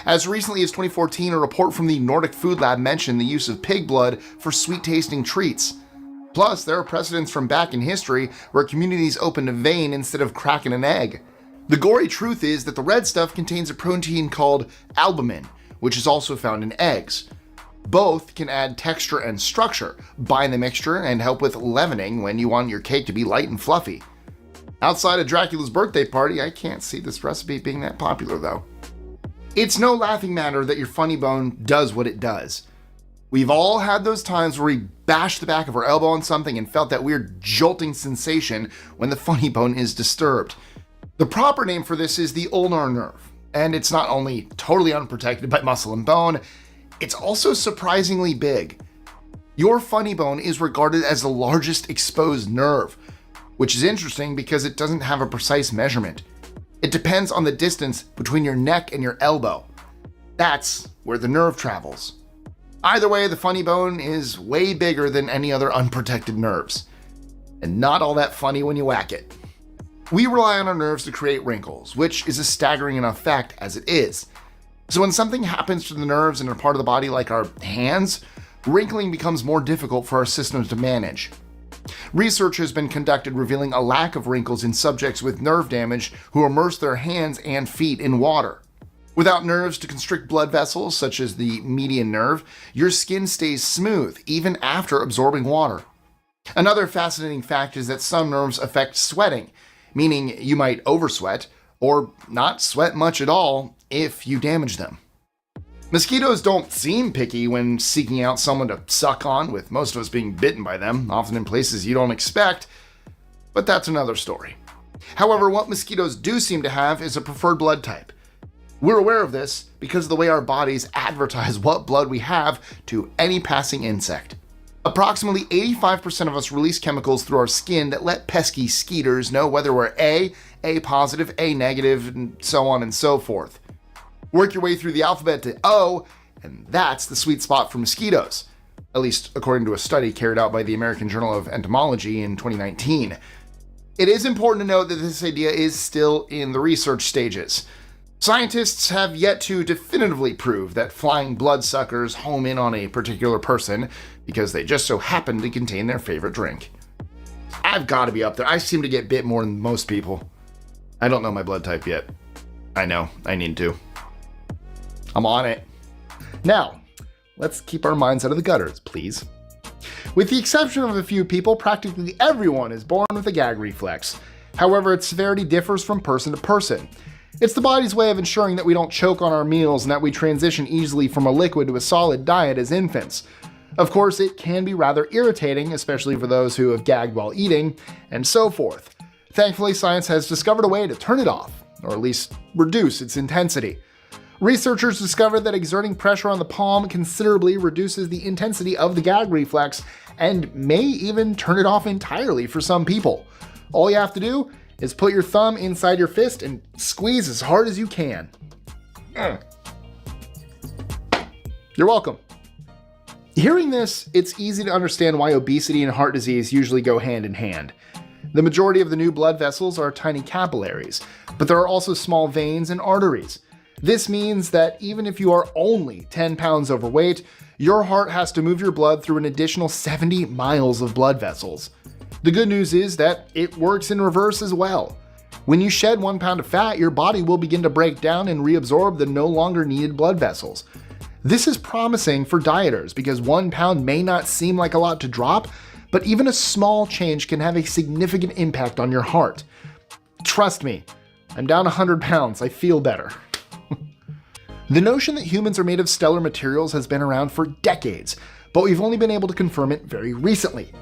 As recently as 2014, a report from the Nordic Food Lab mentioned the use of pig blood for sweet-tasting treats. Plus, there are precedents from back in history where communities opened a vein instead of cracking an egg. The gory truth is that the red stuff contains a protein called albumin, which is also found in eggs. Both can add texture and structure, bind the mixture, and help with leavening when you want your cake to be light and fluffy. Outside of Dracula's birthday party, I can't see this recipe being that popular though. It's no laughing matter that your funny bone does what it does. We've all had those times where we bashed the back of our elbow on something and felt that weird jolting sensation when the funny bone is disturbed. The proper name for this is the ulnar nerve, and it's not only totally unprotected by muscle and bone, it's also surprisingly big. Your funny bone is regarded as the largest exposed nerve, which is interesting because it doesn't have a precise measurement. It depends on the distance between your neck and your elbow. That's where the nerve travels. Either way, the funny bone is way bigger than any other unprotected nerves, and not all that funny when you whack it. We rely on our nerves to create wrinkles, which is a staggering enough fact as it is. So when something happens to the nerves in a part of the body like our hands, wrinkling becomes more difficult for our systems to manage. Research has been conducted revealing a lack of wrinkles in subjects with nerve damage who immerse their hands and feet in water. Without nerves to constrict blood vessels, such as the median nerve, your skin stays smooth even after absorbing water. Another fascinating fact is that some nerves affect sweating, meaning you might oversweat or not sweat much at all if you damage them. Mosquitoes don't seem picky when seeking out someone to suck on, with most of us being bitten by them, often in places you don't expect, but that's another story. However, what mosquitoes do seem to have is a preferred blood type. We're aware of this because of the way our bodies advertise what blood we have to any passing insect. Approximately 85% of us release chemicals through our skin that let pesky skeeters know whether we're A positive, A negative, and so on and so forth. Work your way through the alphabet to O, and that's the sweet spot for mosquitoes, at least according to a study carried out by the American Journal of Entomology in 2019. It is important to note that this idea is still in the research stages. Scientists have yet to definitively prove that flying bloodsuckers home in on a particular person because they just so happen to contain their favorite drink. I've got to be up there. I seem to get bit more than most people. I don't know my blood type yet. I know, I need to. I'm on it. Now, let's keep our minds out of the gutters, please. With the exception of a few people, practically everyone is born with a gag reflex. However, its severity differs from person to person. It's the body's way of ensuring that we don't choke on our meals and that we transition easily from a liquid to a solid diet as infants. Of course, it can be rather irritating, especially for those who have gagged while eating, and so forth. Thankfully, science has discovered a way to turn it off, or at least reduce its intensity. Researchers discovered that exerting pressure on the palm considerably reduces the intensity of the gag reflex and may even turn it off entirely for some people. All you have to do is put your thumb inside your fist and squeeze as hard as you can. You're welcome. Hearing this, it's easy to understand why obesity and heart disease usually go hand in hand. The majority of the new blood vessels are tiny capillaries, but there are also small veins and arteries. This means that even if you are only 10 pounds overweight, your heart has to move your blood through an additional 70 miles of blood vessels. The good news is that it works in reverse as well. When you shed 1 pound of fat, your body will begin to break down and reabsorb the no longer needed blood vessels. This is promising for dieters because 1 pound may not seem like a lot to drop, but even a small change can have a significant impact on your heart. Trust me, I'm down 100 pounds, I feel better. The notion that humans are made of stellar materials has been around for decades, but we've only been able to confirm it very recently.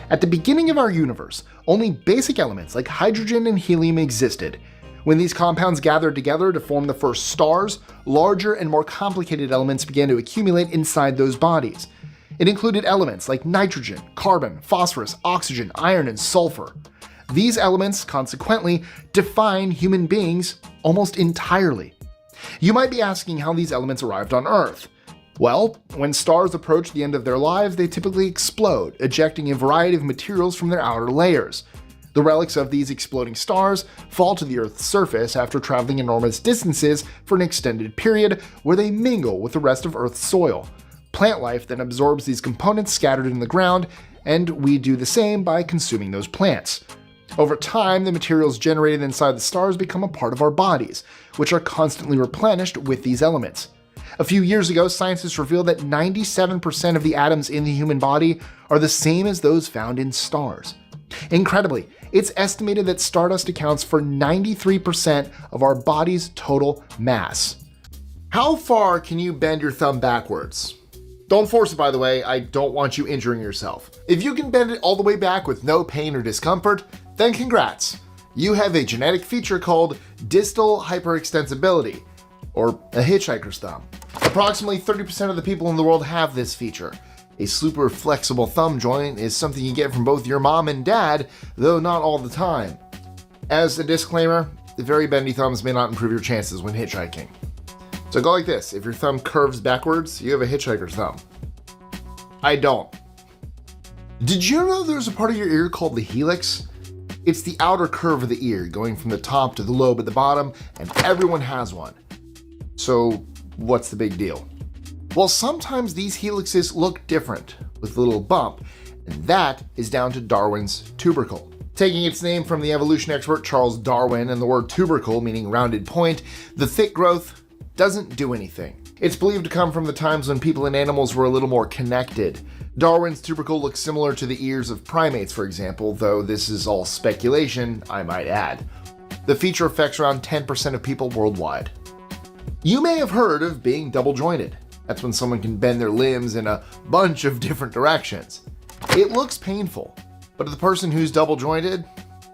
At the beginning of our universe, only basic elements like hydrogen and helium existed. When these compounds gathered together to form the first stars, larger and more complicated elements began to accumulate inside those bodies. It included elements like nitrogen, carbon, phosphorus, oxygen, iron, and sulfur. These elements, consequently, define human beings almost entirely. You might be asking how these elements arrived on Earth. Well, when stars approach the end of their lives, they typically explode, ejecting a variety of materials from their outer layers. The relics of these exploding stars fall to the Earth's surface after traveling enormous distances for an extended period, where they mingle with the rest of Earth's soil. Plant life then absorbs these components scattered in the ground, and we do the same by consuming those plants. Over time, the materials generated inside the stars become a part of our bodies, which are constantly replenished with these elements. A few years ago, scientists revealed that 97% of the atoms in the human body are the same as those found in stars. Incredibly, it's estimated that stardust accounts for 93% of our body's total mass. How far can you bend your thumb backwards? Don't force it, by the way, I don't want you injuring yourself. If you can bend it all the way back with no pain or discomfort, then congrats. You have a genetic feature called distal hyperextensibility, or a hitchhiker's thumb. Approximately 30% of the people in the world have this feature. A super flexible thumb joint is something you get from both your mom and dad, though not all the time. As a disclaimer, very bendy thumbs may not improve your chances when hitchhiking. So go like this: if your thumb curves backwards, you have a hitchhiker's thumb. I don't. Did you know there's a part of your ear called the helix? It's the outer curve of the ear, going from the top to the lobe at the bottom, and everyone has one. So what's the big deal? Well, sometimes these helixes look different, with a little bump, and that is down to Darwin's tubercle. Taking its name from the evolution expert Charles Darwin and the word tubercle meaning rounded point, the thick growth doesn't do anything. It's believed to come from the times when people and animals were a little more connected. Darwin's tubercle looks similar to the ears of primates, for example, though this is all speculation, I might add. The feature affects around 10% of people worldwide. You may have heard of being double jointed. That's when someone can bend their limbs in a bunch of different directions. It looks painful, but to the person who's double jointed,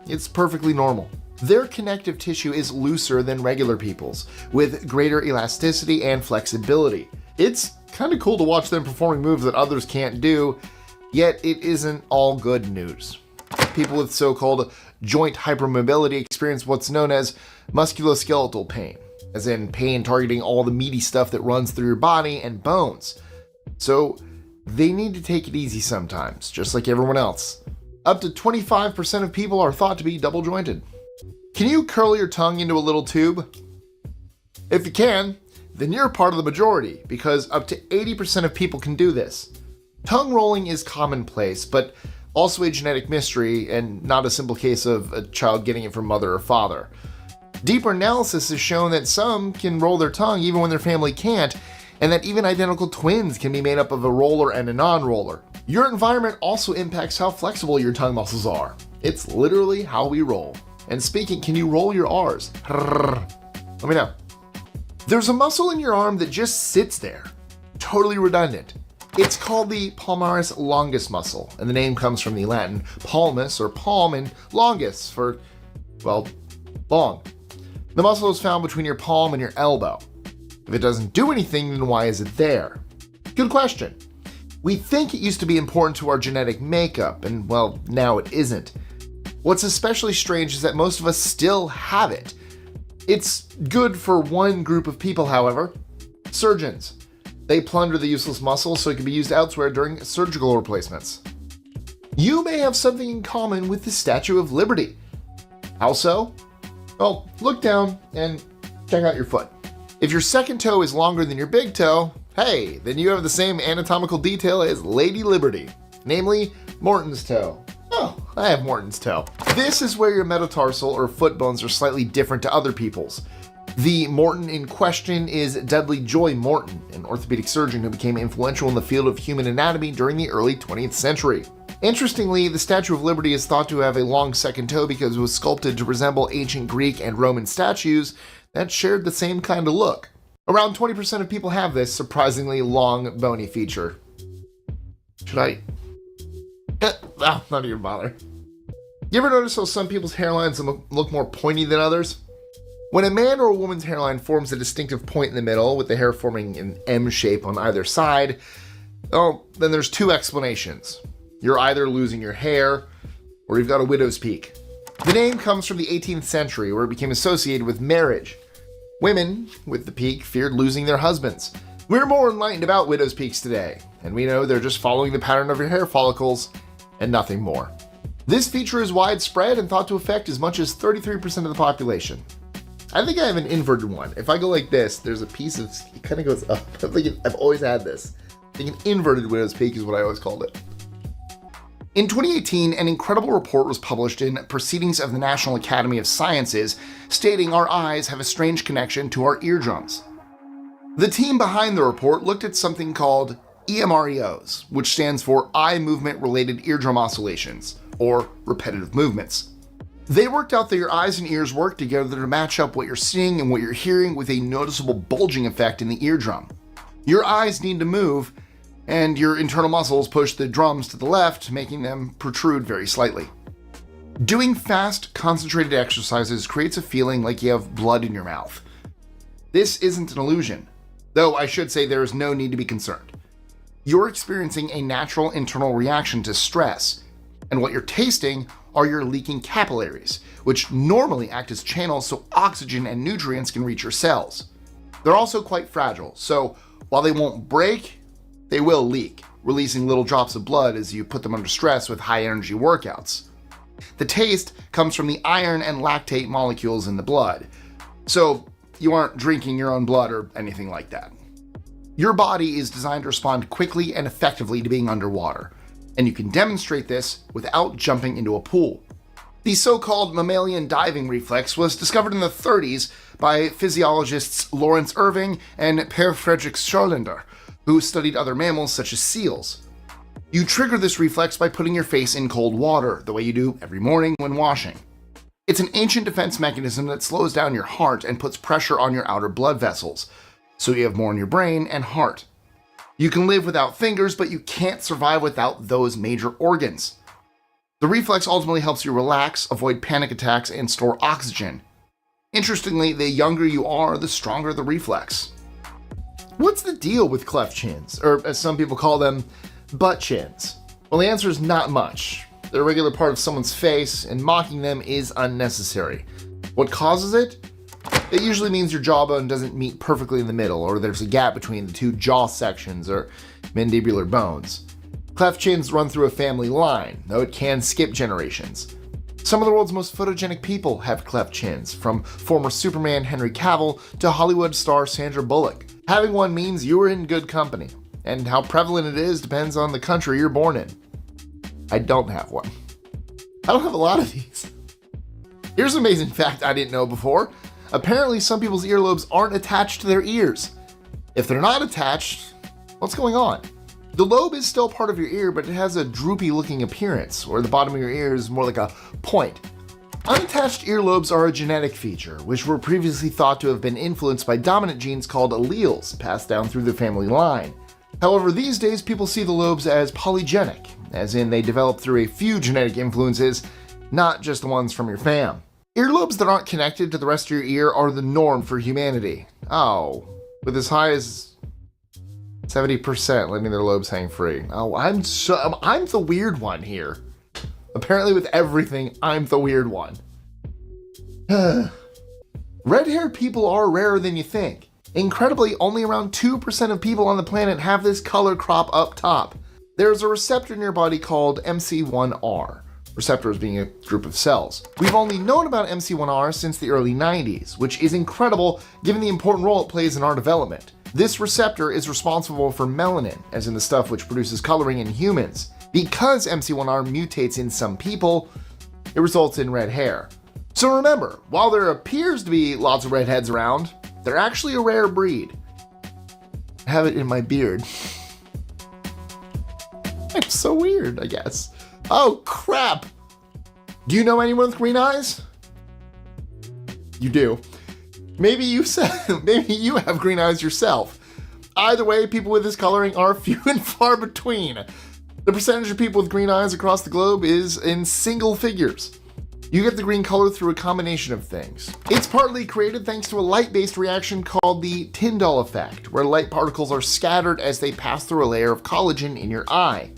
it's perfectly normal. Their connective tissue is looser than regular people's, with greater elasticity and flexibility. It's kind of cool to watch them performing moves that others can't do, yet it isn't all good news. People with so-called joint hypermobility experience what's known as musculoskeletal pain, as in pain targeting all the meaty stuff that runs through your body and bones. So they need to take it easy sometimes, just like everyone else. Up to 25% of people are thought to be double jointed. Can you curl your tongue into a little tube? If you can, then you're part of the majority, because up to 80% of people can do this. Tongue rolling is commonplace, but also a genetic mystery and not a simple case of a child getting it from mother or father. Deeper analysis has shown that some can roll their tongue even when their family can't, and that even identical twins can be made up of a roller and a non-roller. Your environment also impacts how flexible your tongue muscles are. It's literally how we roll. And speaking, can you roll your R's? Let me know. There's a muscle in your arm that just sits there, totally redundant. It's called the palmaris longus muscle, and the name comes from the Latin palmus or palm and longus for Well, long. The muscle is found between your palm and your elbow. If it doesn't do anything, then why is it there? Good question. We think it used to be important to our genetic makeup, and well, now it isn't. What's especially strange is that most of us still have it. It's good for one group of people, however, surgeons. They plunder the useless muscle so it can be used elsewhere during surgical replacements. You may have something in common with the Statue of Liberty. How so? Well, look down and check out your foot. If your second toe is longer than your big toe, hey, then you have the same anatomical detail as Lady Liberty, namely Morton's toe. Oh, I have Morton's toe. This is where your metatarsal or foot bones are slightly different to other people's. The Morton in question is Dudley Joy Morton, an orthopedic surgeon who became influential in the field of human anatomy during the early 20th century. Interestingly, the Statue of Liberty is thought to have a long second toe because it was sculpted to resemble ancient Greek and Roman statues that shared the same kind of look. Around 20% of people have this surprisingly long, bony feature. Should I? Not even bother. You ever notice how some people's hairlines look more pointy than others? When a man or a woman's hairline forms a distinctive point in the middle, with the hair forming an M shape on either side, then there's two explanations. You're either losing your hair, or you've got a widow's peak. The name comes from the 18th century, where it became associated with marriage. Women with the peak feared losing their husbands. We're more enlightened about widow's peaks today, and we know they're just following the pattern of your hair follicles and nothing more. This feature is widespread and thought to affect as much as 33% of the population. I think I have an inverted one. If I go like this, there's a piece of, it kind of goes up. I've always had this. I think an inverted widow's peak is what I always called it. In 2018, an incredible report was published in Proceedings of the National Academy of Sciences stating our eyes have a strange connection to our eardrums. The team behind the report looked at something called EMREOs, which stands for Eye Movement Related Eardrum Oscillations, or repetitive movements. They worked out that your eyes and ears work together to match up what you're seeing and what you're hearing with a noticeable bulging effect in the eardrum. Your eyes need to move, and your internal muscles push the drums to the left, making them protrude very slightly. Doing fast, concentrated exercises creates a feeling like you have blood in your mouth. This isn't an illusion, though I should say there is no need to be concerned. You're experiencing a natural internal reaction to stress, and what you're tasting are your leaking capillaries, which normally act as channels so oxygen and nutrients can reach your cells. They're also quite fragile, so while they won't break, they will leak, releasing little drops of blood as you put them under stress with high-energy workouts. The taste comes from the iron and lactate molecules in the blood, so you aren't drinking your own blood or anything like that. Your body is designed to respond quickly and effectively to being underwater, and you can demonstrate this without jumping into a pool. The so-called mammalian diving reflex was discovered in the 30s by physiologists Lawrence Irving and Per Fredrik Scholander, who studied other mammals such as seals. You trigger this reflex by putting your face in cold water, the way you do every morning when washing. It's an ancient defense mechanism that slows down your heart and puts pressure on your outer blood vessels, so you have more in your brain and heart. You can live without fingers, but you can't survive without those major organs. The reflex ultimately helps you relax, avoid panic attacks, and store oxygen. Interestingly, the younger you are, the stronger the reflex. What's the deal with cleft chins, or as some people call them, butt chins? Well, the answer is not much. They're a regular part of someone's face, and mocking them is unnecessary. What causes it? It usually means your jawbone doesn't meet perfectly in the middle, or there's a gap between the two jaw sections or mandibular bones. Cleft chins run through a family line, though it can skip generations. Some of the world's most photogenic people have cleft chins, from former Superman Henry Cavill to Hollywood star Sandra Bullock. Having one means you are in good company, and how prevalent it is depends on the country you're born in. I don't have one. I don't have a lot of these. Here's an amazing fact I didn't know before. Apparently, some people's earlobes aren't attached to their ears. If they're not attached, what's going on? The lobe is still part of your ear, but it has a droopy looking appearance, where the bottom of your ear is more like a point. Unattached earlobes are a genetic feature, which were previously thought to have been influenced by dominant genes called alleles, passed down through the family line. However, these days people see the lobes as polygenic, as in they develop through a few genetic influences, not just the ones from your fam. Earlobes that aren't connected to the rest of your ear are the norm for humanity. Oh, with as high as 70% letting their lobes hang free. Oh, I'm the weird one here. Apparently with everything, I'm the weird one. Red-haired people are rarer than you think. Incredibly, only around 2% of people on the planet have this color crop up top. There's a receptor in your body called MC1R. Receptors being a group of cells. We've only known about MC1R since the early 90s, which is incredible given the important role it plays in our development. This receptor is responsible for melanin, as in the stuff which produces coloring in humans. Because MC1R mutates in some people, it results in red hair. So remember, while there appears to be lots of redheads around, they're actually a rare breed. I have it in my beard. I'm so weird, I guess. Oh, crap! Do you know anyone with green eyes? You do. Maybe you have green eyes yourself. Either way, people with this coloring are few and far between. The percentage of people with green eyes across the globe is in single figures. You get the green color through a combination of things. It's partly created thanks to a light-based reaction called the Tyndall effect, where light particles are scattered as they pass through a layer of collagen in your eye.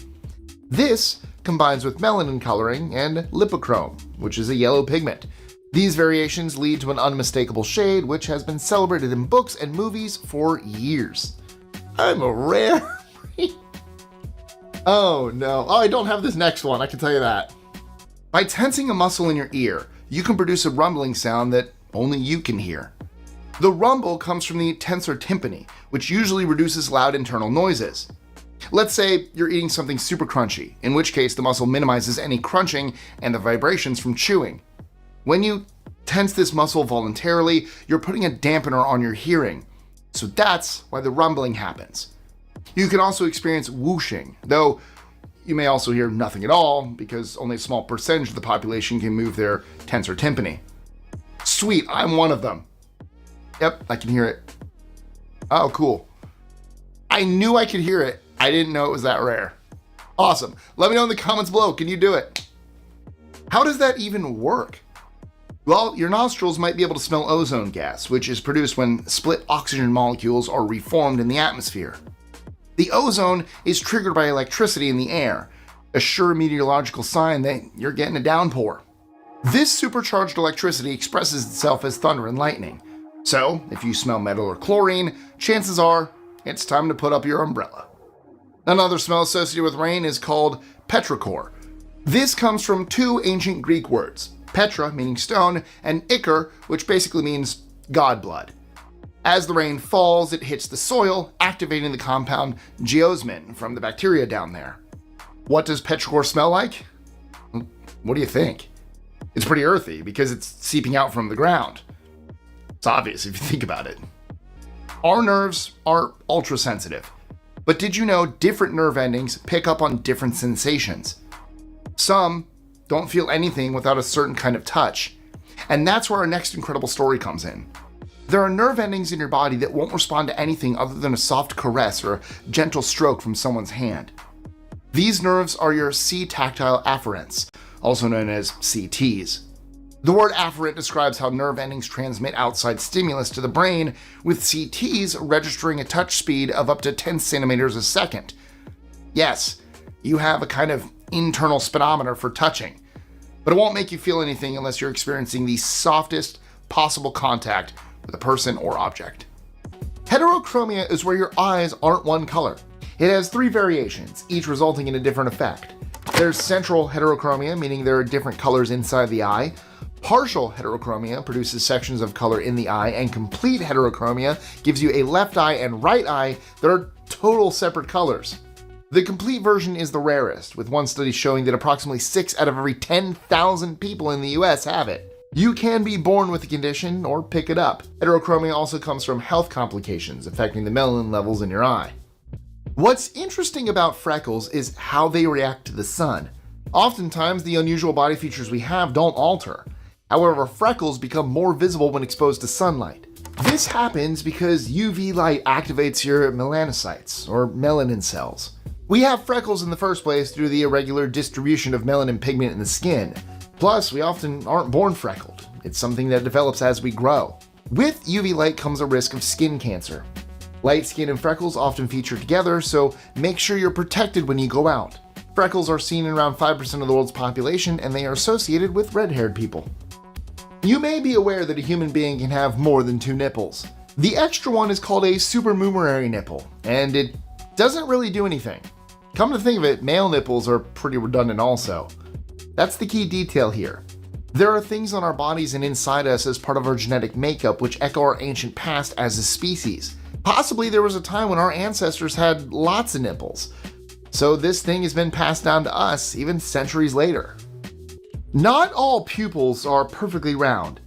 This combines with melanin coloring and lipochrome, which is a yellow pigment. These variations lead to an unmistakable shade, which has been celebrated in books and movies for years. I'm a rare breed. Oh no. Oh, I don't have this next one, I can tell you that. By tensing a muscle in your ear, you can produce a rumbling sound that only you can hear. The rumble comes from the tensor tympani, which usually reduces loud internal noises. Let's say you're eating something super crunchy, in which case the muscle minimizes any crunching and the vibrations from chewing. When you tense this muscle voluntarily, you're putting a dampener on your hearing. So that's why the rumbling happens. You can also experience whooshing, though you may also hear nothing at all because only a small percentage of the population can move their tensor tympani. Sweet, I'm one of them. Yep, I can hear it. Oh, cool. I knew I could hear it. I didn't know it was that rare. Awesome. Let me know in the comments below. Can you do it? How does that even work? Well, your nostrils might be able to smell ozone gas, which is produced when split oxygen molecules are reformed in the atmosphere. The ozone is triggered by electricity in the air, a sure meteorological sign that you're getting a downpour. This supercharged electricity expresses itself as thunder and lightning. So, if you smell metal or chlorine, chances are it's time to put up your umbrella. Another smell associated with rain is called petrichor. This comes from two ancient Greek words, petra meaning stone, and ichor, which basically means god blood. As the rain falls, it hits the soil, activating the compound geosmin from the bacteria down there. What does petrichor smell like? What do you think? It's pretty earthy because it's seeping out from the ground. It's obvious if you think about it. Our nerves are ultra sensitive, but did you know different nerve endings pick up on different sensations? Some don't feel anything without a certain kind of touch, and that's where our next incredible story comes in. There are nerve endings in your body that won't respond to anything other than a soft caress or a gentle stroke from someone's hand. These nerves are your C-tactile afferents, also known as CTs. The word afferent describes how nerve endings transmit outside stimulus to the brain, with CTs registering a touch speed of up to 10 centimeters a second. Yes, you have a kind of internal speedometer for touching, but it won't make you feel anything unless you're experiencing the softest possible contact with a person or object. Heterochromia is where your eyes aren't one color. It has three variations, each resulting in a different effect. There's central heterochromia, meaning there are different colors inside the eye. Partial heterochromia produces sections of color in the eye, and complete heterochromia gives you a left eye and right eye that are total separate colors. The complete version is the rarest, with one study showing that approximately 6 out of every 10,000 people in the US have it. You can be born with the condition or pick it up. Heterochromia also comes from health complications affecting the melanin levels in your eye. What's interesting about freckles is how they react to the sun. Oftentimes, the unusual body features we have don't alter. However, freckles become more visible when exposed to sunlight. This happens because UV light activates your melanocytes, or melanin cells. We have freckles in the first place due to the irregular distribution of melanin pigment in the skin. Plus, we often aren't born freckled. It's something that develops as we grow. With UV light comes a risk of skin cancer. Light skin and freckles often feature together, so make sure you're protected when you go out. Freckles are seen in around 5% of the world's population, and they are associated with red-haired people. You may be aware that a human being can have more than 2 nipples. The extra one is called a supernumerary nipple, and it doesn't really do anything. Come to think of it, male nipples are pretty redundant also. That's the key detail here. There are things on our bodies and inside us as part of our genetic makeup which echo our ancient past as a species. Possibly there was a time when our ancestors had lots of nipples. So this thing has been passed down to us even centuries later. Not all pupils are perfectly round.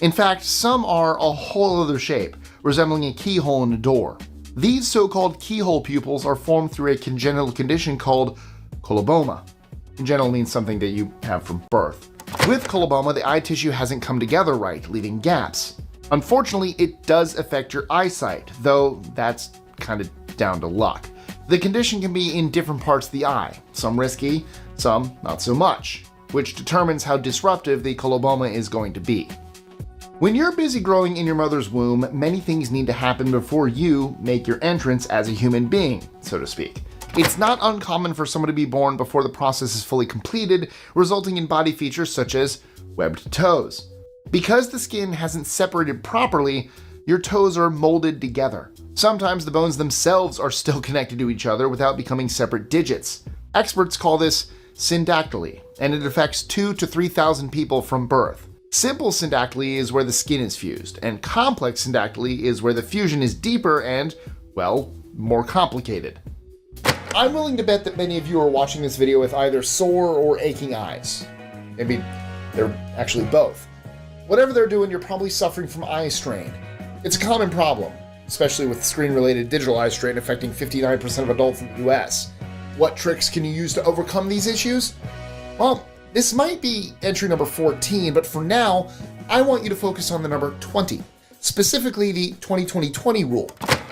In fact, some are a whole other shape, resembling a keyhole in a door. These so-called keyhole pupils are formed through a congenital condition called coloboma. Congenital means something that you have from birth. With coloboma, the eye tissue hasn't come together right, leaving gaps. Unfortunately, it does affect your eyesight, though that's kind of down to luck. The condition can be in different parts of the eye, some risky, some not so much, which determines how disruptive the coloboma is going to be. When you're busy growing in your mother's womb, many things need to happen before you make your entrance as a human being, so to speak. It's not uncommon for someone to be born before the process is fully completed, resulting in body features such as webbed toes. Because the skin hasn't separated properly, your toes are molded together. Sometimes the bones themselves are still connected to each other without becoming separate digits. Experts call this syndactyly, and it affects 2,000 to 3,000 people from birth. Simple syndactyly is where the skin is fused, and complex syndactyly is where the fusion is deeper and, well, more complicated. I'm willing to bet that many of you are watching this video with either sore or aching eyes. Maybe they're actually both. Whatever they're doing, you're probably suffering from eye strain. It's a common problem, especially with screen-related digital eye strain affecting 59% of adults in the US. What tricks can you use to overcome these issues? Well, this might be entry number 14, but for now, I want you to focus on the number 20, specifically the 20-20-20 rule.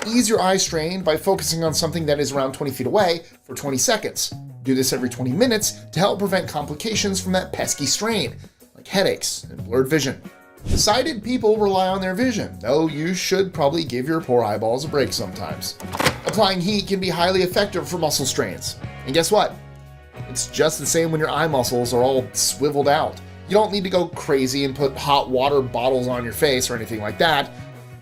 Ease your eye strain by focusing on something that is around 20 feet away for 20 seconds. Do this every 20 minutes to help prevent complications from that pesky strain, like headaches and blurred vision. Sighted people rely on their vision, though you should probably give your poor eyeballs a break sometimes. Applying heat can be highly effective for muscle strains. And guess what? It's just the same when your eye muscles are all swiveled out. You don't need to go crazy and put hot water bottles on your face or anything like that.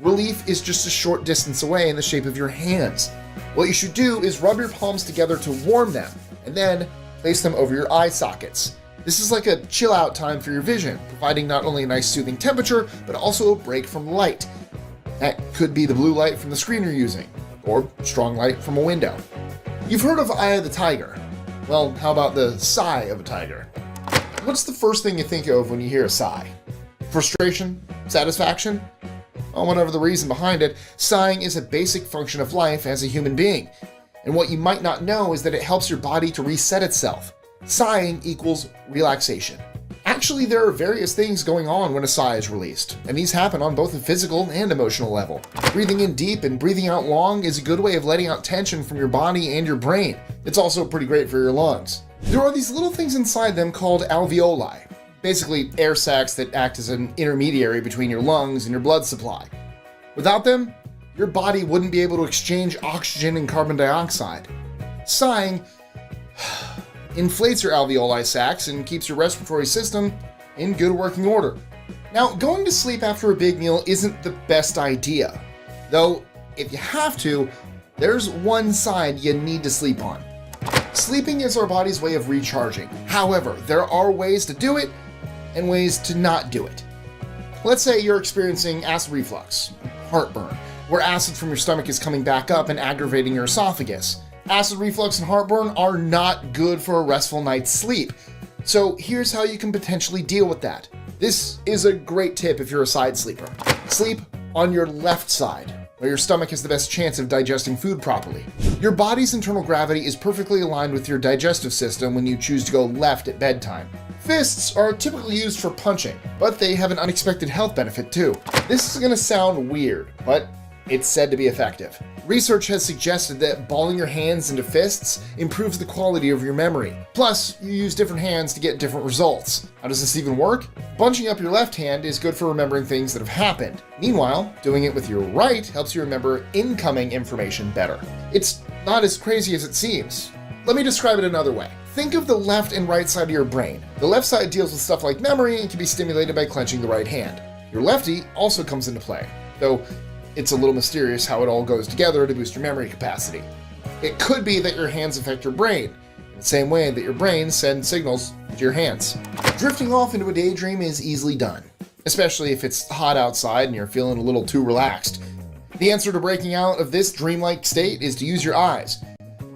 Relief is just a short distance away in the shape of your hands. What you should do is rub your palms together to warm them, and then place them over your eye sockets. This is like a chill out time for your vision, providing not only a nice soothing temperature, but also a break from light. That could be the blue light from the screen you're using, or strong light from a window. You've heard of Eye of the Tiger. Well, how about the sigh of a tiger? What's the first thing you think of when you hear a sigh? Frustration? Satisfaction? Well, whatever the reason behind it, sighing is a basic function of life as a human being. And what you might not know is that it helps your body to reset itself. Sighing equals relaxation. Actually, there are various things going on when a sigh is released, and these happen on both a physical and emotional level. Breathing in deep and breathing out long is a good way of letting out tension from your body and your brain. It's also pretty great for your lungs. There are these little things inside them called alveoli, basically air sacs that act as an intermediary between your lungs and your blood supply. Without them, your body wouldn't be able to exchange oxygen and carbon dioxide. Sighing inflates your alveoli sacs and keeps your respiratory system in good working order. Now, going to sleep after a big meal isn't the best idea, though if you have to, there's one side you need to sleep on. Sleeping is our body's way of recharging. However, there are ways to do it and ways to not do it. Let's say you're experiencing acid reflux, heartburn, where acid from your stomach is coming back up and aggravating your esophagus. Acid reflux and heartburn are not good for a restful night's sleep. So here's how you can potentially deal with that. This is a great tip if you're a side sleeper. Sleep on your left side, where your stomach has the best chance of digesting food properly. Your body's internal gravity is perfectly aligned with your digestive system when you choose to go left at bedtime. Fists are typically used for punching, but they have an unexpected health benefit too. This is gonna sound weird, but it's said to be effective. Research has suggested that balling your hands into fists improves the quality of your memory. Plus, you use different hands to get different results. How does this even work? Bunching up your left hand is good for remembering things that have happened. Meanwhile, doing it with your right helps you remember incoming information better. It's not as crazy as it seems. Let me describe it another way. Think of the left and right side of your brain. The left side deals with stuff like memory and can be stimulated by clenching the right hand. Your lefty also comes into play, though it's a little mysterious how it all goes together to boost your memory capacity. It could be that your hands affect your brain, in the same way that your brain sends signals to your hands. Drifting off into a daydream is easily done, especially if it's hot outside and you're feeling a little too relaxed. The answer to breaking out of this dreamlike state is to use your eyes.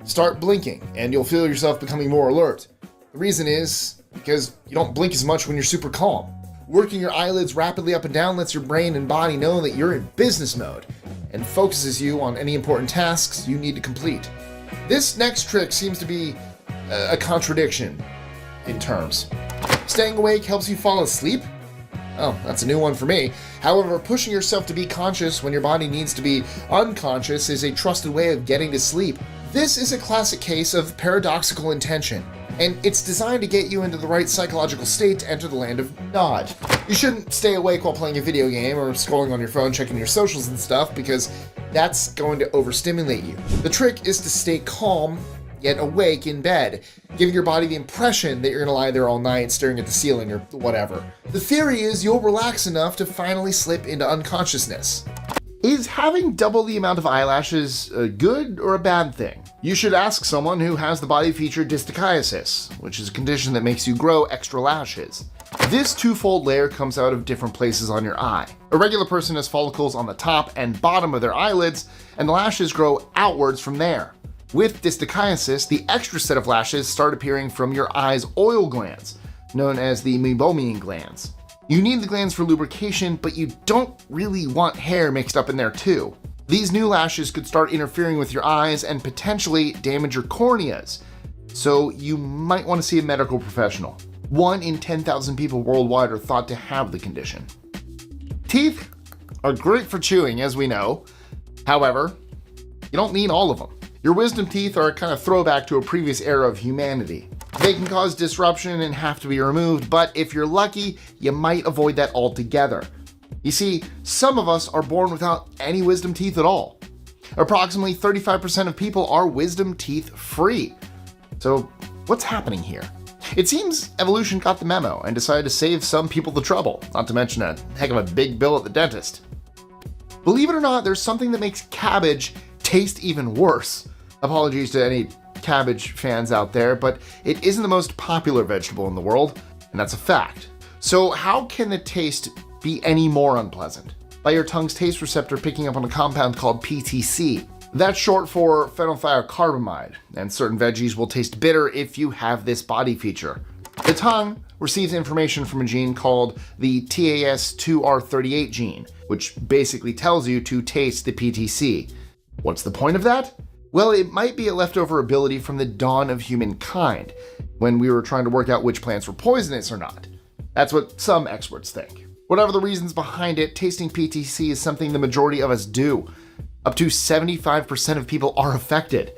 Start blinking, and you'll feel yourself becoming more alert. The reason is because you don't blink as much when you're super calm. Working your eyelids rapidly up and down lets your brain and body know that you're in business mode and focuses you on any important tasks you need to complete. This next trick seems to be a contradiction in terms. Staying awake helps you fall asleep? Oh, that's a new one for me. However, pushing yourself to be conscious when your body needs to be unconscious is a trusted way of getting to sleep. This is a classic case of paradoxical intention, and it's designed to get you into the right psychological state to enter the land of nod. You shouldn't stay awake while playing a video game or scrolling on your phone checking your socials and stuff, because that's going to overstimulate you. The trick is to stay calm yet awake in bed, giving your body the impression that you're gonna lie there all night staring at the ceiling or whatever. The theory is you'll relax enough to finally slip into unconsciousness. Is having double the amount of eyelashes a good or a bad thing? You should ask someone who has the body feature distichiasis, which is a condition that makes you grow extra lashes. This twofold layer comes out of different places on your eye. A regular person has follicles on the top and bottom of their eyelids, and the lashes grow outwards from there. With distichiasis, the extra set of lashes start appearing from your eye's oil glands, known as the meibomian glands. You need the glands for lubrication, but you don't really want hair mixed up in there too. These new lashes could start interfering with your eyes and potentially damage your corneas, so you might want to see a medical professional. 1 in 10,000 people worldwide are thought to have the condition. Teeth are great for chewing, as we know. However, you don't need all of them. Your wisdom teeth are a kind of throwback to a previous era of humanity. They can cause disruption and have to be removed, but if you're lucky, you might avoid that altogether. You see, some of us are born without any wisdom teeth at all. Approximately 35% of people are wisdom teeth free. So what's happening here? It seems evolution got the memo and decided to save some people the trouble, not to mention a heck of a big bill at the dentist. Believe it or not, there's something that makes cabbage taste even worse. Apologies to any cabbage fans out there, but it isn't the most popular vegetable in the world, and that's a fact. So how can the taste be any more unpleasant? By your tongue's taste receptor picking up on a compound called PTC. That's short for phenylthiocarbamide, and certain veggies will taste bitter if you have this body feature. The tongue receives information from a gene called the TAS2R38 gene, which basically tells you to taste the PTC. What's the point of that? Well, it might be a leftover ability from the dawn of humankind, when we were trying to work out which plants were poisonous or not. That's what some experts think. Whatever the reasons behind it, tasting PTC is something the majority of us do. Up to 75% of people are affected.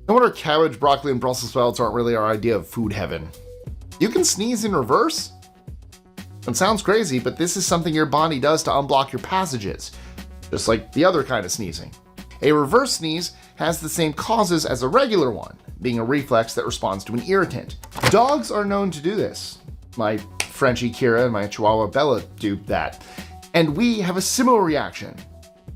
No wonder cabbage, broccoli, and Brussels sprouts aren't really our idea of food heaven. You can sneeze in reverse? It sounds crazy, but this is something your body does to unblock your passages, just like the other kind of sneezing. A reverse sneeze has the same causes as a regular one, being a reflex that responds to an irritant. Dogs are known to do this. My Frenchie Kira and my Chihuahua Bella do that. And we have a similar reaction,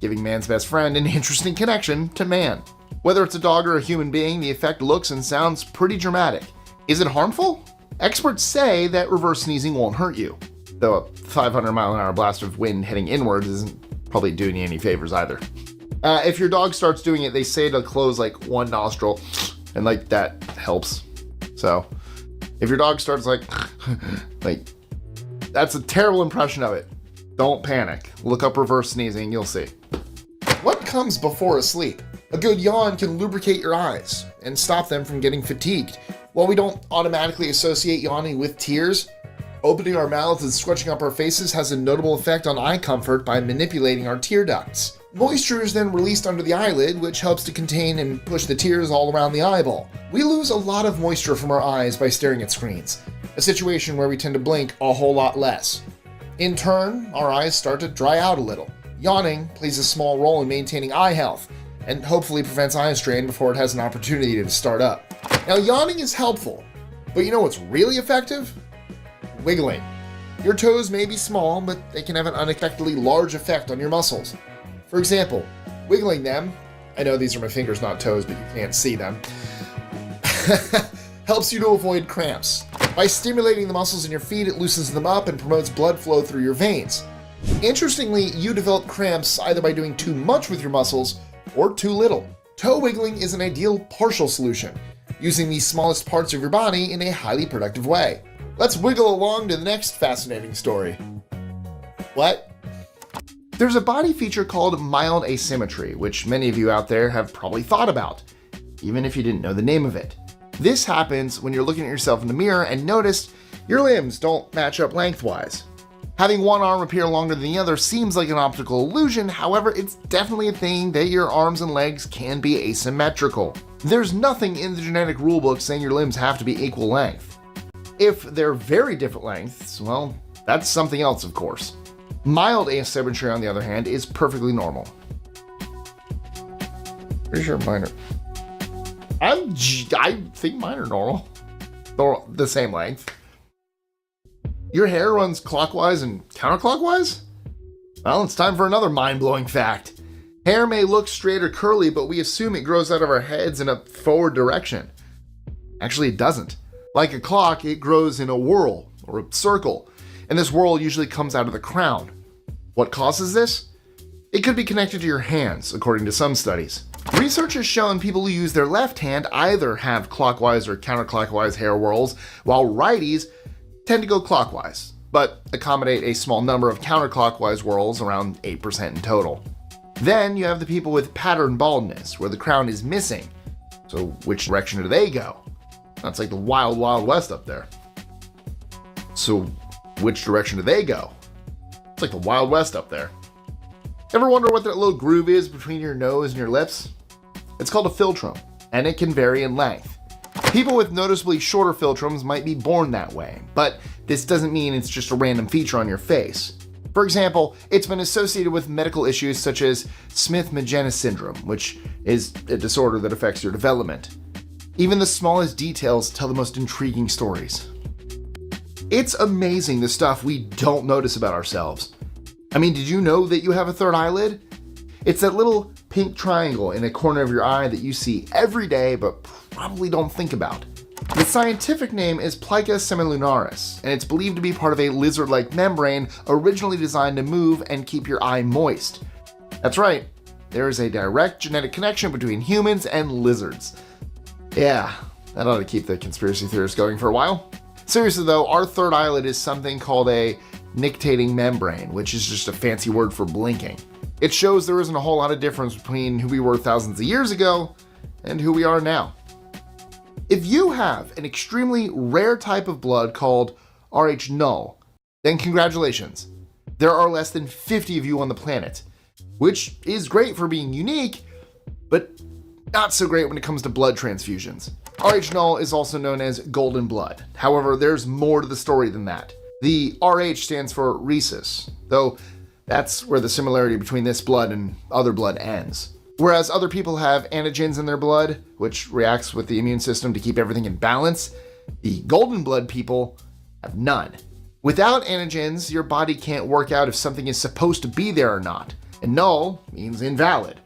giving man's best friend an interesting connection to man. Whether it's a dog or a human being, the effect looks and sounds pretty dramatic. Is it harmful? Experts say that reverse sneezing won't hurt you, though a 500-mile-an-hour blast of wind heading inwards isn't probably doing you any favors either. If your dog starts doing it, they say to close like one nostril, and like that helps. So if your dog starts like that's a terrible impression of it. Don't panic. Look up reverse sneezing, you'll see. What comes before a sleep? A good yawn can lubricate your eyes and stop them from getting fatigued. While we don't automatically associate yawning with tears, opening our mouths and scrunching up our faces has a notable effect on eye comfort by manipulating our tear ducts. Moisture is then released under the eyelid, which helps to contain and push the tears all around the eyeball. We lose a lot of moisture from our eyes by staring at screens, a situation where we tend to blink a whole lot less. In turn, our eyes start to dry out a little. Yawning plays a small role in maintaining eye health, and hopefully prevents eye strain before it has an opportunity to start up. Now, yawning is helpful, but you know what's really effective? Wiggling. Your toes may be small, but they can have an unexpectedly large effect on your muscles. For example, wiggling them, I know these are my fingers, not toes, but you can't see them, helps you to avoid cramps. By stimulating the muscles in your feet, it loosens them up and promotes blood flow through your veins. Interestingly, you develop cramps either by doing too much with your muscles or too little. Toe wiggling is an ideal partial solution, using the smallest parts of your body in a highly productive way. Let's wiggle along to the next fascinating story. What? There's a body feature called mild asymmetry, which many of you out there have probably thought about, even if you didn't know the name of it. This happens when you're looking at yourself in the mirror and notice your limbs don't match up lengthwise. Having one arm appear longer than the other seems like an optical illusion, however, it's definitely a thing that your arms and legs can be asymmetrical. There's nothing in the genetic rulebook saying your limbs have to be equal length. If they're very different lengths, well, that's something else, of course. Mild asymmetry, on the other hand, is perfectly normal. Pretty sure mine are... I think mine are normal. They're the same length. Your hair runs clockwise and counterclockwise? Well, it's time for another mind-blowing fact. Hair may look straight or curly, but we assume it grows out of our heads in a forward direction. Actually, it doesn't. Like a clock, it grows in a whirl, or a circle, and this whirl usually comes out of the crown. What causes this? It could be connected to your hands, according to some studies. Research has shown people who use their left hand either have clockwise or counterclockwise hair whirls, while righties tend to go clockwise, but accommodate a small number of counterclockwise whirls, around 8% in total. Then you have the people with pattern baldness, where the crown is missing. So which direction do they go? That's like the wild, wild west up there. So which direction do they go? It's like the Wild West up there. Ever wonder what that little groove is between your nose and your lips? It's called a philtrum, and it can vary in length. People with noticeably shorter philtrums might be born that way, but this doesn't mean it's just a random feature on your face. For example, it's been associated with medical issues such as Smith-Magenis syndrome, which is a disorder that affects your development. Even the smallest details tell the most intriguing stories. It's amazing the stuff we don't notice about ourselves. I mean, did you know that you have a third eyelid? It's that little pink triangle in a corner of your eye that you see every day but probably don't think about. The scientific name is Plica semilunaris, and it's believed to be part of a lizard-like membrane originally designed to move and keep your eye moist. That's right, there is a direct genetic connection between humans and lizards. Yeah, that ought to keep the conspiracy theorists going for a while. Seriously though, our third eyelid is something called a nictating membrane, which is just a fancy word for blinking. It shows there isn't a whole lot of difference between who we were thousands of years ago and who we are now. If you have an extremely rare type of blood called Rh null, then congratulations. There are less than 50 of you on the planet, which is great for being unique, but not so great when it comes to blood transfusions. Rh null is also known as golden blood. However, there's more to the story than that. The Rh stands for rhesus, though that's where the similarity between this blood and other blood ends. Whereas other people have antigens in their blood, which reacts with the immune system to keep everything in balance, the golden blood people have none. Without antigens, your body can't work out if something is supposed to be there or not, and null means invalid,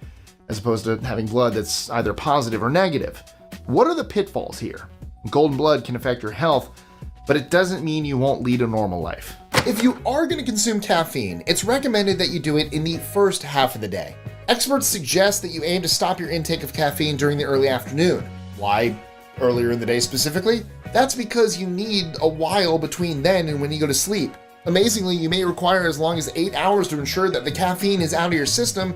as opposed to having blood that's either positive or negative. What are the pitfalls here? Golden blood can affect your health, but it doesn't mean you won't lead a normal life. If you are going to consume caffeine, it's recommended that you do it in the first half of the day. Experts suggest that you aim to stop your intake of caffeine during the early afternoon. Why earlier in the day specifically? That's because you need a while between then and when you go to sleep. Amazingly, you may require as long as 8 hours to ensure that the caffeine is out of your system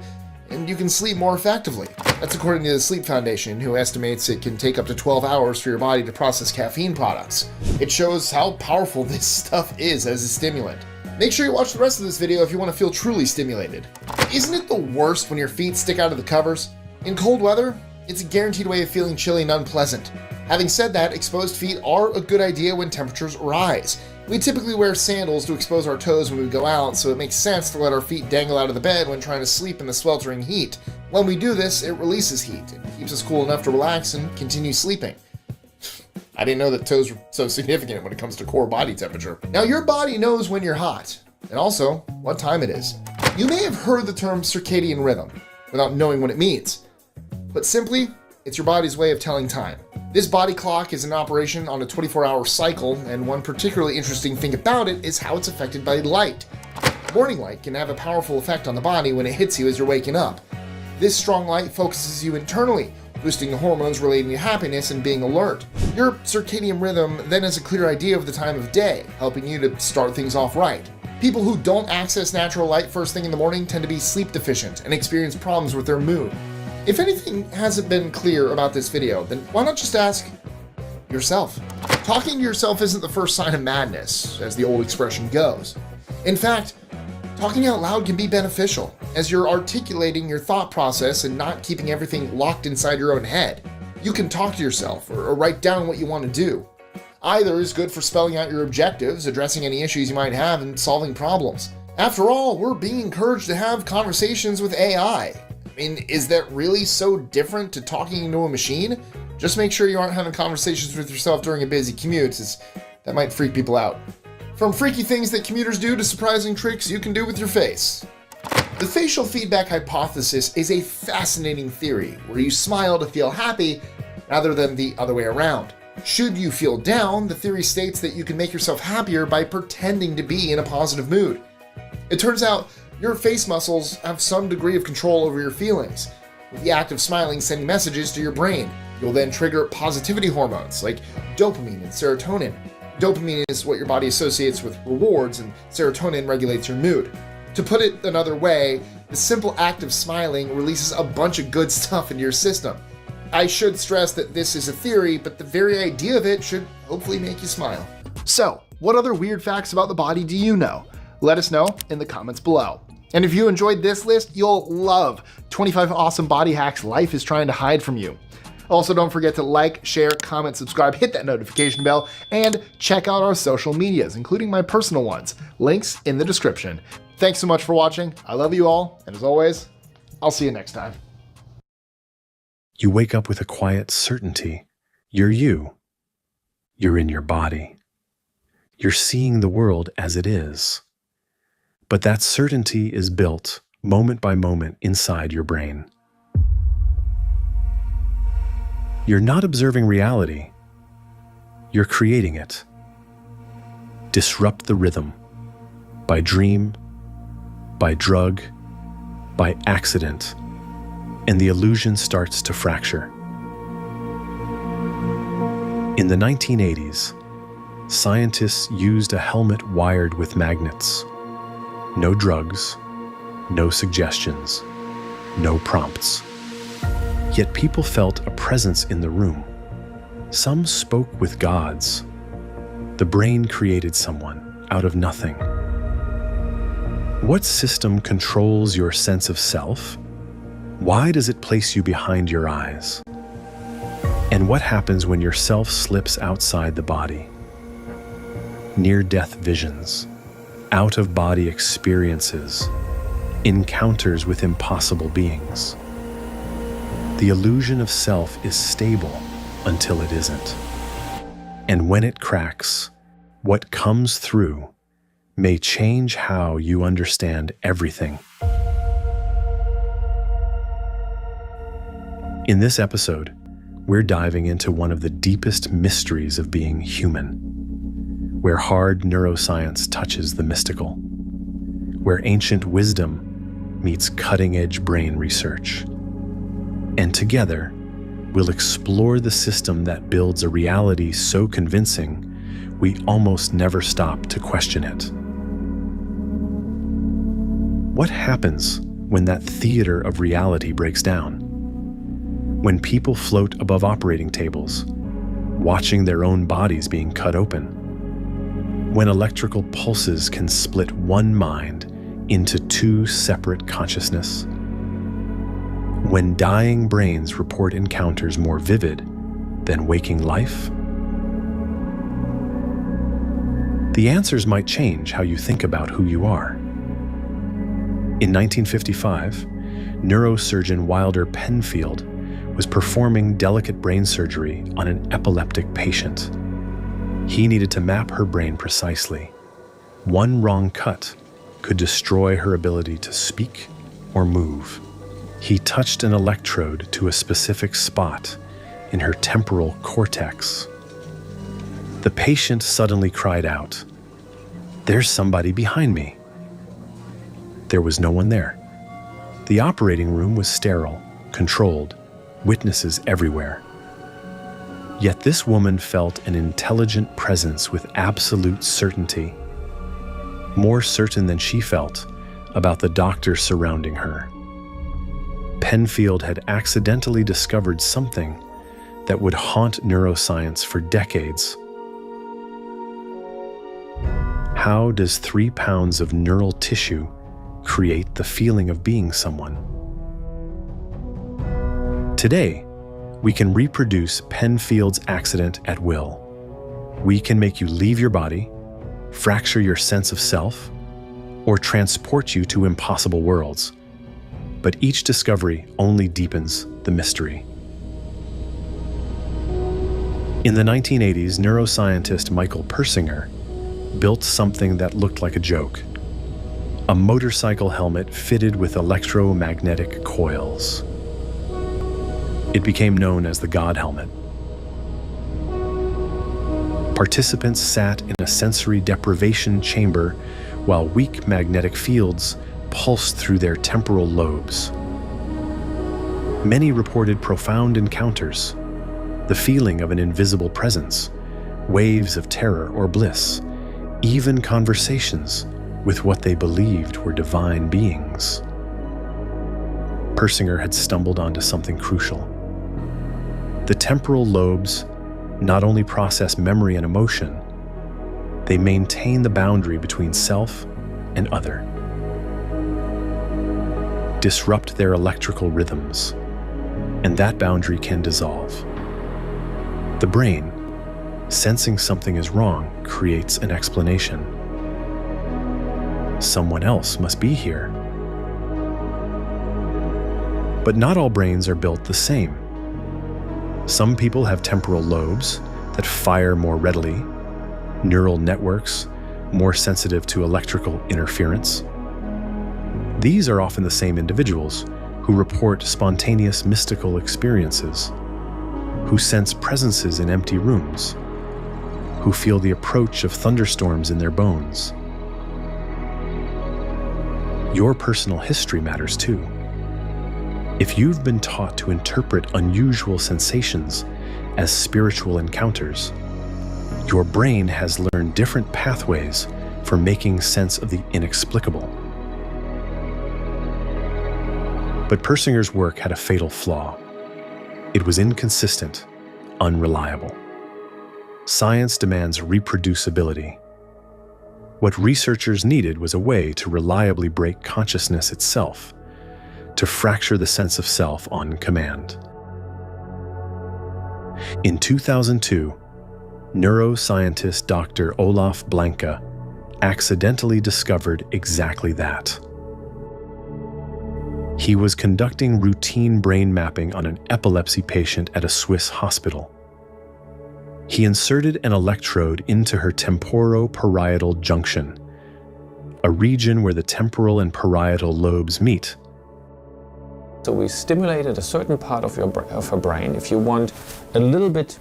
and you can sleep more effectively. That's according to the Sleep Foundation, who estimates it can take up to 12 hours for your body to process caffeine products. It shows how powerful this stuff is as a stimulant. Make sure you watch the rest of this video if you want to feel truly stimulated. Isn't it the worst when your feet stick out of the covers? In cold weather, it's a guaranteed way of feeling chilly and unpleasant. Having said that, exposed feet are a good idea when temperatures rise. We typically wear sandals to expose our toes when we go out, so it makes sense to let our feet dangle out of the bed when trying to sleep in the sweltering heat. When we do this, it releases heat and keeps us cool enough to relax and continue sleeping. I didn't know that toes were so significant when it comes to core body temperature. Now, your body knows when you're hot, and also what time it is. You may have heard the term circadian rhythm without knowing what it means. But simply, it's your body's way of telling time. This body clock is in operation on a 24-hour cycle, and one particularly interesting thing about it is how it's affected by light. Morning light can have a powerful effect on the body when it hits you as you're waking up. This strong light focuses you internally, boosting the hormones relating to happiness and being alert. Your circadian rhythm then has a clear idea of the time of day, helping you to start things off right. People who don't access natural light first thing in the morning tend to be sleep deficient and experience problems with their mood. If anything hasn't been clear about this video, then why not just ask yourself? Talking to yourself isn't the first sign of madness, as the old expression goes. In fact, talking out loud can be beneficial, as you're articulating your thought process and not keeping everything locked inside your own head. You can talk to yourself or write down what you want to do. Either is good for spelling out your objectives, addressing any issues you might have, and solving problems. After all, we're being encouraged to have conversations with AI. I mean, is that really so different to talking into a machine? Just make sure you aren't having conversations with yourself during a busy commute, as that might freak people out. From freaky things that commuters do to surprising tricks you can do with your face. The facial feedback hypothesis is a fascinating theory where you smile to feel happy rather than the other way around. Should you feel down, the theory states that you can make yourself happier by pretending to be in a positive mood. It turns out your face muscles have some degree of control over your feelings, with the act of smiling sending messages to your brain. You'll then trigger positivity hormones like dopamine and serotonin. Dopamine is what your body associates with rewards, and serotonin regulates your mood. To put it another way, the simple act of smiling releases a bunch of good stuff into your system. I should stress that this is a theory, but the very idea of it should hopefully make you smile. So, what other weird facts about the body do you know? Let us know in the comments below. And if you enjoyed this list, you'll love 25 awesome body hacks life is trying to hide from you. Also, don't forget to like, share, comment, subscribe, hit that notification bell, and check out our social medias, including my personal ones. Links in the description. Thanks so much for watching. I love you all, and as always, I'll see you next time. You wake up with a quiet certainty. You're you. You're in your body. You're seeing the world as it is. But that certainty is built moment by moment inside your brain. You're not observing reality. You're creating it. Disrupt the rhythm. By dream, by drug, by accident, and the illusion starts to fracture. In the 1980s, scientists used a helmet wired with magnets. No drugs, no suggestions, no prompts. Yet people felt a presence in the room. Some spoke with gods. The brain created someone out of nothing. What system controls your sense of self? Why does it place you behind your eyes? And what happens when your self slips outside the body? Near-death visions, out-of-body experiences, encounters with impossible beings. The illusion of self is stable until it isn't. And when it cracks, what comes through may change how you understand everything. In this episode, we're diving into one of the deepest mysteries of being human, where hard neuroscience touches the mystical, where ancient wisdom meets cutting-edge brain research. And together, we'll explore the system that builds a reality so convincing we almost never stop to question it. What happens when that theater of reality breaks down? When people float above operating tables, watching their own bodies being cut open? when electrical pulses can split one mind into two separate consciousness, when dying brains report encounters more vivid than waking life? The answers might change how you think about who you are. In 1955, neurosurgeon Wilder Penfield was performing delicate brain surgery on an epileptic patient. He needed to map her brain precisely. One wrong cut could destroy her ability to speak or move. He touched an electrode to a specific spot in her temporal cortex. The patient suddenly cried out, "There's somebody behind me." There was no one there. The operating room was sterile, controlled, witnesses everywhere. Yet this woman felt an intelligent presence with absolute certainty, more certain than she felt about the doctor surrounding her. Penfield had accidentally discovered something that would haunt neuroscience for decades. How does 3 pounds of neural tissue create the feeling of being someone? Today, we can reproduce Penfield's accident at will. We can make you leave your body, fracture your sense of self, or transport you to impossible worlds. But each discovery only deepens the mystery. In the 1980s, neuroscientist Michael Persinger built something that looked like a joke: a motorcycle helmet fitted with electromagnetic coils. It became known as the God helmet. Participants sat in a sensory deprivation chamber while weak magnetic fields pulsed through their temporal lobes. Many reported profound encounters, the feeling of an invisible presence, waves of terror or bliss, even conversations with what they believed were divine beings. Persinger had stumbled onto something crucial. The temporal lobes not only process memory and emotion, they maintain the boundary between self and other. Disrupt their electrical rhythms, and that boundary can dissolve. The brain, sensing something is wrong, creates an explanation. Someone else must be here. But not all brains are built the same. Some people have temporal lobes that fire more readily, neural networks more sensitive to electrical interference. These are often the same individuals who report spontaneous mystical experiences, who sense presences in empty rooms, who feel the approach of thunderstorms in their bones. Your personal history matters too. If you've been taught to interpret unusual sensations as spiritual encounters, your brain has learned different pathways for making sense of the inexplicable. But Persinger's work had a fatal flaw. It was inconsistent, unreliable. Science demands reproducibility. What researchers needed was a way to reliably break consciousness itself, to fracture the sense of self on command. In 2002, neuroscientist Dr. Olaf Blanke accidentally discovered exactly that. He was conducting routine brain mapping on an epilepsy patient at a Swiss hospital. He inserted an electrode into her temporoparietal junction, a region where the temporal and parietal lobes meet. So we stimulated a certain part of her brain, if you want, a little bit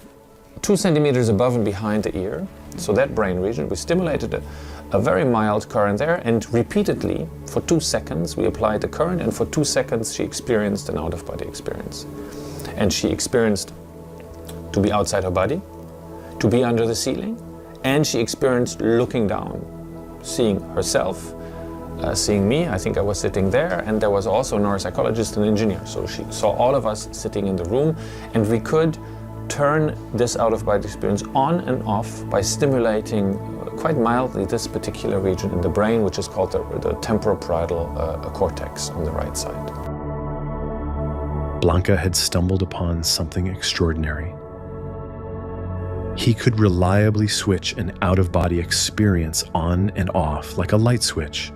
2 centimeters above and behind the ear. So that brain region, we stimulated a very mild current there, and repeatedly for 2 seconds we applied the current, and for 2 seconds she experienced an out-of-body experience. And she experienced to be outside her body, to be under the ceiling, and she experienced looking down, seeing herself, seeing me. I think I was sitting there, and there was also a neuropsychologist and engineer. So she saw all of us sitting in the room, and we could turn this out-of-body experience on and off by stimulating quite mildly this particular region in the brain, which is called the temporoparietal cortex on the right side. Blanca had stumbled upon something extraordinary. He could reliably switch an out-of-body experience on and off like a light switch.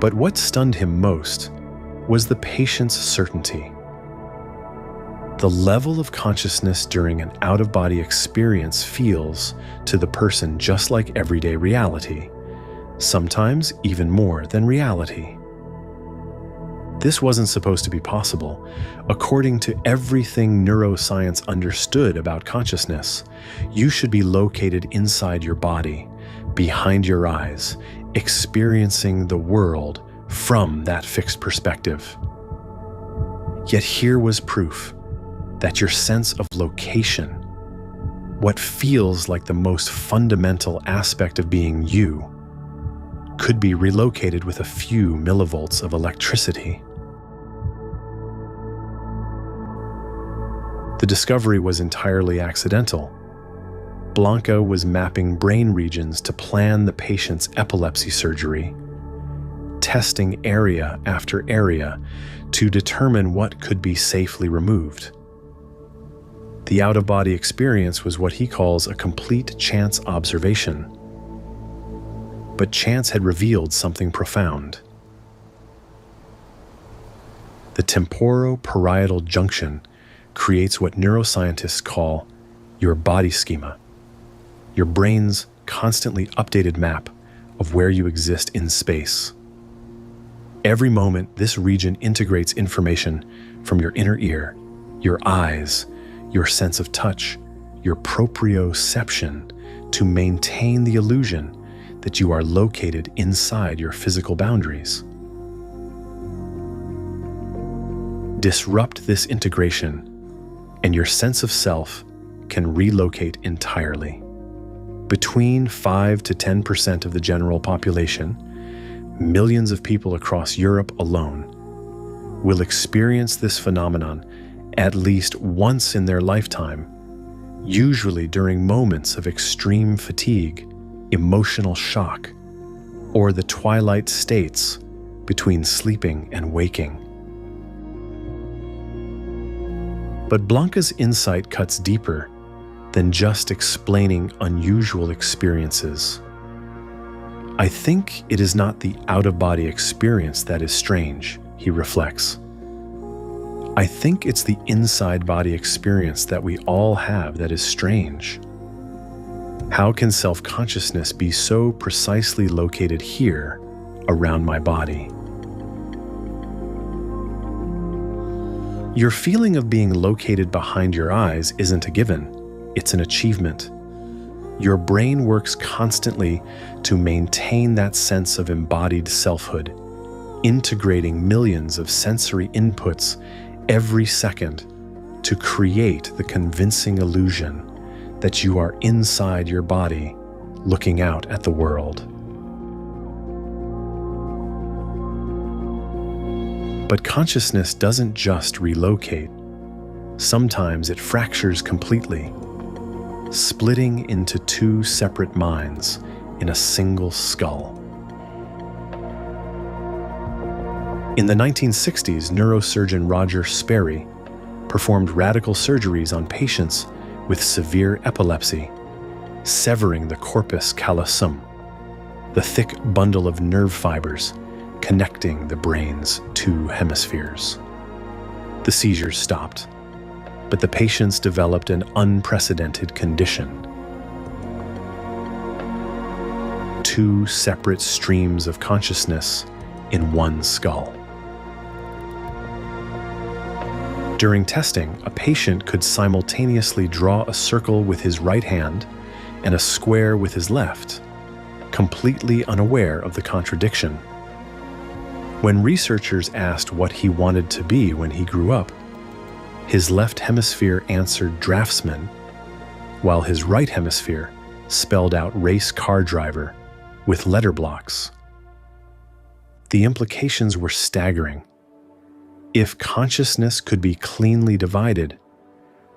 But what stunned him most was the patient's certainty. The level of consciousness during an out-of-body experience feels, to the person, just like everyday reality, sometimes even more than reality. This wasn't supposed to be possible. According to everything neuroscience understood about consciousness, you should be located inside your body, behind your eyes, experiencing the world from that fixed perspective. Yet here was proof that your sense of location, what feels like the most fundamental aspect of being you, could be relocated with a few millivolts of electricity. The discovery was entirely accidental. Blanca was mapping brain regions to plan the patient's epilepsy surgery, testing area after area to determine what could be safely removed. The out-of-body experience was what he calls a complete chance observation. But chance had revealed something profound. The temporoparietal junction creates what neuroscientists call your body schema, your brain's constantly updated map of where you exist in space. Every moment, this region integrates information from your inner ear, your eyes, your sense of touch, your proprioception, to maintain the illusion that you are located inside your physical boundaries. Disrupt this integration, and your sense of self can relocate entirely. Between 5 to 10% of the general population, millions of people across Europe alone, will experience this phenomenon at least once in their lifetime, usually during moments of extreme fatigue, emotional shock, or the twilight states between sleeping and waking. But Blanca's insight cuts deeper than just explaining unusual experiences. I think it is not the out-of-body experience that is strange, he reflects. I think it's the inside-body experience that we all have that is strange. How can self-consciousness be so precisely located here, around my body? Your feeling of being located behind your eyes isn't a given, it's an achievement. Your brain works constantly to maintain that sense of embodied selfhood, integrating millions of sensory inputs every second to create the convincing illusion that you are inside your body, looking out at the world. But consciousness doesn't just relocate. Sometimes it fractures completely, splitting into two separate minds in a single skull. In the 1960s, neurosurgeon Roger Sperry performed radical surgeries on patients with severe epilepsy, severing the corpus callosum, the thick bundle of nerve fibers connecting the brain's two hemispheres. The seizures stopped, but the patients developed an unprecedented condition. Two separate streams of consciousness in one skull. During testing, a patient could simultaneously draw a circle with his right hand and a square with his left, completely unaware of the contradiction. When researchers asked what he wanted to be when he grew up, his left hemisphere answered draftsman, while his right hemisphere spelled out race car driver with letter blocks. The implications were staggering. If consciousness could be cleanly divided,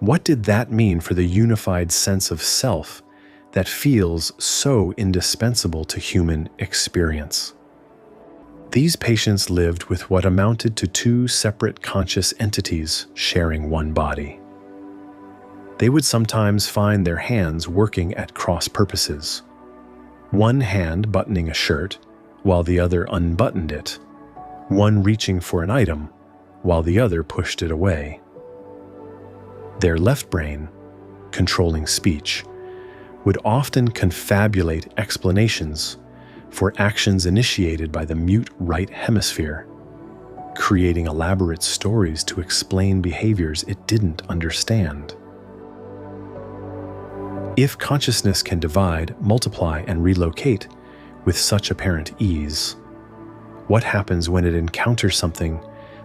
What did that mean for the unified sense of self that feels so indispensable to human experience? These patients lived with what amounted to two separate conscious entities sharing one body. They would sometimes find their hands working at cross purposes, one hand buttoning a shirt while the other unbuttoned it, one reaching for an item while the other pushed it away. Their left brain, controlling speech, would often confabulate explanations for actions initiated by the mute right hemisphere, creating elaborate stories to explain behaviors it didn't understand. If consciousness can divide, multiply, and relocate with such apparent ease, what happens when it encounters something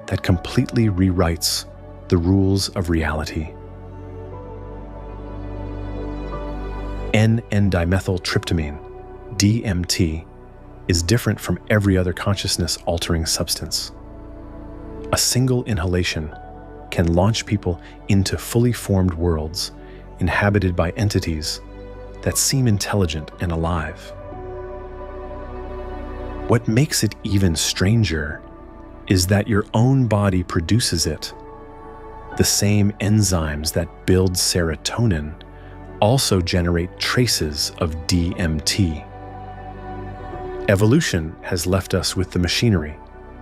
that completely rewrites the rules of reality? N-dimethyltryptamine, DMT, is different from every other consciousness-altering substance. A single inhalation can launch people into fully formed worlds inhabited by entities that seem intelligent and alive. What makes it even stranger is that your own body produces it. The same enzymes that build serotonin also generate traces of DMT. Evolution has left us with the machinery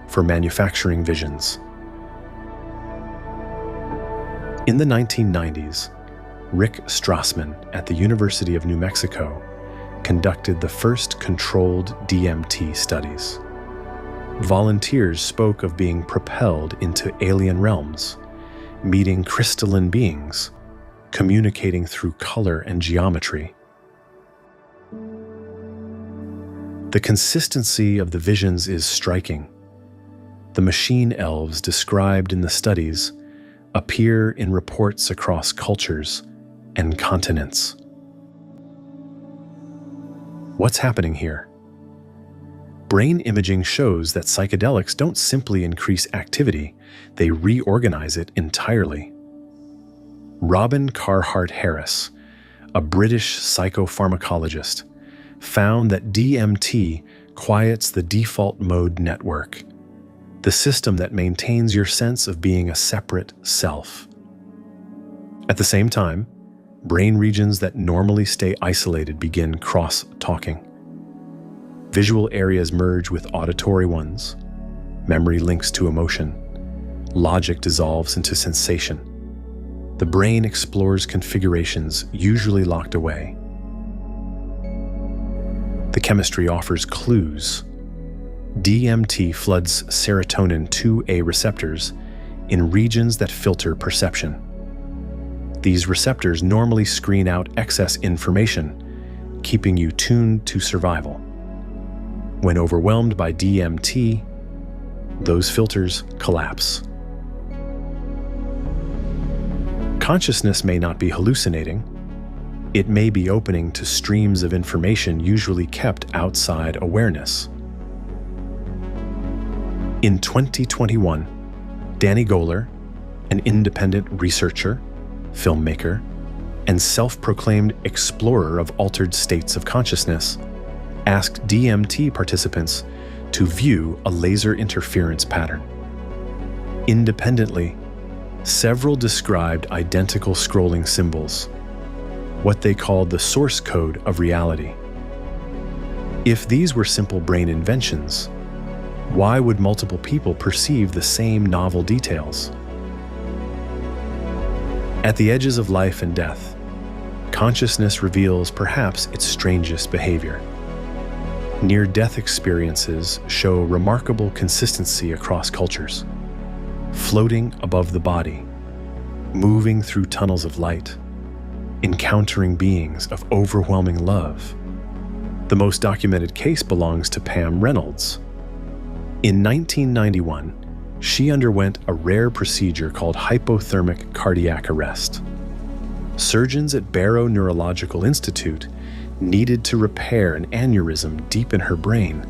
for manufacturing visions. In the 1990s, Rick Strassman at the University of New Mexico conducted the first controlled DMT studies. Volunteers spoke of being propelled into alien realms, meeting crystalline beings, communicating through color and geometry. The consistency of the visions is striking. The machine elves described in the studies appear in reports across cultures and continents. What's happening here? Brain imaging shows that psychedelics don't simply increase activity, they reorganize it entirely. Robin Carhart Harris, a British psychopharmacologist, found that DMT quiets the default mode network, the system that maintains your sense of being a separate self. At the same time, brain regions that normally stay isolated begin cross-talking. Visual areas merge with auditory ones, memory links to emotion, logic dissolves into sensation. The brain explores configurations usually locked away. The chemistry offers clues. DMT floods serotonin 2A receptors in regions that filter perception. These receptors normally screen out excess information, keeping you tuned to survival. When overwhelmed by DMT, those filters collapse. Consciousness may not be hallucinating. It may be opening to streams of information usually kept outside awareness. In 2021, Danny Goler, an independent researcher, filmmaker, and self-proclaimed explorer of altered states of consciousness, asked DMT participants to view a laser interference pattern. Independently, several described identical scrolling symbols, what they called the source code of reality. If these were simple brain inventions, why would multiple people perceive the same novel details? At the edges of life and death, consciousness reveals perhaps its strangest behavior. Near-death experiences show remarkable consistency across cultures, floating above the body, moving through tunnels of light, encountering beings of overwhelming love. The most documented case belongs to Pam Reynolds. In 1991, she underwent a rare procedure called hypothermic cardiac arrest. Surgeons at Barrow Neurological Institute needed to repair an aneurysm deep in her brain,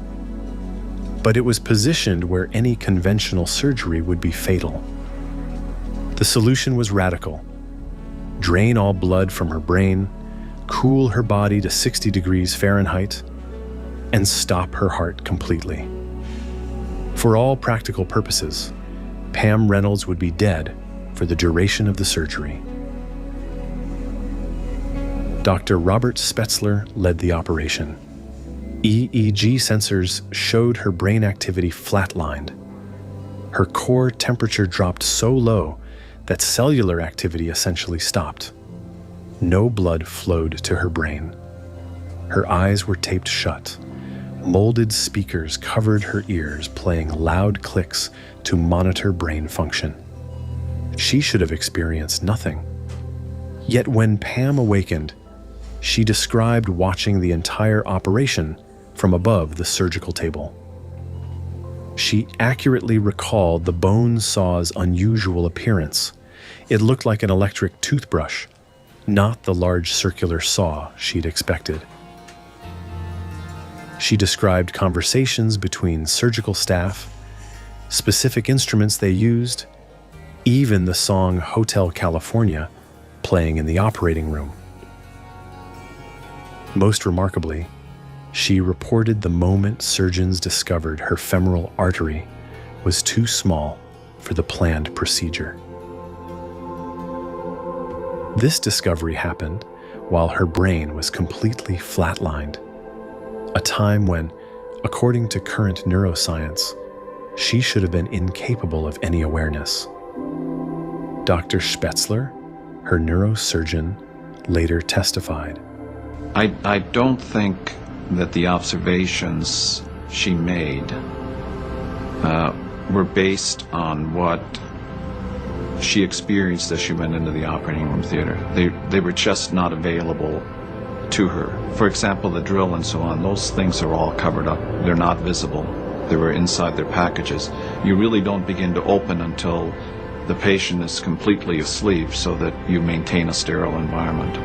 but it was positioned where any conventional surgery would be fatal. The solution was radical: drain all blood from her brain, cool her body to 60 degrees Fahrenheit, and stop her heart completely. For all practical purposes, Pam Reynolds would be dead for the duration of the surgery. Dr. Robert Spetzler led the operation. EEG sensors showed her brain activity flatlined. Her core temperature dropped so low that cellular activity essentially stopped. No blood flowed to her brain. Her eyes were taped shut. Molded speakers covered her ears, playing loud clicks to monitor brain function. She should have experienced nothing. Yet when Pam awakened, she described watching the entire operation from above the surgical table. She accurately recalled the bone saw's unusual appearance. It looked like an electric toothbrush, not the large circular saw she'd expected. She described conversations between surgical staff, specific instruments they used, even the song Hotel California playing in the operating room. Most remarkably, she reported the moment surgeons discovered her femoral artery was too small for the planned procedure. This discovery happened while her brain was completely flatlined, a time when, according to current neuroscience, she should have been incapable of any awareness. Dr. Spetzler, her neurosurgeon, later testified. I don't think that the observations she made were based on what she experienced as she went into the operating room theater. They were just not available to her. For example, the drill and so on, those things are all covered up. They're not visible. They were inside their packages. You really don't begin to open until the patient is completely asleep so that you maintain a sterile environment.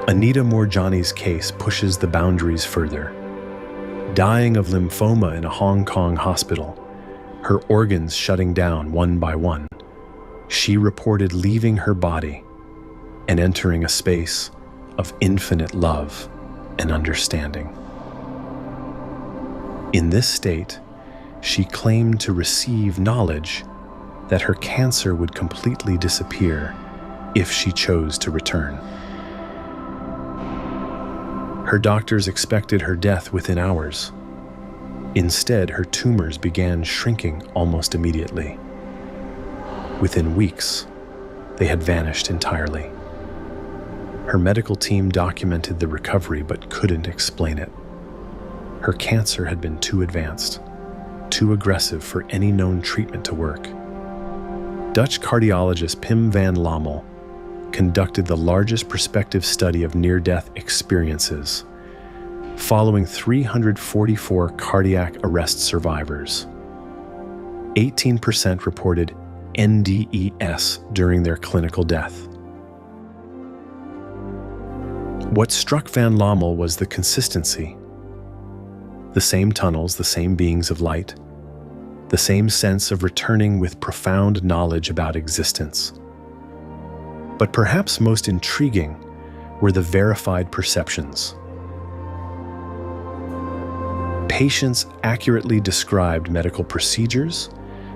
Anita Moorjani's case pushes the boundaries further. Dying of lymphoma in a Hong Kong hospital, her organs shutting down one by one, she reported leaving her body and entering a space of infinite love and understanding. In this state, she claimed to receive knowledge that her cancer would completely disappear if she chose to return. Her doctors expected her death within hours. Instead, her tumors began shrinking almost immediately. Within weeks, they had vanished entirely. Her medical team documented the recovery but couldn't explain it. Her cancer had been too advanced, too aggressive for any known treatment to work. Dutch cardiologist Pim van Lommel conducted the largest prospective study of near-death experiences, following 344 cardiac arrest survivors. 18% reported NDES during their clinical death. What struck van Lommel was the consistency. The same tunnels, the same beings of light, the same sense of returning with profound knowledge about existence. But perhaps most intriguing were the verified perceptions. Patients accurately described medical procedures,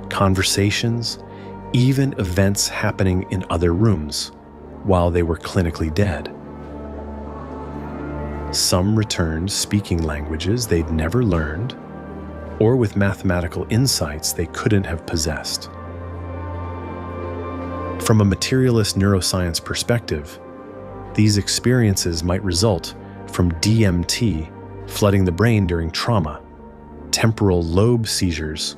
conversations, even events happening in other rooms while they were clinically dead. Some returned speaking languages they'd never learned, or with mathematical insights they couldn't have possessed. From a materialist neuroscience perspective, these experiences might result from DMT flooding the brain during trauma, temporal lobe seizures,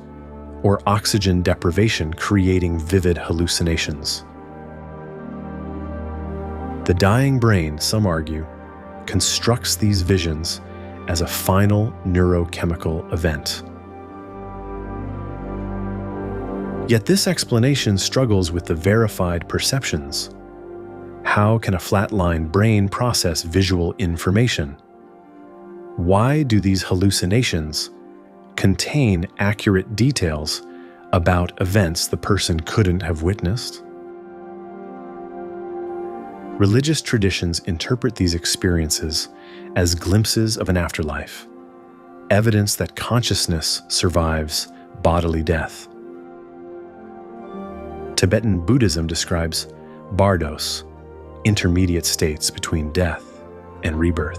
or oxygen deprivation creating vivid hallucinations. The dying brain, some argue, constructs these visions as a final neurochemical event. Yet this explanation struggles with the verified perceptions. How can a flatlined brain process visual information? Why do these hallucinations contain accurate details about events the person couldn't have witnessed? Religious traditions interpret these experiences as glimpses of an afterlife, evidence that consciousness survives bodily death. Tibetan Buddhism describes bardos, intermediate states between death and rebirth.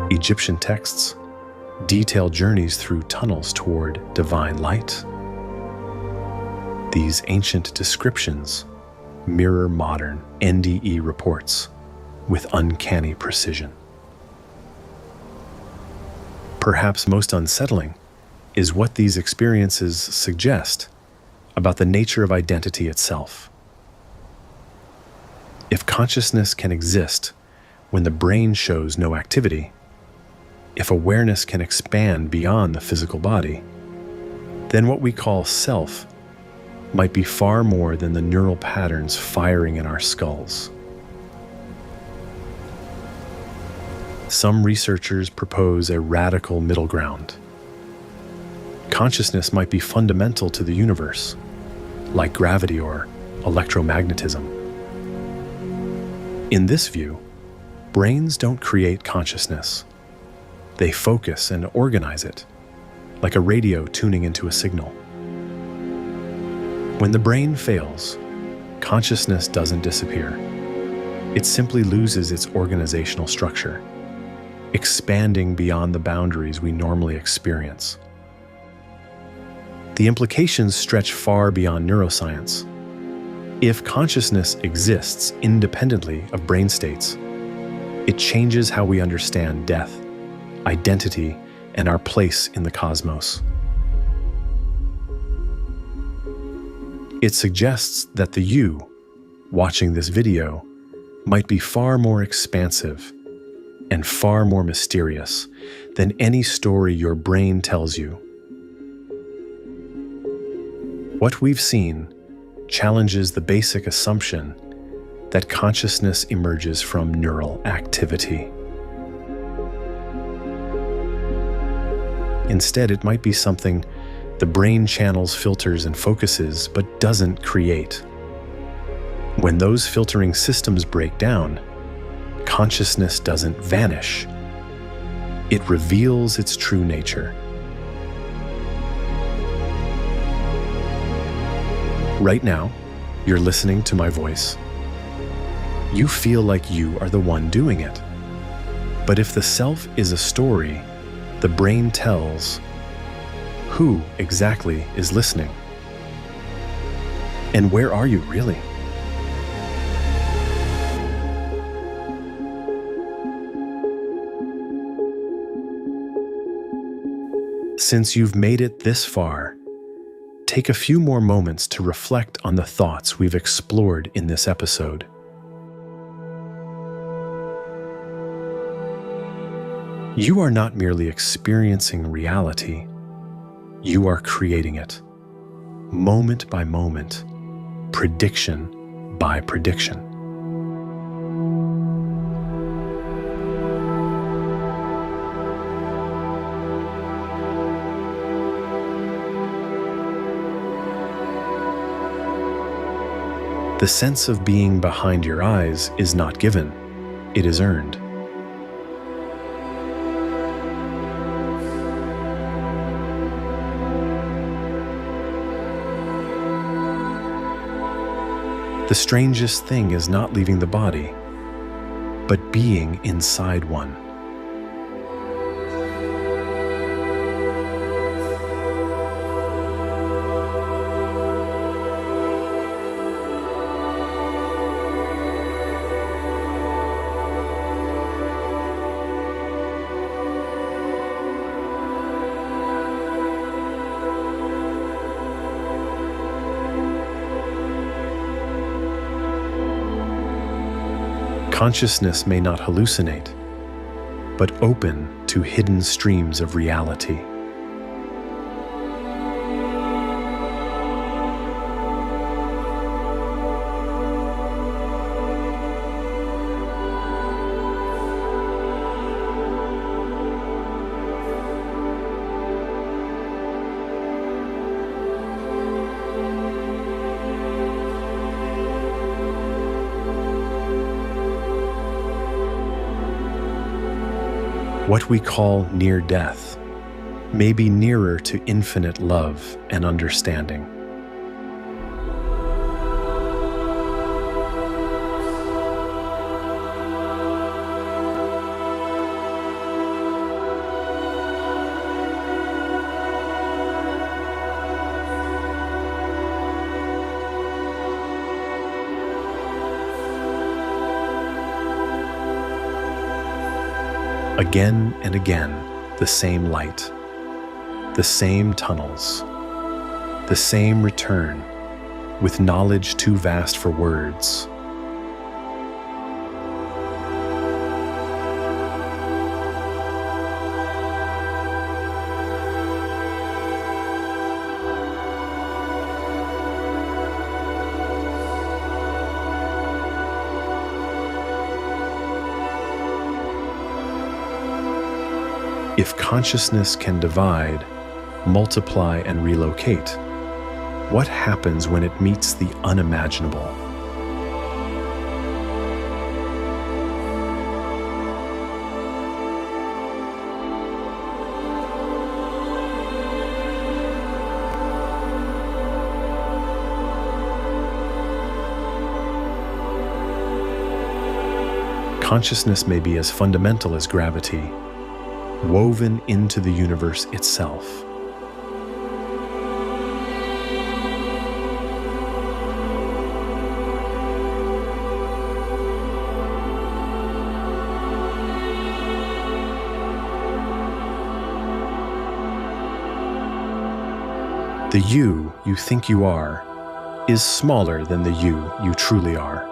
Egyptian texts detail journeys through tunnels toward divine light. These ancient descriptions mirror modern NDE reports with uncanny precision. Perhaps most unsettling is what these experiences suggest about the nature of identity itself. If consciousness can exist when the brain shows no activity, if awareness can expand beyond the physical body, then what we call self might be far more than the neural patterns firing in our skulls. Some researchers propose a radical middle ground. Consciousness might be fundamental to the universe, like gravity or electromagnetism. In this view, brains don't create consciousness. They focus and organize it, like a radio tuning into a signal. When the brain fails, consciousness doesn't disappear. It simply loses its organizational structure, expanding beyond the boundaries we normally experience. The implications stretch far beyond neuroscience. If consciousness exists independently of brain states, it changes how we understand death, identity, and our place in the cosmos. It suggests that the you, watching this video, might be far more expansive and far more mysterious than any story your brain tells you. What we've seen challenges the basic assumption that consciousness emerges from neural activity. Instead, it might be something the brain channels, filters, and focuses, but doesn't create. When those filtering systems break down, consciousness doesn't vanish. It reveals its true nature. Right now, you're listening to my voice. You feel like you are the one doing it. But if the self is a story the brain tells, who exactly is listening? And where are you really? Since you've made it this far, take a few more moments to reflect on the thoughts we've explored in this episode. You are not merely experiencing reality, you are creating it, moment by moment, prediction by prediction. The sense of being behind your eyes is not given, it is earned. The strangest thing is not leaving the body, but being inside one. Consciousness may not hallucinate, but open to hidden streams of reality. What we call near death may be nearer to infinite love and understanding. Again and again, the same light, the same tunnels, the same return, with knowledge too vast for words. If consciousness can divide, multiply, and relocate, what happens when it meets the unimaginable? Consciousness may be as fundamental as gravity, woven into the universe itself. The you think you are is smaller than the you truly are.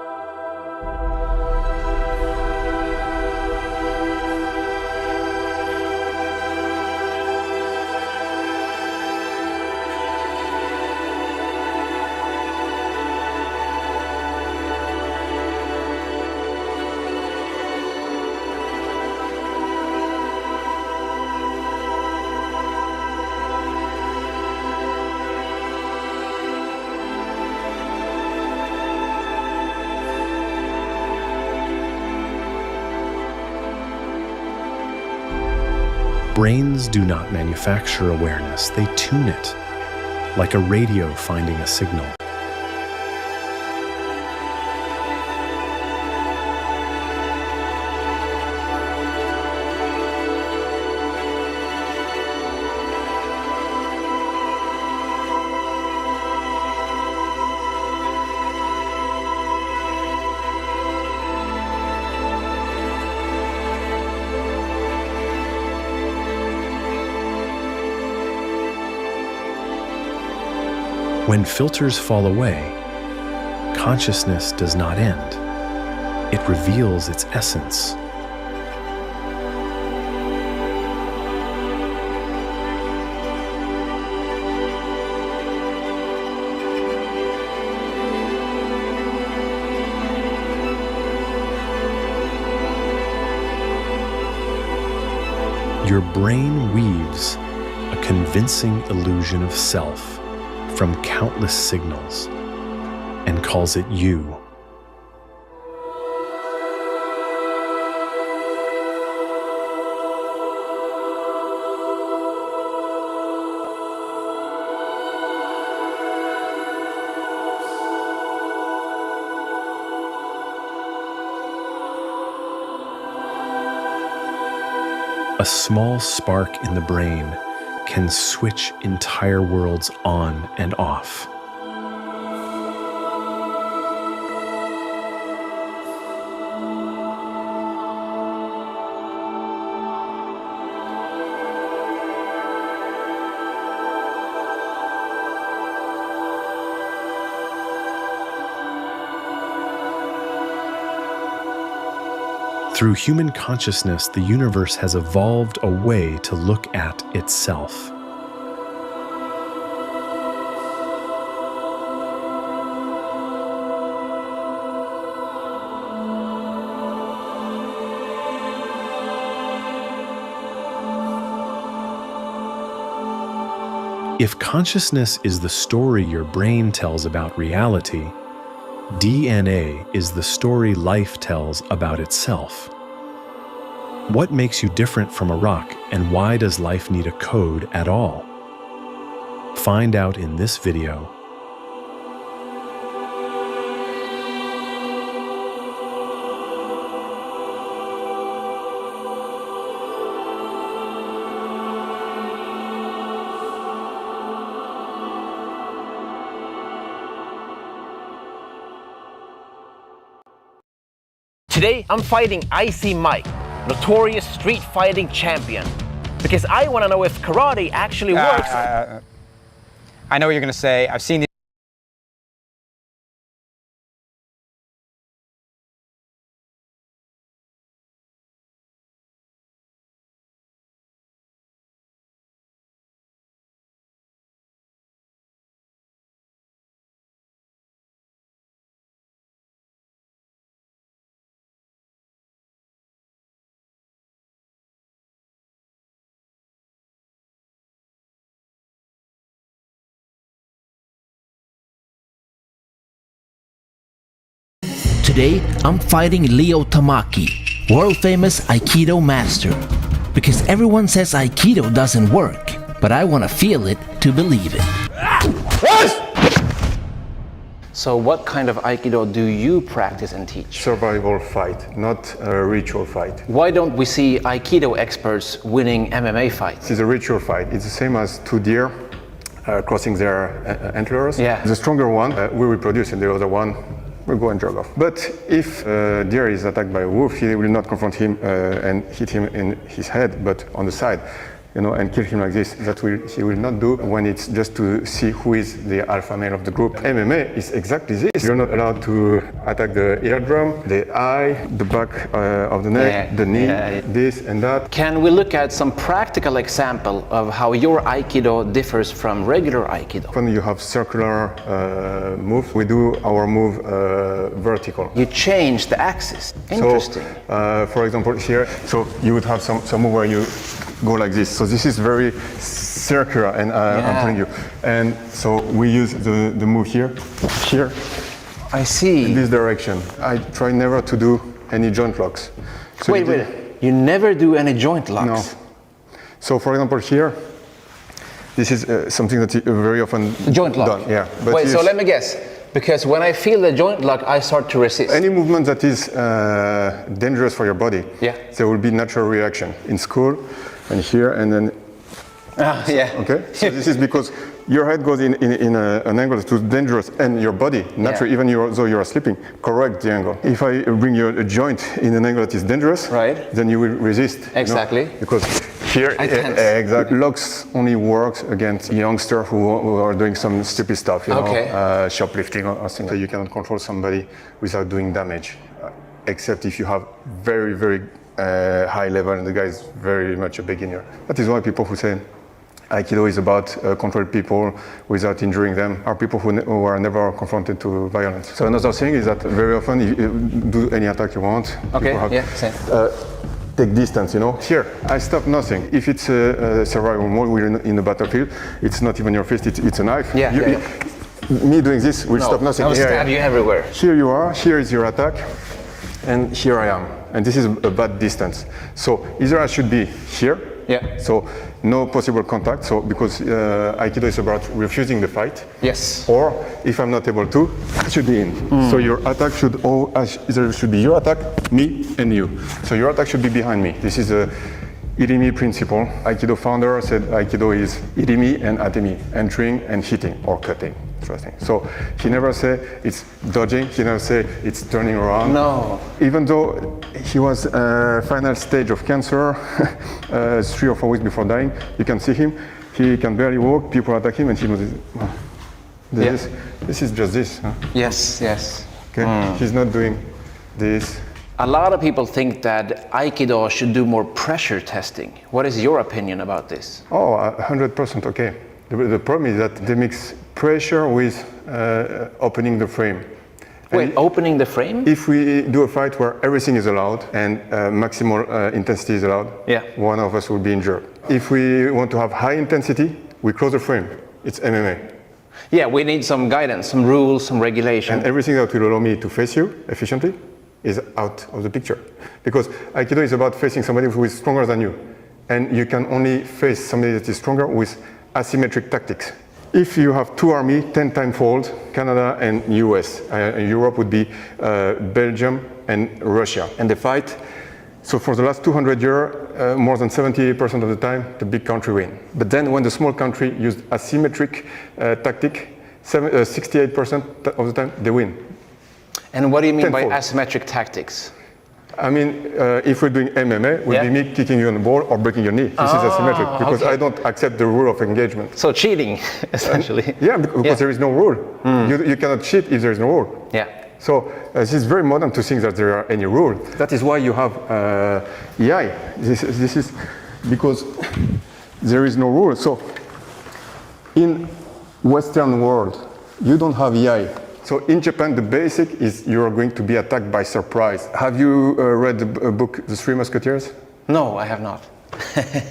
Brains do not manufacture awareness, they tune it, like a radio finding a signal. When filters fall away, consciousness does not end. It reveals its essence. Your brain weaves a convincing illusion of self from countless signals and calls it you. A small spark in the brain can switch entire worlds on and off. Through human consciousness, the universe has evolved a way to look at itself. If consciousness is the story your brain tells about reality, DNA is the story life tells about itself. What makes you different from a rock, and why does life need a code at all? Find out in this video. Today, I'm fighting Icy Mike, notorious street fighting champion, because I want to know if karate actually works. I know what you're going to say. I've seen Today, I'm fighting Leo Tamaki, world-famous Aikido master. Because everyone says Aikido doesn't work, but I want to feel it to believe it. So what kind of Aikido do you practice and teach? Survival fight, not a ritual fight. Why don't we see Aikido experts winning MMA fights? It's a ritual fight. It's the same as two deer crossing their antlers. Yeah. The stronger one will reproduce and the other one will go and jog off. But if a deer is attacked by a wolf, he will not confront him and hit him in his head, but on the side, and kill him like this. That he will not do when it's just to see who is the alpha male of the group. MMA is exactly this. You're not allowed to attack the eardrum, the eye, the back of the neck, the knee, this and that. Can we look at some practical example of how your Aikido differs from regular Aikido? When you have circular move, we do our move vertical. You change the axis. Interesting. So, for example, here, so you would have some move where you go like this. So this is very circular, and I'm telling you. And so we use the move here. I see. In this direction. I try never to do any joint locks. So wait. You never do any joint locks? No. So for example here, this is something that very often joint lock. done. Yeah. But wait, so let me guess. Because when I feel the joint lock, I start to resist. Any movement that is dangerous for your body, there will be natural reaction in school, and here, and then. Okay. So this is because your head goes in an angle that's too dangerous, and your body, naturally, even though you are sleeping, correct the angle. If I bring you a joint in an angle that is dangerous, then you will resist. Exactly. Because here, exactly. Locks only works against youngsters who are doing some stupid stuff, shoplifting or things. So you cannot control somebody without doing damage, except if you have very, very high level and the guy is very much a beginner. That is why people who say Aikido is about control people without injuring them are people who are never confronted to violence. So another thing is that very often you do any attack you want. Take distance, Here, I stop nothing. If it's a survival mode, we're in a battlefield, it's not even your fist, it's a knife. Me doing this will stop nothing. I will stab you everywhere. Here you are, here is your attack, and here I am. And this is a bad distance. So either I should be here, so no possible contact, so because Aikido is about refusing the fight. Yes. Or if I'm not able to, I should be in. So your attack should either should be your attack, me, and you. So your attack should be behind me. This is a Irimi principle. Aikido founder said Aikido is Irimi and Atemi, entering and hitting or cutting. Interesting. So he never said it's dodging, he never said it's turning around. No. Even though he was final stage of cancer, 3 or 4 weeks before dying, you can see him, he can barely walk, people attack him and he was, this is just this. Huh? Yes. Okay. He's not doing this. A lot of people think that Aikido should do more pressure testing. What is your opinion about this? Oh, 100% okay. The problem is that they mix pressure with opening the frame. Wait, opening the frame? If we do a fight where everything is allowed and maximal intensity is allowed, one of us will be injured. If we want to have high intensity, we close the frame. It's MMA. Yeah, we need some guidance, some rules, some regulation. And everything that will allow me to face you efficiently, is out of the picture. Because Aikido is about facing somebody who is stronger than you. And you can only face somebody that is stronger with asymmetric tactics. If you have two armies, 10 timefold, Canada and US. Europe would be Belgium and Russia. And they fight. So for the last 200 years, more than 78% of the time, the big country win. But then when the small country used asymmetric tactic, 68% of the time, they win. And what do you mean Tenfold. by asymmetric tactics? I mean, if we're doing MMA, would be me kicking you on the ball or breaking your knee. This is asymmetric because I don't accept the rule of engagement. So cheating, essentially. Because there is no rule. You cannot cheat if there is no rule. Yeah. So this is very modern to think that there are any rule. That is why you have EI. This is because there is no rule. So in Western world, you don't have EI. So in Japan, the basic is you're going to be attacked by surprise. Have you read the book, The Three Musketeers? No, I have not.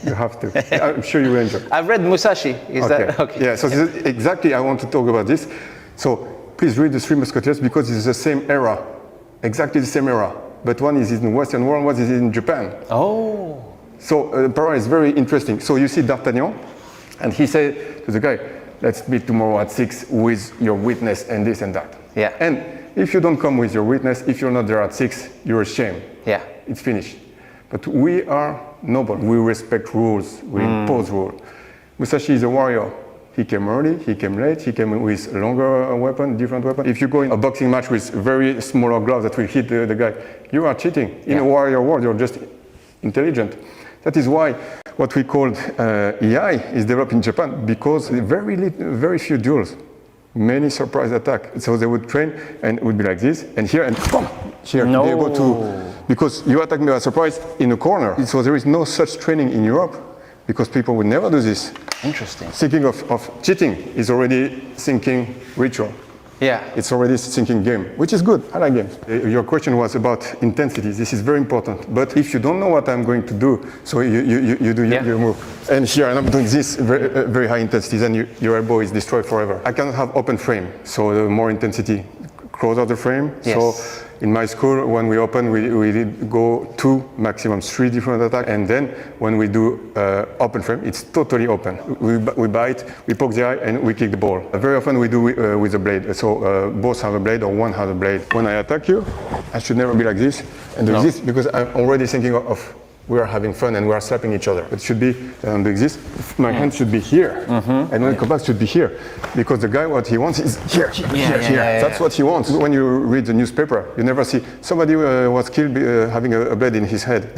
You have to. I'm sure you will enjoy. I've read Musashi. Is that okay? Yeah, so this is exactly I want to talk about this. So please read The Three Musketeers because it's the same era. Exactly the same era. But one is in the Western world, one is in Japan. Oh. So the parallel is very interesting. So you see D'Artagnan, and he said to the guy, let's meet tomorrow at 6 with your witness and this and that. Yeah. And if you don't come with your witness, if you're not there at 6, you're ashamed. Yeah. It's finished. But we are noble. We respect rules. We impose rules. Musashi is a warrior. He came early, he came late, he came with a longer weapon, different weapon. If you go in a boxing match with very smaller gloves that will hit the guy, you are cheating. In a warrior world, you're just intelligent. That is why what we called EI is developed in Japan because very few duels, many surprise attacks. So they would train and it would be like this, and here and boom, here. No. They go to, because you attack me by surprise in a corner. So there is no such training in Europe because people would never do this. Interesting. Thinking of cheating is already thinking ritual. Yeah. It's already thinking game, which is good. I like games. Your question was about intensity. This is very important. But if you don't know what I'm going to do, so you do your move. And here I'm doing this very high intensity, then your elbow is destroyed forever. I cannot have open frame, so the more intensity, closer the frame. Yes. So in my school, when we open, we did go 2, maximum 3 different attacks. And then when we do open frame, it's totally open. We bite, we poke the eye, and we kick the ball. Very often we do with a blade. So both have a blade or one has a blade. When I attack you, I should never be like this and do this because I'm already thinking of we are having fun and we are slapping each other. It should be like this. My hand should be here, and when it comes back, should be here, because the guy what he wants is here, here. That's what he wants. When you read the newspaper, you never see somebody was killed having a blade in his head.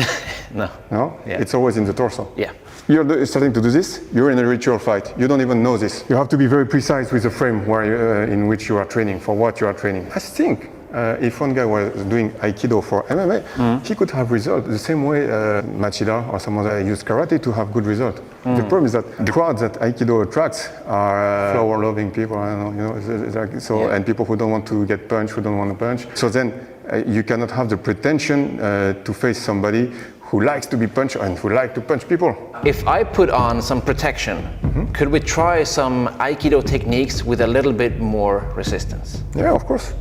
No. No. Yeah. It's always in the torso. Yeah. You're starting to do this. You're in a ritual fight. You don't even know this. You have to be very precise with the frame where in which you are training for what you are training. I think. If one guy was doing Aikido for MMA, he could have results the same way Machida or some other used karate to have good results. The problem is that the crowds that Aikido attracts are flower-loving people, I don't know, it's like, so, and people who don't want to get punched, who don't want to punch. So then you cannot have the pretension to face somebody who likes to be punched and who likes to punch people. If I put on some protection, could we try some Aikido techniques with a little bit more resistance? Yeah, of course.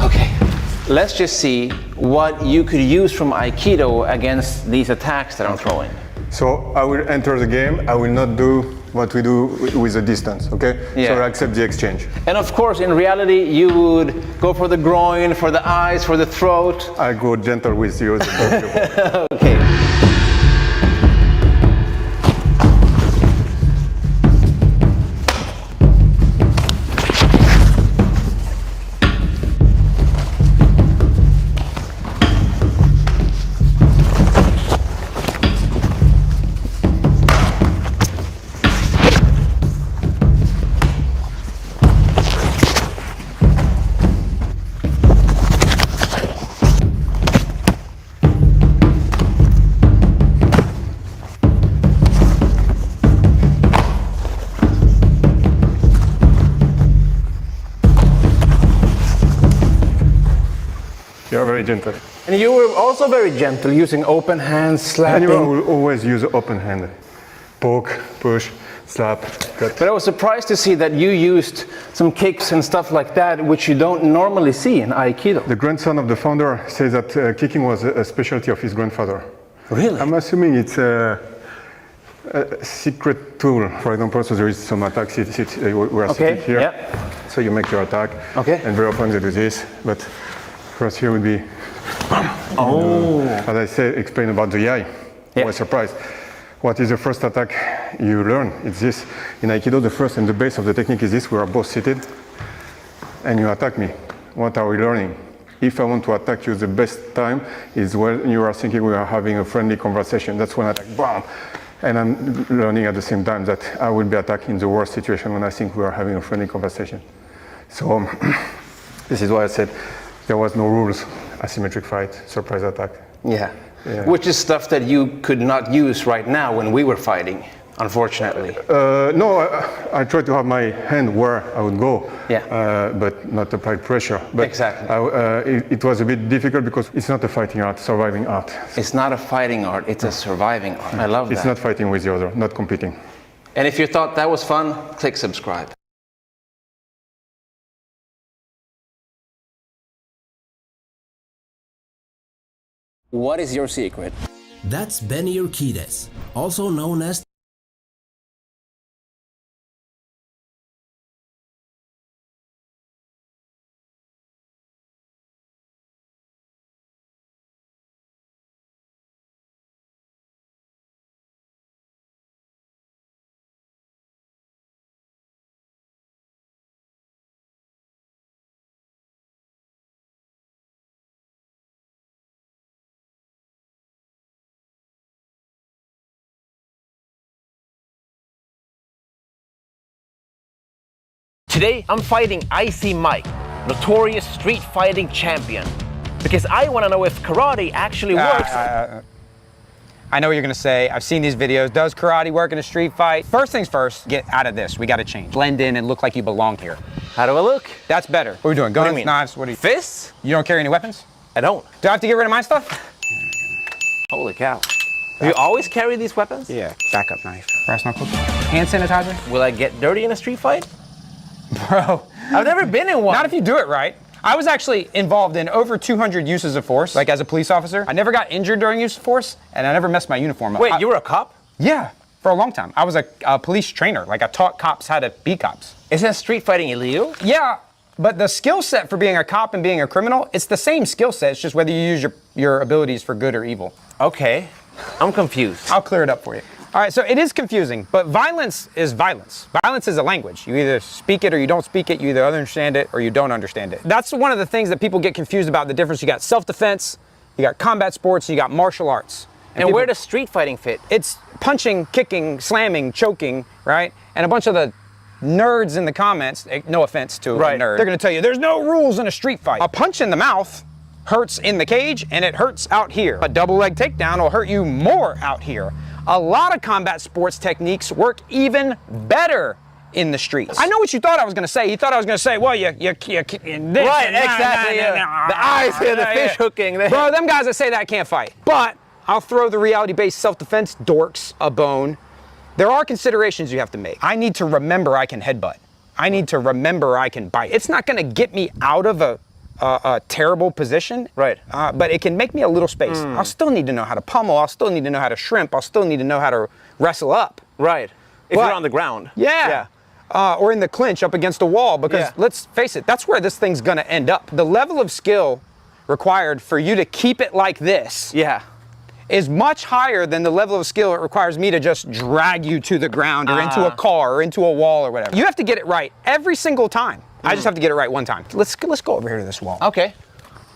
Okay, let's just see what you could use from Aikido against these attacks that I'm throwing. So I will enter the game. I will not do what we do with the distance, okay? Yeah. So I accept the exchange. And of course, in reality, you would go for the groin, for the eyes, for the throat. I go gentle with you. Okay. You're very gentle. And you were also very gentle, using open hands, slapping. And you will always use open hand. Poke, push. slap, cut. But I was surprised to see that you used some kicks and stuff like that, which you don't normally see in Aikido. The grandson of the founder says that kicking was a specialty of his grandfather. Really? I'm assuming it's a secret tool. For example, so there is some attacks. We are sitting here. Yeah. So you make your attack. Okay. And very often they do this. But first here would be. Oh. As I said, explain about the eye. I was surprised. What is the first attack you learn? It's this. In Aikido, the first and the base of the technique is this. We are both seated. And you attack me. What are we learning? If I want to attack you, the best time is when you are thinking we are having a friendly conversation. That's when I attack, bam! And I'm learning at the same time that I will be attacked in the worst situation when I think we are having a friendly conversation. So this is why I said there was no rules. Asymmetric fight, surprise attack. Yeah. Which is stuff that you could not use right now when we were fighting, unfortunately. No, I tried to have my hand where I would go, but not apply pressure. But exactly. It was a bit difficult because it's not a fighting art, surviving art. It's not a fighting art, it's a surviving art. I love that. It's not fighting with the other, not competing. And if you thought that was fun, click subscribe. What is your secret? That's Benny Urquidez, also known as Today, I'm fighting Icy Mike, notorious street fighting champion. Because I want to know if karate actually works. I know what you're gonna say. I've seen these videos. Does karate work in a street fight? First things first, get out of this. We gotta change. Blend in and look like you belong here. How do I look? That's better. What are we doing? Guns, do you mean? knives, what are you? Fists? You don't carry any weapons? I don't. Do I have to get rid of my stuff? Holy cow. Do you always carry these weapons? Yeah, backup knife. Brass knuckles. Hand sanitizer? Will I get dirty in a street fight? Bro. I've never been in one. Not if you do it right. I was actually involved in over 200 uses of force, like as a police officer. I never got injured during use of force, and I never messed my uniform up. Wait, you were a cop? Yeah, for a long time. I was a police trainer. Like I taught cops how to be cops. Isn't street fighting illegal? Yeah, but the skill set for being a cop and being a criminal, it's the same skill set. It's just whether you use your abilities for good or evil. Okay, I'm confused. I'll clear it up for you. All right, so it is confusing, but violence is violence. Violence is a language. You either speak it or you don't speak it. You either understand it or you don't understand it. That's one of the things that people get confused about, the difference. You got self-defense, you got combat sports, you got martial arts. And where does street fighting fit? It's punching, kicking, slamming, choking, right? And a bunch of the nerds in the comments, no offense to a nerd, they're gonna tell you there's no rules in a street fight. A punch in the mouth hurts in the cage and it hurts out here. A double leg takedown will hurt you more out here. A lot of combat sports techniques work even better in the streets. I know what you thought I was going to say. You thought I was going to say, well, you this right, exactly. The eyes here, the fish hooking. Bro, them guys that say that can't fight. But I'll throw the reality-based self-defense dorks a bone. There are considerations you have to make. I need to remember I can headbutt. I need to remember I can bite. It's not going to get me out of a terrible position, but it can make me a little space. I'll still need to know how to pummel. I'll still need to know how to shrimp. I'll still need to know how to wrestle up. Right. If you're on the ground. Yeah. Or in the clinch up against a wall, because let's face it, that's where this thing's gonna end up. The level of skill required for you to keep it like this is much higher than the level of skill it requires me to just drag you to the ground or into a car or into a wall or whatever. You have to get it right every single time. I just have to get it right one time. Let's go over here to this wall. Okay.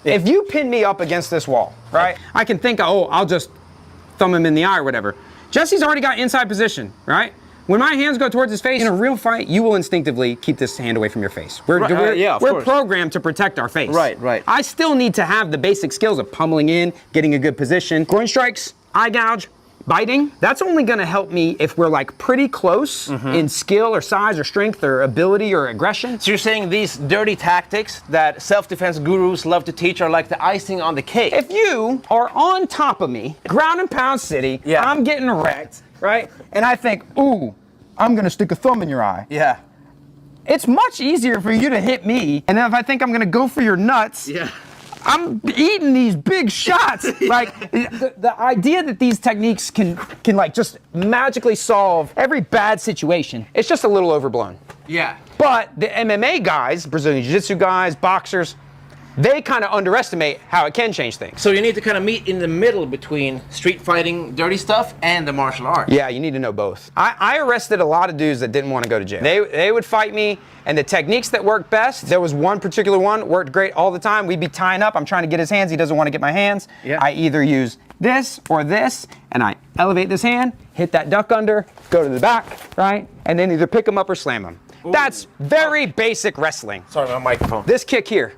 If you pin me up against this wall, right? I can think, oh, I'll just thumb him in the eye or whatever. Jesse's already got inside position, right? When my hands go towards his face, in a real fight, you will instinctively keep this hand away from your face. We're programmed to protect our face. Right. I still need to have the basic skills of pummeling in, getting a good position, groin strikes, eye gouge, biting. That's only gonna help me if we're like pretty close in skill or size or strength or ability or aggression. So you're saying these dirty tactics that self-defense gurus love to teach are like the icing on the cake? If you are on top of me, ground and pound city, I'm getting wrecked, right? And I think, ooh, I'm gonna stick a thumb in your eye. Yeah. It's much easier for you to hit me, and then if I think I'm gonna go for your nuts, Yeah. I'm eating these big shots. Like the idea that these techniques can like just magically solve every bad situation, it's just a little overblown. Yeah. But the MMA guys, Brazilian Jiu-Jitsu guys, boxers, they kind of underestimate how it can change things. So you need to kind of meet in the middle between street fighting, dirty stuff, and the martial arts. Yeah, you need to know both. I arrested a lot of dudes that didn't want to go to jail. They would fight me, and the techniques that worked best, there was one particular one, worked great all the time. We'd be tying up, I'm trying to get his hands, he doesn't want to get my hands. Yeah. I either use this or this, and I elevate this hand, hit that duck under, go to the back, right? And then either pick him up or slam him. Ooh. That's very basic wrestling. Sorry, my microphone. This kick here,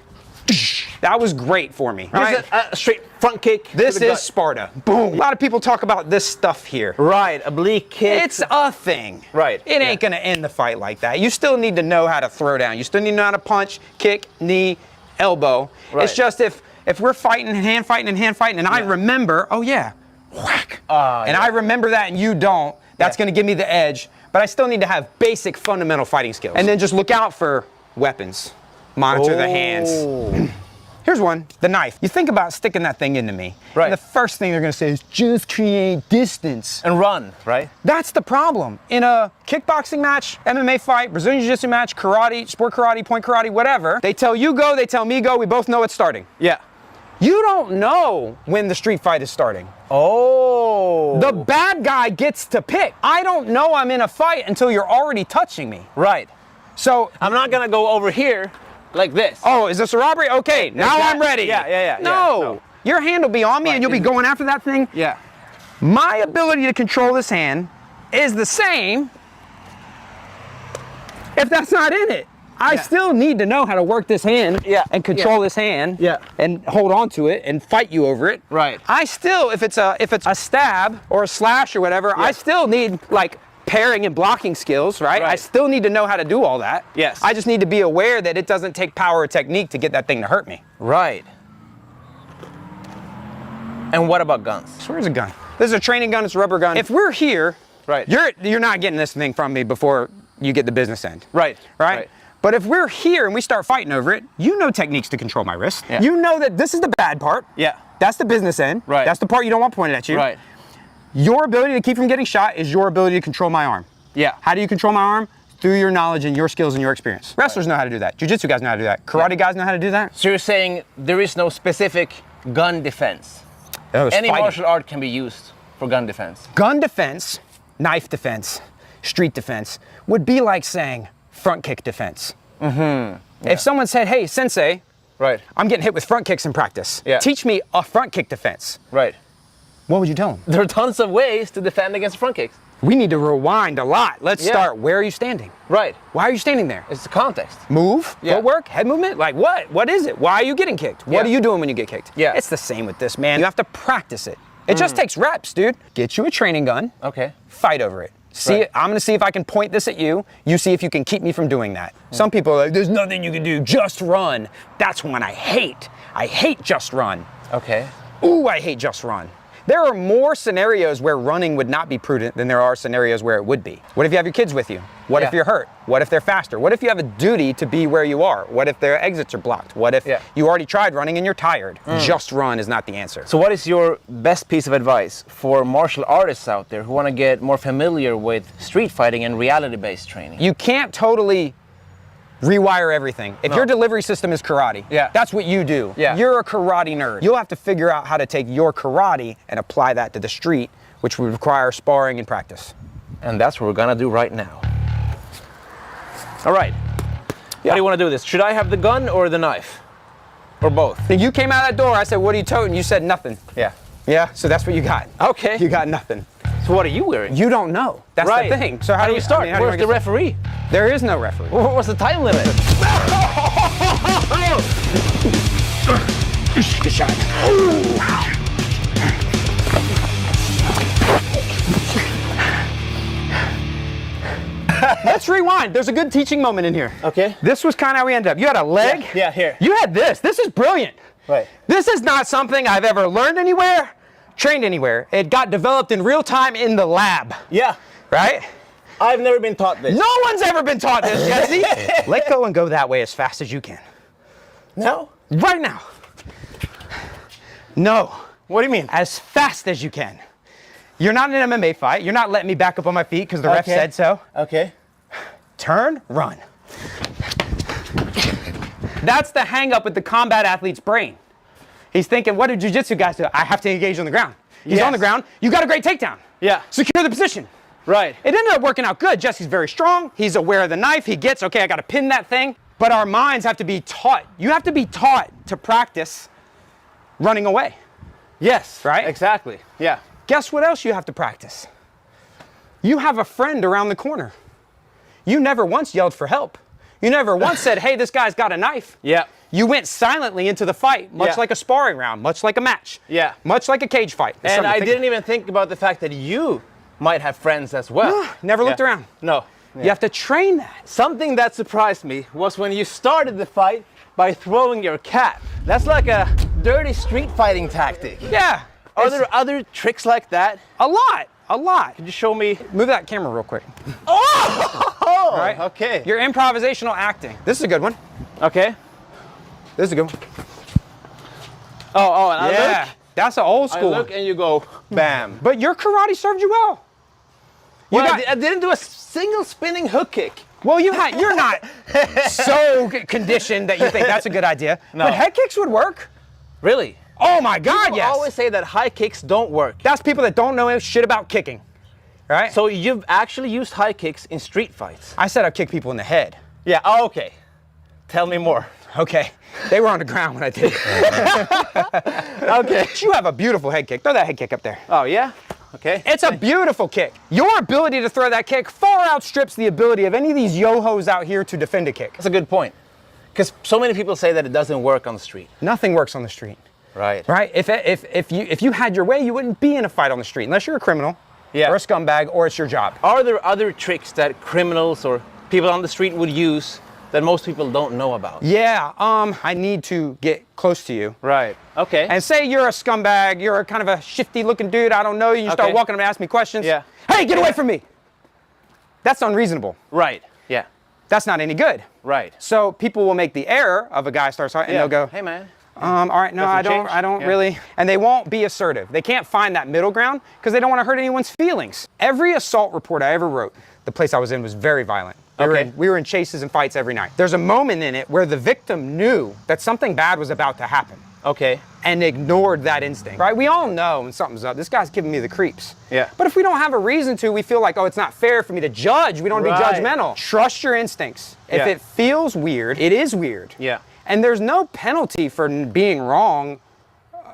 that was great for me. Right? A straight front kick. This is Sparta. Boom. A lot of people talk about this stuff here. Right, oblique kick. It's a thing. Right. It ain't gonna end the fight like that. You still need to know how to throw down. You still need to know how to punch, kick, knee, elbow. Right. It's just if we're fighting, hand fighting, and I remember, oh yeah, whack. And I remember that and you don't, that's gonna give me the edge. But I still need to have basic fundamental fighting skills. And then just look out for weapons. Monitor the hands. Here's one, the knife. You think about sticking that thing into me. Right. And the first thing they're gonna say is just create distance. And run, right? That's the problem. In a kickboxing match, MMA fight, Brazilian Jiu-Jitsu match, karate, sport karate, point karate, whatever, they tell you go, they tell me go, we both know it's starting. Yeah. You don't know when the street fight is starting. Oh. The bad guy gets to pick. I don't know I'm in a fight until you're already touching me. Right. So I'm not gonna go over here like this. Oh, is this a robbery? Okay, now I'm ready. Yeah. No, your hand will be on me and you'll be going after that thing. Yeah. My ability to control this hand is the same if that's not in it. I still need to know how to work this hand and control this hand and hold on to it and fight you over it. Right. I still, if it's a stab or a slash or whatever, I still need like pairing and blocking skills, right? I still need to know how to do all that. Yes. I just need to be aware that it doesn't take power or technique to get that thing to hurt me. Right. And what about guns? So where's a gun? This is a training gun, it's a rubber gun. If we're here, you're not getting this thing from me before you get the business end. Right. But if we're here and we start fighting over it, you know techniques to control my wrist. Yeah. You know that this is the bad part. Yeah. That's the business end. Right. That's the part you don't want pointed at you. Right. Your ability to keep from getting shot is your ability to control my arm. Yeah. How do you control my arm? Through your knowledge and your skills and your experience. Wrestlers know how to do that. Jiu-jitsu guys know how to do that. Karate guys know how to do that. So you're saying there is no specific gun defense? Any martial art can be used for gun defense? Gun defense, knife defense, street defense would be like saying front kick defense. If someone said, hey, sensei, I'm getting hit with front kicks in practice. Teach me a front kick defense. Right. What would you tell them? There are tons of ways to defend against front kicks. We need to rewind a lot. Let's start. Where are you standing? Right. Why are you standing there? It's the context. Move, footwork, head movement. Like what? What is it? Why are you getting kicked? What are you doing when you get kicked? Yeah. It's the same with this, man. You have to practice it. It just takes reps, dude. Get you a training gun. Okay. Fight over it. See, I'm gonna see if I can point this at you. You see if you can keep me from doing that. Some people are like, there's nothing you can do, just run. That's one I hate. I hate just run. Okay. Ooh, I hate just run. There are more scenarios where running would not be prudent than there are scenarios where it would be. What if you have your kids with you? What if you're hurt? What if they're faster? What if you have a duty to be where you are? What if their exits are blocked? What if you already tried running and you're tired? Just run is not the answer. So what is your best piece of advice for martial artists out there who want to get more familiar with street fighting and reality-based training? You can't totally rewire everything. If your delivery system is karate, that's what you do. You're a karate nerd. You'll have to figure out how to take your karate and apply that to the street, which would require sparring and practice. And that's what we're gonna do right now. All right. How do you want to do this? Should I have the gun or the knife? Or both? Then you came out that door, I said, what are you toting? You said nothing. Yeah, so that's what you got. Okay. You got nothing. So what are you wearing? You don't know. That's the thing. So how do we start? Where's the referee? There is no referee. What's the time limit? Good shot. Let's rewind. There's a good teaching moment in here. Okay. This was kind of how we ended up. You had a leg. Yeah, here. You had this. This is brilliant. Right. This is not something I've ever learned anywhere, trained anywhere. It got developed in real time in the lab. Yeah. Right? I've never been taught this. No one's ever been taught this, Jesse. Let go and go that way as fast as you can. No? Right now. No. What do you mean? As fast as you can. You're not in an MMA fight. You're not letting me back up on my feet because the ref said so. Okay. Turn, run. That's the hang up with the combat athlete's brain. He's thinking, what do jiu-jitsu guys do? I have to engage on the ground. He's on the ground. You got a great takedown. Yeah. Secure the position. Right. It ended up working out good. Jesse's very strong. He's aware of the knife. He gets, okay, I got to pin that thing. But our minds have to be taught. You have to be taught to practice running away. Yes. Right? Exactly. Yeah. Guess what else you have to practice? You have a friend around the corner. You never once yelled for help. You never once said, hey, this guy's got a knife. Yeah. You went silently into the fight, much like a sparring round, much like a match. Yeah. Much like a cage fight. And I didn't even think about the fact that you might have friends as well. Never looked around. No. Yeah. You have to train that. Something that surprised me was when you started the fight by throwing your cat. That's like a dirty street fighting tactic. Yeah. Are there other tricks like that? A lot. A lot. Could you show me? Move that camera real quick. Oh! All right. Okay. Your improvisational acting. This is a good one. Okay. This is a good one. Oh, and I look. That's an old school I look and you go, bam. But your karate served you well. I didn't do a single spinning hook kick. Well, you're not so conditioned that you think that's a good idea. No. But head kicks would work. Really? Oh my God, People yes. always say that high kicks don't work. That's people that don't know shit about kicking, right? So you've actually used high kicks in street fights? I said I'd kick people in the head. Yeah, oh, okay. Tell me more. Okay. They were on the ground when I did it. Okay. You have a beautiful head kick. Throw that head kick up there. Oh, yeah? Okay. It's a beautiful kick. Your ability to throw that kick far outstrips the ability of any of these yo-hos out here to defend a kick. That's a good point. Because so many people say that it doesn't work on the street. Nothing works on the street. Right. Right? If you had your way, you wouldn't be in a fight on the street unless you're a criminal or a scumbag or it's your job. Are there other tricks that criminals or people on the street would use that most people don't know about? Yeah, I need to get close to you. Right. Okay. And say you're a scumbag, you're a kind of a shifty looking dude, I don't know you, start walking up and ask me questions. Yeah. Hey, get away from me! That's unreasonable. Right. Yeah. That's not any good. Right. So people will make the error of a guy starts fighting and they'll go, hey man. all right, no, I don't really. And they won't be assertive. They can't find that middle ground because they don't want to hurt anyone's feelings. Every assault report I ever wrote, the place I was in was very violent. We were in chases and fights every night. There's a moment in it where the victim knew that something bad was about to happen. Okay. And ignored that instinct, right? We all know when something's up. This guy's giving me the creeps. Yeah. But if we don't have a reason to, we feel like, oh, it's not fair for me to judge. We don't want to be judgmental. Trust your instincts. If it feels weird, it is weird. Yeah. And there's no penalty for being wrong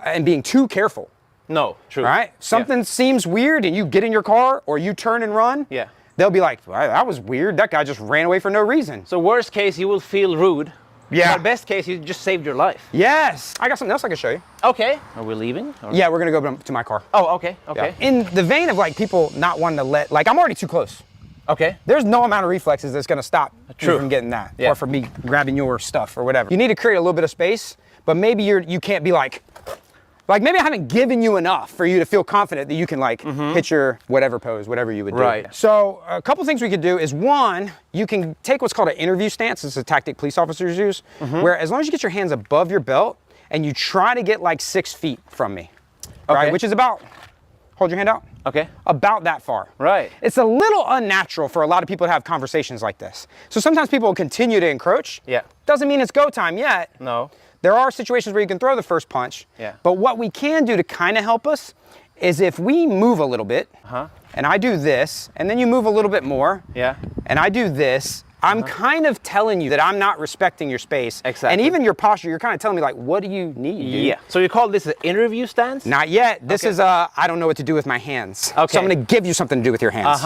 and being too careful. No, true. Right? Something seems weird and you get in your car or you turn and run. Yeah. They'll be like, well, that was weird. That guy just ran away for no reason. So worst case, you will feel rude. Yeah. But best case, you just saved your life. Yes. I got something else I can show you. Okay. Are we leaving? Or? Yeah, we're going to go to my car. Oh, okay. Okay. Yeah. In the vein of like people not wanting to let, like I'm already too close. Okay. There's no amount of reflexes that's going to stop you True. from getting that. Yeah. Or from me grabbing your stuff or whatever. You need to create a little bit of space, but maybe you can't be like maybe I haven't given you enough for you to feel confident that you can hit your whatever pose, whatever you would do. Right. So a couple things we could do is one, you can take what's called an interview stance. It's a tactic police officers use, where as long as you get your hands above your belt and you try to get like 6 feet from me, right? Which is about, hold your hand out. Okay. About that far. Right. It's a little unnatural for a lot of people to have conversations like this. So sometimes people will continue to encroach. Yeah. Doesn't mean it's go time yet. No. There are situations where you can throw the first punch. Yeah. But what we can do to kind of help us is if we move a little bit, and I do this, and then you move a little bit more, and I do this, I'm kind of telling you that I'm not respecting your space. Exactly. And even your posture, you're kind of telling me like, what do you need, dude? Yeah. So you call this an interview stance? Not yet. This is I don't know what to do with my hands. Okay. So I'm going to give you something to do with your hands.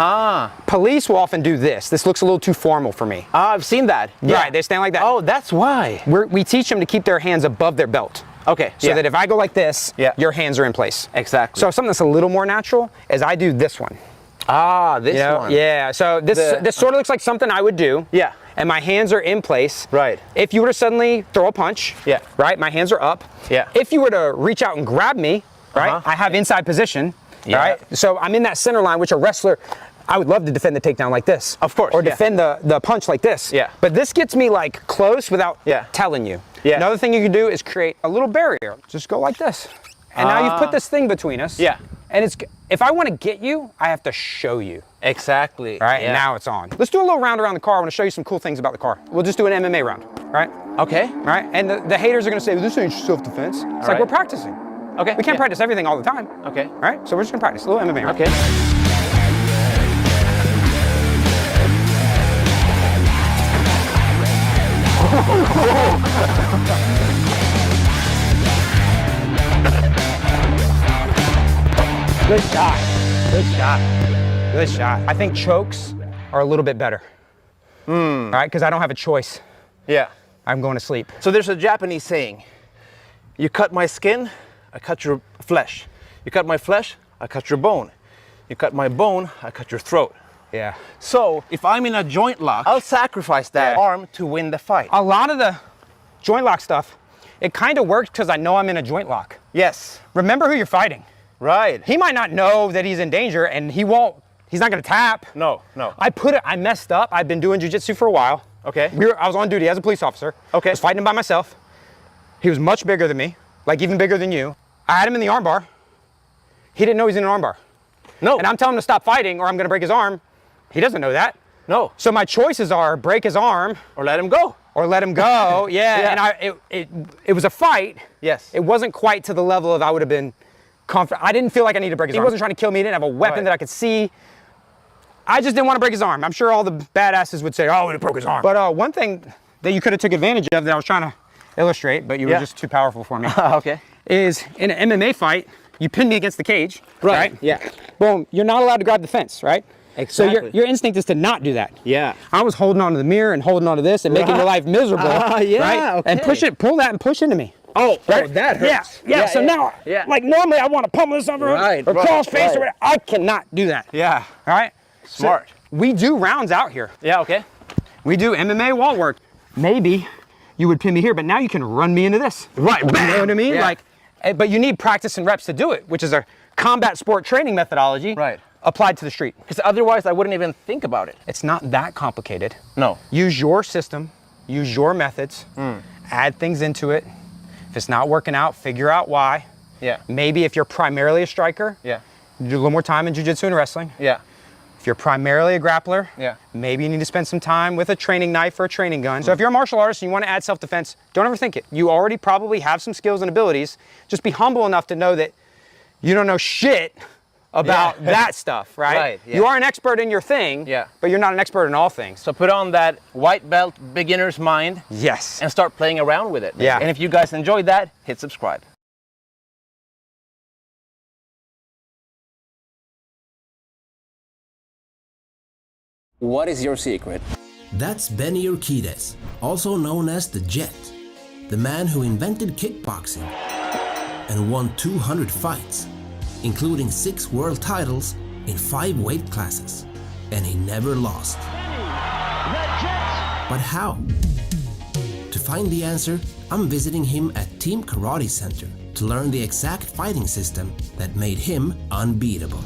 Police will often do this. This looks a little too formal for me. I've seen that. Yeah. Right, they stand like that. Oh, that's why. We teach them to keep their hands above their belt. Okay. So that if I go like this, your hands are in place. Exactly. So something that's a little more natural is I do this one. Ah, this one. Yeah, so this sort of looks like something I would do. Yeah. And my hands are in place. Right. If you were to suddenly throw a punch, right, my hands are up. Yeah. If you were to reach out and grab me, right, I have inside position, right? So I'm in that center line, which a wrestler I would love to defend the takedown like this. Of course. Or defend the punch like this. Yeah. But this gets me like close without telling you. Yeah. Another thing you can do is create a little barrier. Just go like this. And now you've put this thing between us. Yeah. And if I want to get you, I have to show you. Exactly. All right, and now it's on. Let's do a little round around the car. I want to show you some cool things about the car. We'll just do an MMA round, all right? Okay. All right, and the haters are going to say, well, this ain't self-defense. It's like we're practicing. Okay. We can't practice everything all the time. Okay. All right, so we're just going to practice a little MMA round. Okay. Good shot. Good shot. Good shot. I think chokes are a little bit better. All right, because I don't have a choice. Yeah. I'm going to sleep. So there's a Japanese saying, you cut my skin, I cut your flesh. You cut my flesh, I cut your bone. You cut my bone, I cut your throat. Yeah. So if I'm in a joint lock, I'll sacrifice that arm to win the fight. A lot of the joint lock stuff, it kind of works because I know I'm in a joint lock. Yes. Remember who you're fighting. Right. He might not know that he's in danger and he's not gonna tap. No, no. I messed up. I've been doing jiu-jitsu for a while. Okay. I was on duty as a police officer. Okay. I was fighting him by myself. He was much bigger than me, like even bigger than you. I had him in the armbar. He didn't know he's in an armbar. No. And I'm telling him to stop fighting or I'm gonna break his arm. He doesn't know that. No. So my choices are break his arm. Or let him go. Or let him go, yeah. And it was a fight. Yes. It wasn't quite to the level of I would have been confident. I didn't feel like I needed to break his arm. He wasn't trying to kill me. He didn't have a weapon that I could see. I just didn't want to break his arm. I'm sure all the badasses would say, oh, it broke his arm. But one thing that you could have took advantage of that I was trying to illustrate, but you were just too powerful for me. Okay. Is in an MMA fight, you pin me against the cage, right? Yeah. Boom, you're not allowed to grab the fence, right? Exactly. So your instinct is to not do that. Yeah. I was holding on to the mirror and holding on to this and making your life miserable, yeah, right? okay. And pull that and push into me. Oh, right? oh, that hurts. Yeah. So now, like normally I want to pummel this over or cross face or whatever. I cannot do that. Yeah. All right? Smart. So we do rounds out here. Yeah, okay. We do MMA wall work. Maybe you would pin me here, but now you can run me into this. Right. You know what I mean? Yeah. Like, but you need practice and reps to do it, which is a combat sport training methodology applied to the street. Because otherwise I wouldn't even think about it. It's not that complicated. No. Use your system, use your methods, add things into it. If it's not working out, figure out why. Yeah. Maybe if you're primarily a striker, Yeah. do a little more time in jiu-jitsu and wrestling. Yeah. If you're primarily a grappler, maybe you need to spend some time with a training knife or a training gun. So if you're a martial artist and you want to add self-defense, don't ever think it. You already probably have some skills and abilities. Just be humble enough to know that you don't know shit about that stuff, right? Right, yeah. You are an expert in your thing, but you're not an expert in all things. So put on that white belt beginner's mind. Yes. And start playing around with it. Yeah. And if you guys enjoyed that, hit subscribe. What is your secret? That's Benny Urquidez, also known as the Jet, the man who invented kickboxing and won 200 fights, including 6 world titles in 5 weight classes, and he never lost. But how? To find the answer, I'm visiting him at Team Karate Center to learn the exact fighting system that made him unbeatable.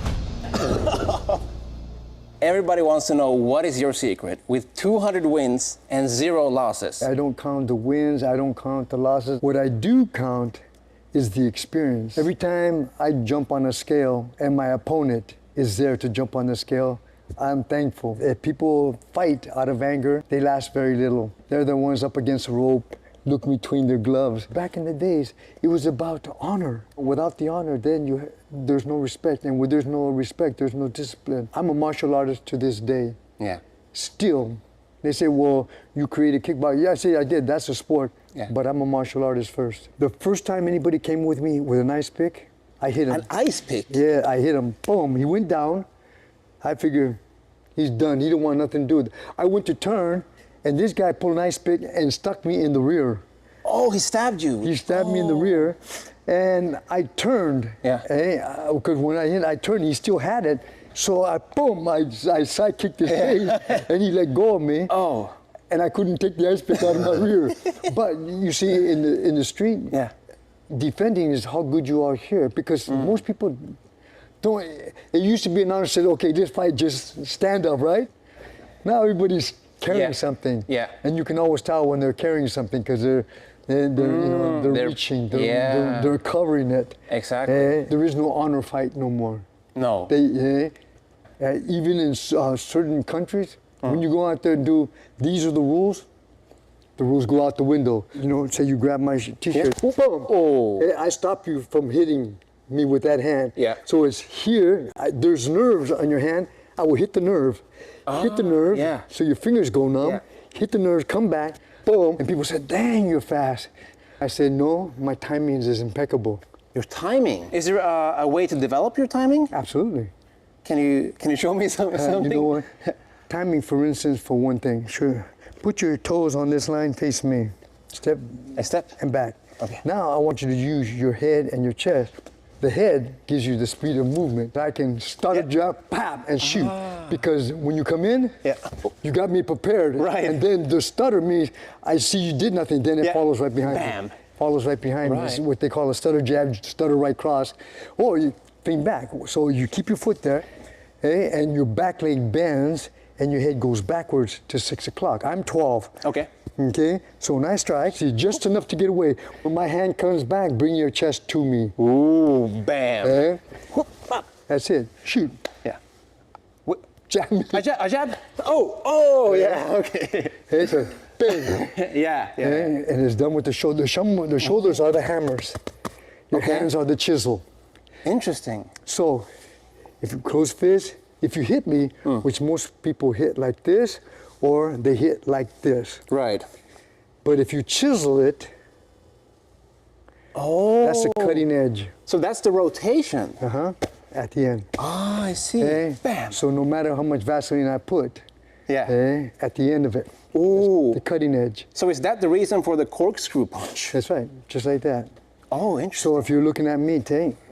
Everybody wants to know what is your secret with 200 wins and 0 losses. I don't count the wins, I don't count the losses. What I do count is the experience. Every time I jump on a scale and my opponent is there to jump on the scale, I'm thankful. If people fight out of anger, they last very little. They're the ones up against the rope, look between their gloves. Back in the days, it was about honor. Without the honor, then there's no respect. And where there's no respect, there's no discipline. I'm a martial artist to this day. Yeah. Still, they say, well, you created kickboxing. Yeah, I say I did, that's a sport. Yeah. But I'm a martial artist first. The first time anybody came with me with an ice pick, I hit him. An ice pick? Yeah, I hit him. Boom, he went down. I figured he's done. He didn't want nothing to do with it. I went to turn, and this guy pulled an ice pick and stuck me in the rear. Oh, he stabbed you. He stabbed me in the rear, and I turned. Yeah. Because when I hit, I turned, he still had it. So I side kicked his face, and he let go of me. Oh. And I couldn't take the ice pick out of my rear. But you see, in the street, defending is how good you are here, because most people don't. It used to be an honor said, okay, this fight, just stand up, right? Now everybody's carrying something. Yeah. And you can always tell when they're carrying something because they're reaching, they're covering it. Exactly. There is no honor fight no more. No. Even in certain countries, when you go out there and do, these are the rules go out the window. You know, say you grab my t-shirt, boom, oh. I stop you from hitting me with that hand. Yeah. So it's here, there's nerves on your hand, I will hit the nerve, yeah. So your fingers go numb, hit the nerve, come back, boom, and people said, dang, you're fast. I said, no, my timing is impeccable. Your timing? Is there a way to develop your timing? Absolutely. Can you show me something? You know what? Timing, for instance, for one thing, sure. Put your toes on this line, face me. Step. And back. Okay. Now I want you to use your head and your chest. The head gives you the speed of movement. I can start a jump, pop, and shoot. Because when you come in, you got me prepared. Right. And then the stutter means I see you did nothing, then it follows right behind Bam. you. Follows right behind Right. me. This is what they call a stutter jab, stutter right cross. Or you think back. So you keep your foot there, and your back leg bends, and your head goes backwards to 6 o'clock. I'm 12. Okay. Okay, so when I strike, see, just enough to get away. When my hand comes back, bring your chest to me. Ooh, bam. That's it. Shoot. Yeah. Jab me. A jab? Oh, yeah, okay. It's a bang. Yeah. And it's done with the shoulder. The shoulders are the hammers. Your hands are the chisel. Interesting. So, if you close fist, if you hit me, which most people hit like this, or they hit like this. Right. But if you chisel it, that's the cutting edge. So that's the rotation. At the end. Ah, I see. Bam. So no matter how much Vaseline I put, at the end of it, the cutting edge. So is that the reason for the corkscrew punch? That's right, just like that. Oh, interesting. So if you're looking at me,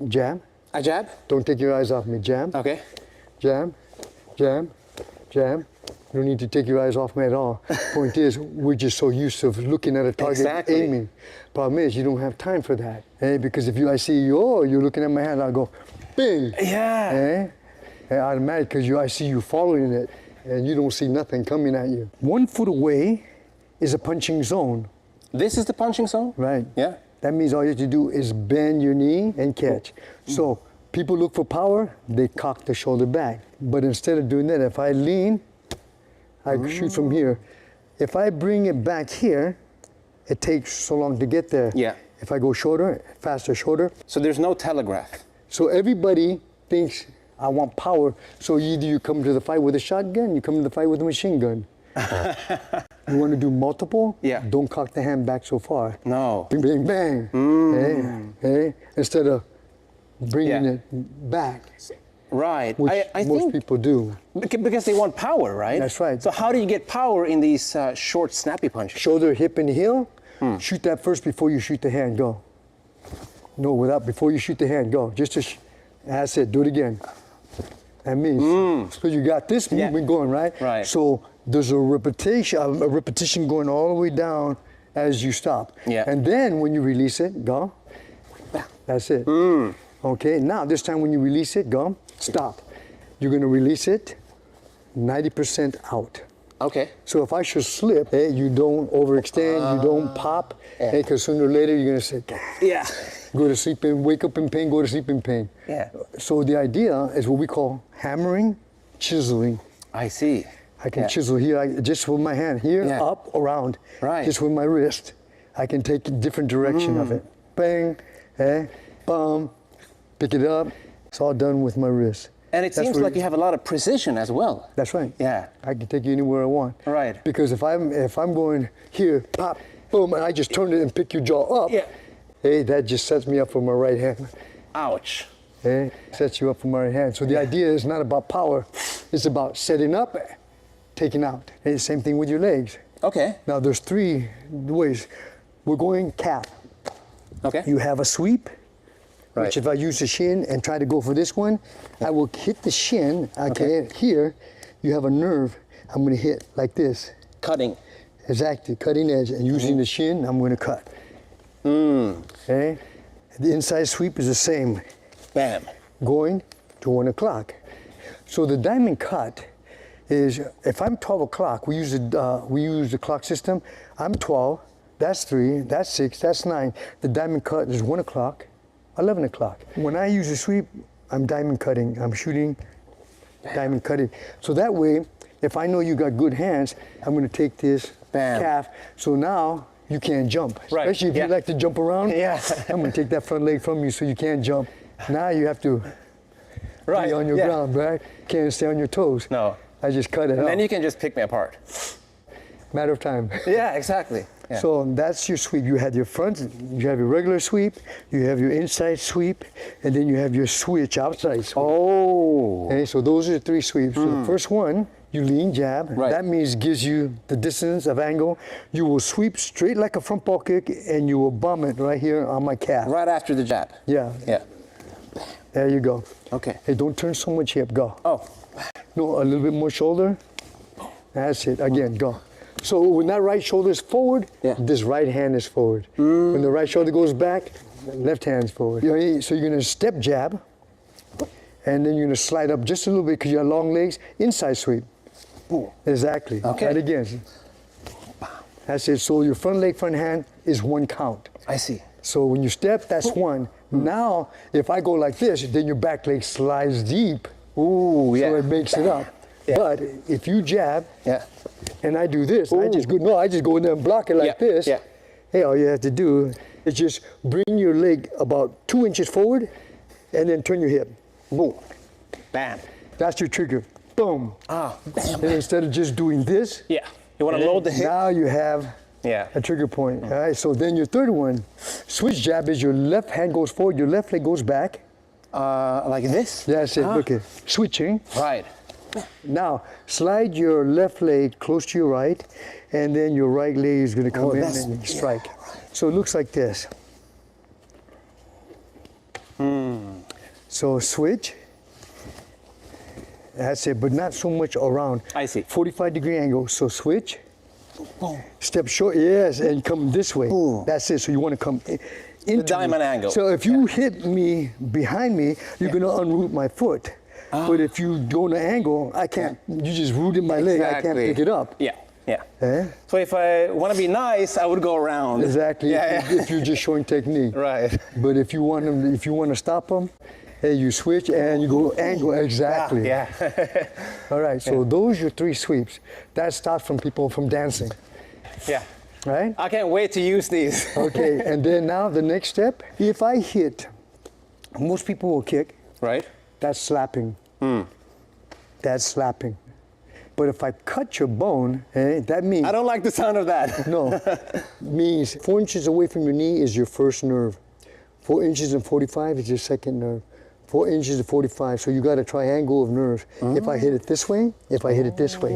jab. A jab? Don't take your eyes off me, jab. Okay. Jab, jab, jab. You don't need to take your eyes off me at all. Point is, we're just so used to looking at a target, aiming. Problem is, you don't have time for that. Because if I see you, you're looking at my hand, I'll go, bing. Yeah. Automatic, because I see you following it, and you don't see nothing coming at you. 1 foot away is a punching zone. This is the punching zone? Right. Yeah. That means all you have to do is bend your knee and catch. So people look for power, they cock the shoulder back. But instead of doing that, if I lean, I shoot from here. If I bring it back here, it takes so long to get there. Yeah. If I go shorter, faster, shorter. So there's no telegraph. So everybody thinks I want power. So either you come to the fight with a shotgun, you come to the fight with a machine gun. You want to do multiple? Yeah. Don't cock the hand back so far. No. Bing, bing, bang. Instead of bringing it back. Right. Which I most think people do. Because they want power, right? That's right. So how do you get power in these short, snappy punches? Shoulder, hip, and heel. Shoot that first before you shoot the hand. Go. No, before you shoot the hand. Go. That's it. Do it again. That means so you got this movement going, right? Right. So there's a repetition going all the way down as you stop. Yeah. And then when you release it, go. That's it. Okay. Now this time when you release it, go. Stop. You're going to release it 90% out. Okay. So if I should slip, you don't overextend, you don't pop, because sooner or later you're going to say, go to sleep and wake up in pain, go to sleep in pain. Yeah. So the idea is what we call hammering, chiseling. I see. I can chisel here, just with my hand, here, up, around, just with my wrist. I can take a different direction of it. Bang, bum, pick it up. It's all done with my wrist. And it seems like you have a lot of precision as well. That's right. Yeah. I can take you anywhere I want. Right. Because if I'm going here, pop, boom, and I just turn it and pick your jaw up, that just sets me up for my right hand. Ouch. Sets you up for my right hand. So the idea is not about power, it's about setting up, taking out. And same thing with your legs. Okay. Now there's 3 ways. We're going calf. Okay. You have a sweep. Which if I use the shin and try to go for this one, I will hit the shin. Here, you have a nerve. I'm going to hit like this. Cutting. Exactly, cutting edge. And using the shin, I'm going to cut. Okay? The inside sweep is the same. Bam. Going, to 1 o'clock. So the diamond cut is, if I'm 12 o'clock, we use the clock system. I'm 12, that's 3, that's 6, that's 9. The diamond cut is 1 o'clock, 11 o'clock. When I use a sweep, I'm diamond cutting. I'm shooting, diamond cutting. So that way, if I know you got good hands, I'm going to take this calf. So now you can't jump. Right. Especially if you like to jump around. Yeah. I'm going to take that front leg from you so you can't jump. Now you have to be on your ground, right? Can't stay on your toes. No. I just cut it And out. then you can just pick me apart. Matter of time. Yeah, exactly. Yeah. So that's your sweep. You have your front, you have your regular sweep, you have your inside sweep, and then you have your switch outside sweep. Oh. Okay, so those are the 3 sweeps. So the first one, you lean jab. Right. That means gives you the distance of angle. You will sweep straight like a front ball kick, and you will bomb it right here on my calf. Right after the jab. Yeah. Yeah. There you go. Okay. Hey, don't turn so much hip. Go. Oh. No, a little bit more shoulder. That's it. Again, go. So when that right shoulder is forward, this right hand is forward. When the right shoulder goes back, left hand's forward. So you're gonna step jab, and then you're gonna slide up just a little bit because you have long legs, inside sweep. Exactly. Okay. Right again. That's it. So your front leg, front hand is 1 count. I see. So when you step, that's 1. Now, if I go like this, then your back leg slides deep. Ooh, yeah. So it makes it up. Yeah. But if you jab, yeah, and I do this, I just go in there and block it like this. Yeah. Hey, all you have to do is just bring your leg about 2 inches forward, and then turn your hip. Boom. Bam. That's your trigger. Boom. Ah. Bam. And instead of just doing this, yeah, you want to load the hip. Now you have a trigger point. All right. So then your third one, switch jab is your left hand goes forward, your left leg goes back. Like this? That's it. Look at switching. Right. Now, slide your left leg close to your right, and then your right leg is going to come in and strike. So it looks like this. So switch. That's it, but not so much around. I see. 45-degree angle. So switch. Boom. Step short, yes, and come this way. Boom. That's it. So you want to come into the diamond angle. So if you hit me behind me, you're going to unroot my foot. But if you go in an angle, I can't. You just rooted my leg. I can't pick it up. Yeah, yeah. So if I want to be nice, I would go around. Exactly. Yeah, if you're just showing technique. Right. But if you want to stop them, hey, you switch and you go angle exactly. Yeah. All right. So those are your 3 sweeps. That starts from people from dancing. Yeah. Right. I can't wait to use these. Okay. And then now the next step, if I hit, most people will kick. Right. That's slapping. That's slapping. But if I cut your bone, that means... I don't like the sound of that. No. Means 4 inches away from your knee is your first nerve. 4 inches and 45 is your second nerve. 4 inches to 45, so you got a triangle of nerves. If I hit it this way, if I hit it this way.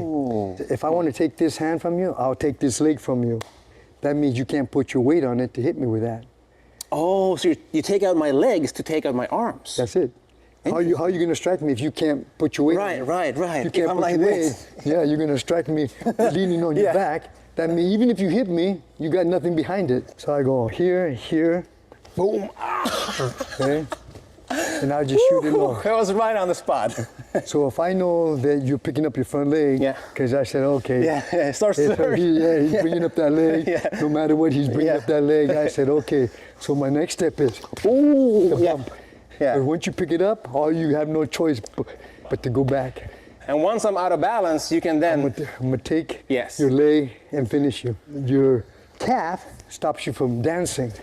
If I want to take this hand from you, I'll take this leg from you. That means you can't put your weight on it to hit me with that. Oh, so you take out my legs to take out my arms. That's it. How are you going to strike me if you can't put your weight on it? Right. You can't put like your this. weight. Yeah, you're going to strike me leaning on your back. That means even if you hit me, you got nothing behind it. So I go here, boom. Okay. And I just shoot it low. That was right on the spot. So if I know that you're picking up your front leg, because I said, okay. Yeah, it starts to hurt. He's bringing up that leg. No matter what, he's bringing up that leg. I said, okay. So my next step is, the bump. Yeah. But once you pick it up, you have no choice but to go back. And once I'm out of balance, you can then... I'm gonna take your leg and finish you. Your calf stops you from dancing.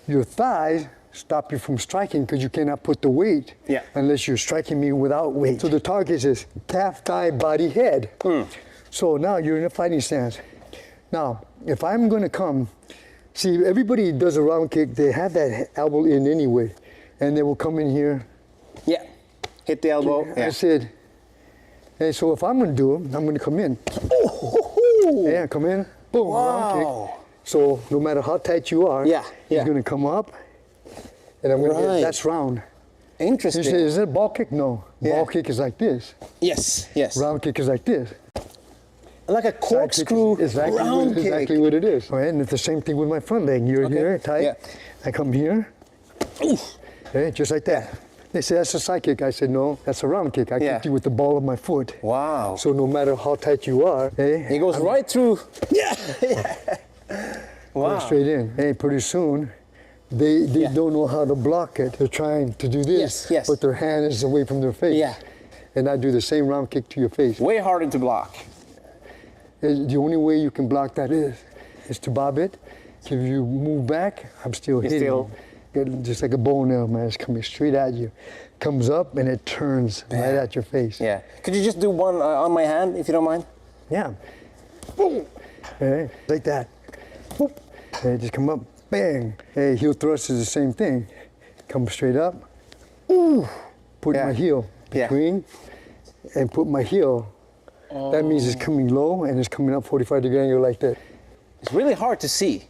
Your thighs stop you from striking because you cannot put the weight unless you're striking me without weight. So the target is calf, thigh, body, head. So now you're in a fighting stance. Now, if I'm going to come, see, everybody does a round kick, they have that elbow in anyway, and they will come in here. Yeah, hit the elbow. I said, hey, so if I'm going to do it, I'm going to come in. Yeah, come in, boom, round kick. So no matter how tight you are, he's going to come up, and I'm going to get, that's round. Interesting. You say, is that ball kick? No. Ball kick is like this. Yes. Round kick is like this. Like a corkscrew round kick. Exactly what it is. Right? And it's the same thing with my front leg. You're here, tight. I come here. Okay, just like that. They say, that's a side kick. I said, no, that's a round kick. I kicked you with the ball of my foot. Wow. So no matter how tight you are, hey, it goes right through. Yeah. Wow. Straight in. Hey, pretty soon, they don't know how to block it. They're trying to do this, but their hand is away from their face. Yeah. And I do the same round kick to your face. Way harder to block. The only way you can block that is to bob it. If you move back, I'm still hitting. Just like a bow nail, man. It's coming straight at you. Comes up and it turns right at your face. Yeah. Could you just do one on my hand, if you don't mind? Yeah. Boom. Hey, like that. Boop. Hey, just come up. Bang. Hey, heel thrust is the same thing. Come straight up. Ooh. Put my heel between and put my heel. Oh. That means it's coming low and it's coming up 45-degree angle like that. It's really hard to see.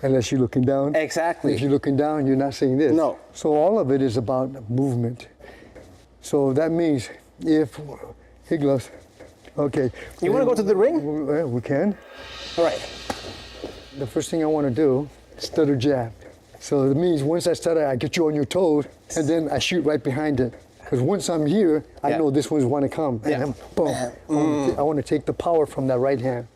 Unless you're looking down. Exactly. If you're looking down, you're not seeing this. No. So all of it is about movement. So that means if, hey gloves, okay. You want to go to the ring? We can. All right. The first thing I want to do, stutter jab. So it means once I stutter, I get you on your toes, and then I shoot right behind it. Because once I'm here, I know this one's want to come. And then boom. I want to take the power from that right hand.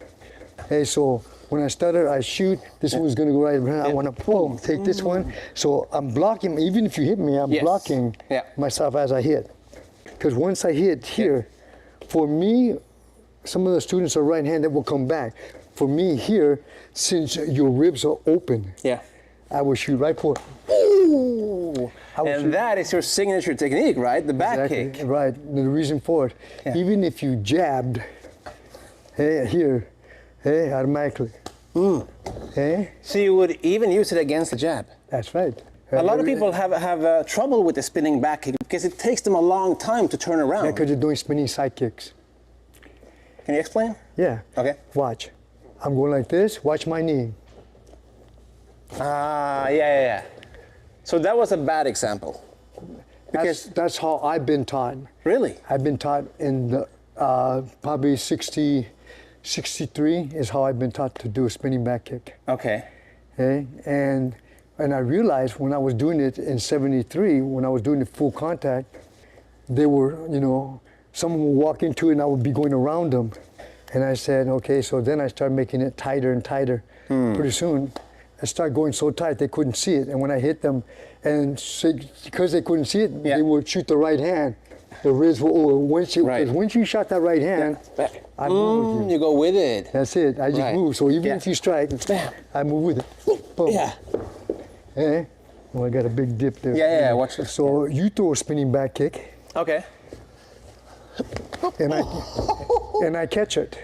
Hey, so when I stutter, I shoot. This one's going to go right behind. I want to boom, take this one. So I'm blocking. Even if you hit me, I'm blocking myself as I hit. Because once I hit here, for me, some of the students are right-handed will come back. For me here, since your ribs are open, I will shoot right for it. Ooh. And that is your signature technique, right? The back kick. Right. The reason for it. Even if you jabbed, hey, here, hey, automatically. Hey? So you would even use it against the jab? That's right. A lot of people have trouble with the spinning back kick because it takes them a long time to turn around. Yeah, because you're doing spinning side kicks. Can you explain? Yeah. Okay. Watch. I'm going like this. Watch my knee. Yeah. So that was a bad example. Because that's how I've been taught. Really? I've been taught in the, probably 63 is how I've been taught to do a spinning back kick. Okay. Okay. And I realized when I was doing it in 73, when I was doing it full contact, they were, someone would walk into it and I would be going around them. And I said, okay, so then I started making it tighter and tighter. Pretty soon, I started going so tight they couldn't see it. And when I hit them, and so, because they couldn't see it, they would shoot the right hand. The wrist will, once you shot that right hand, I move with you. You go with it. That's it. I just move. So even if you strike, I move with it. Boom. Yeah. Hey, well, I got a big dip there. Yeah, watch this. So you throw a spinning back kick. Okay. And I catch it.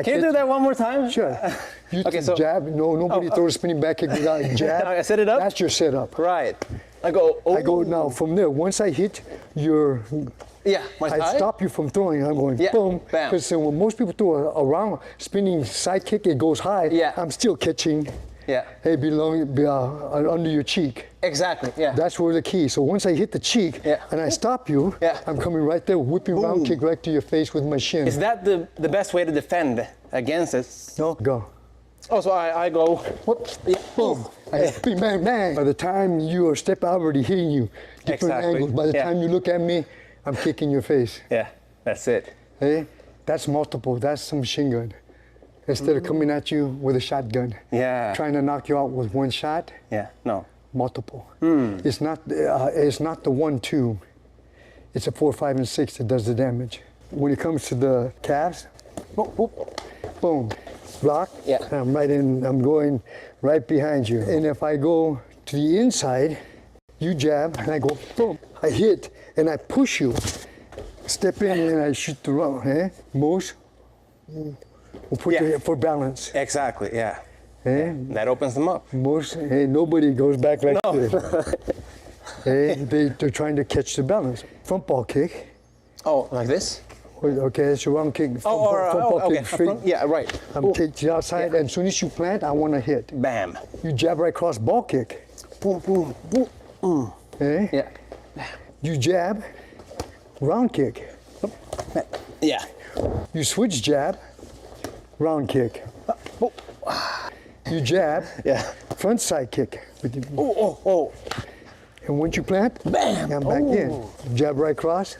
Can you do that one more time? Sure. You so jab. No, nobody throws a spinning back kick without a jab. I set it up? That's your setup. Right. I go now from there. Once I hit your, I stop you from throwing. I'm going boom. Bam. Because when most people throw a round spinning side kick, it goes high. Yeah. I'm still catching. Yeah. Hey, under your cheek. Exactly. Yeah. That's where the key. So once I hit the cheek and I stop you, I'm coming right there, whipping round kick right to your face with my shin. Is that the best way to defend against it? No, go. Oh, so I go. Whoops. Yeah. Boom. Bang, bang, bang. By the time you are stepping, I'm already hitting you. Different angles. By the time you look at me, I'm kicking your face. Yeah, that's it. Hey, that's multiple. That's some machine gun. Instead of coming at you with a shotgun. Yeah. Trying to knock you out with one shot. Yeah. No. Multiple. It's not the 1-2. It's a 4, 5, and 6 that does the damage. When it comes to the calves, boom, block. Yeah. I'm going right behind you. And if I go to the inside, you jab, and I go boom. I hit and I push you. Step in and I shoot the round. Most. We'll put your for balance. Exactly. Yeah. That opens them up. Nobody goes back like this. They're trying to catch the balance. Front ball kick. Oh, like this? Okay, that's your round kick. Front ball kick straight. Yeah, right. I'm kicked to the outside, and as soon as you plant, I want to hit. Bam. You jab right across ball kick. Boom, boom, boom. Yeah. You jab, round kick. Yeah. You switch jab, round kick. You jab, front side kick. And once you plant, bam, I'm back in. Jab right cross,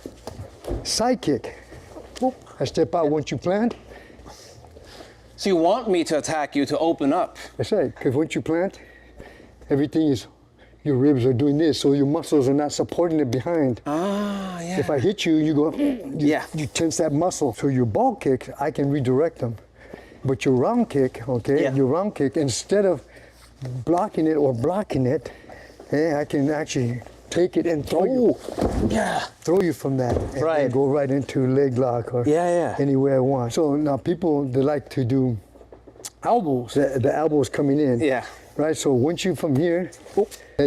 side kick. I step out once you plant. So you want me to attack you to open up? That's right, because once you plant, everything is, your ribs are doing this, so your muscles are not supporting it behind. Ah, yeah. If I hit you, you go, you tense that muscle. So your ball kick, I can redirect them. But your round kick, your round kick, instead of blocking it or blocking it, I can actually take it and throw you. Yeah. Throw you from that. And go right into leg lock or anywhere I want. So now people, they like to do elbows. The elbows coming in. Yeah. Right, so once you from here,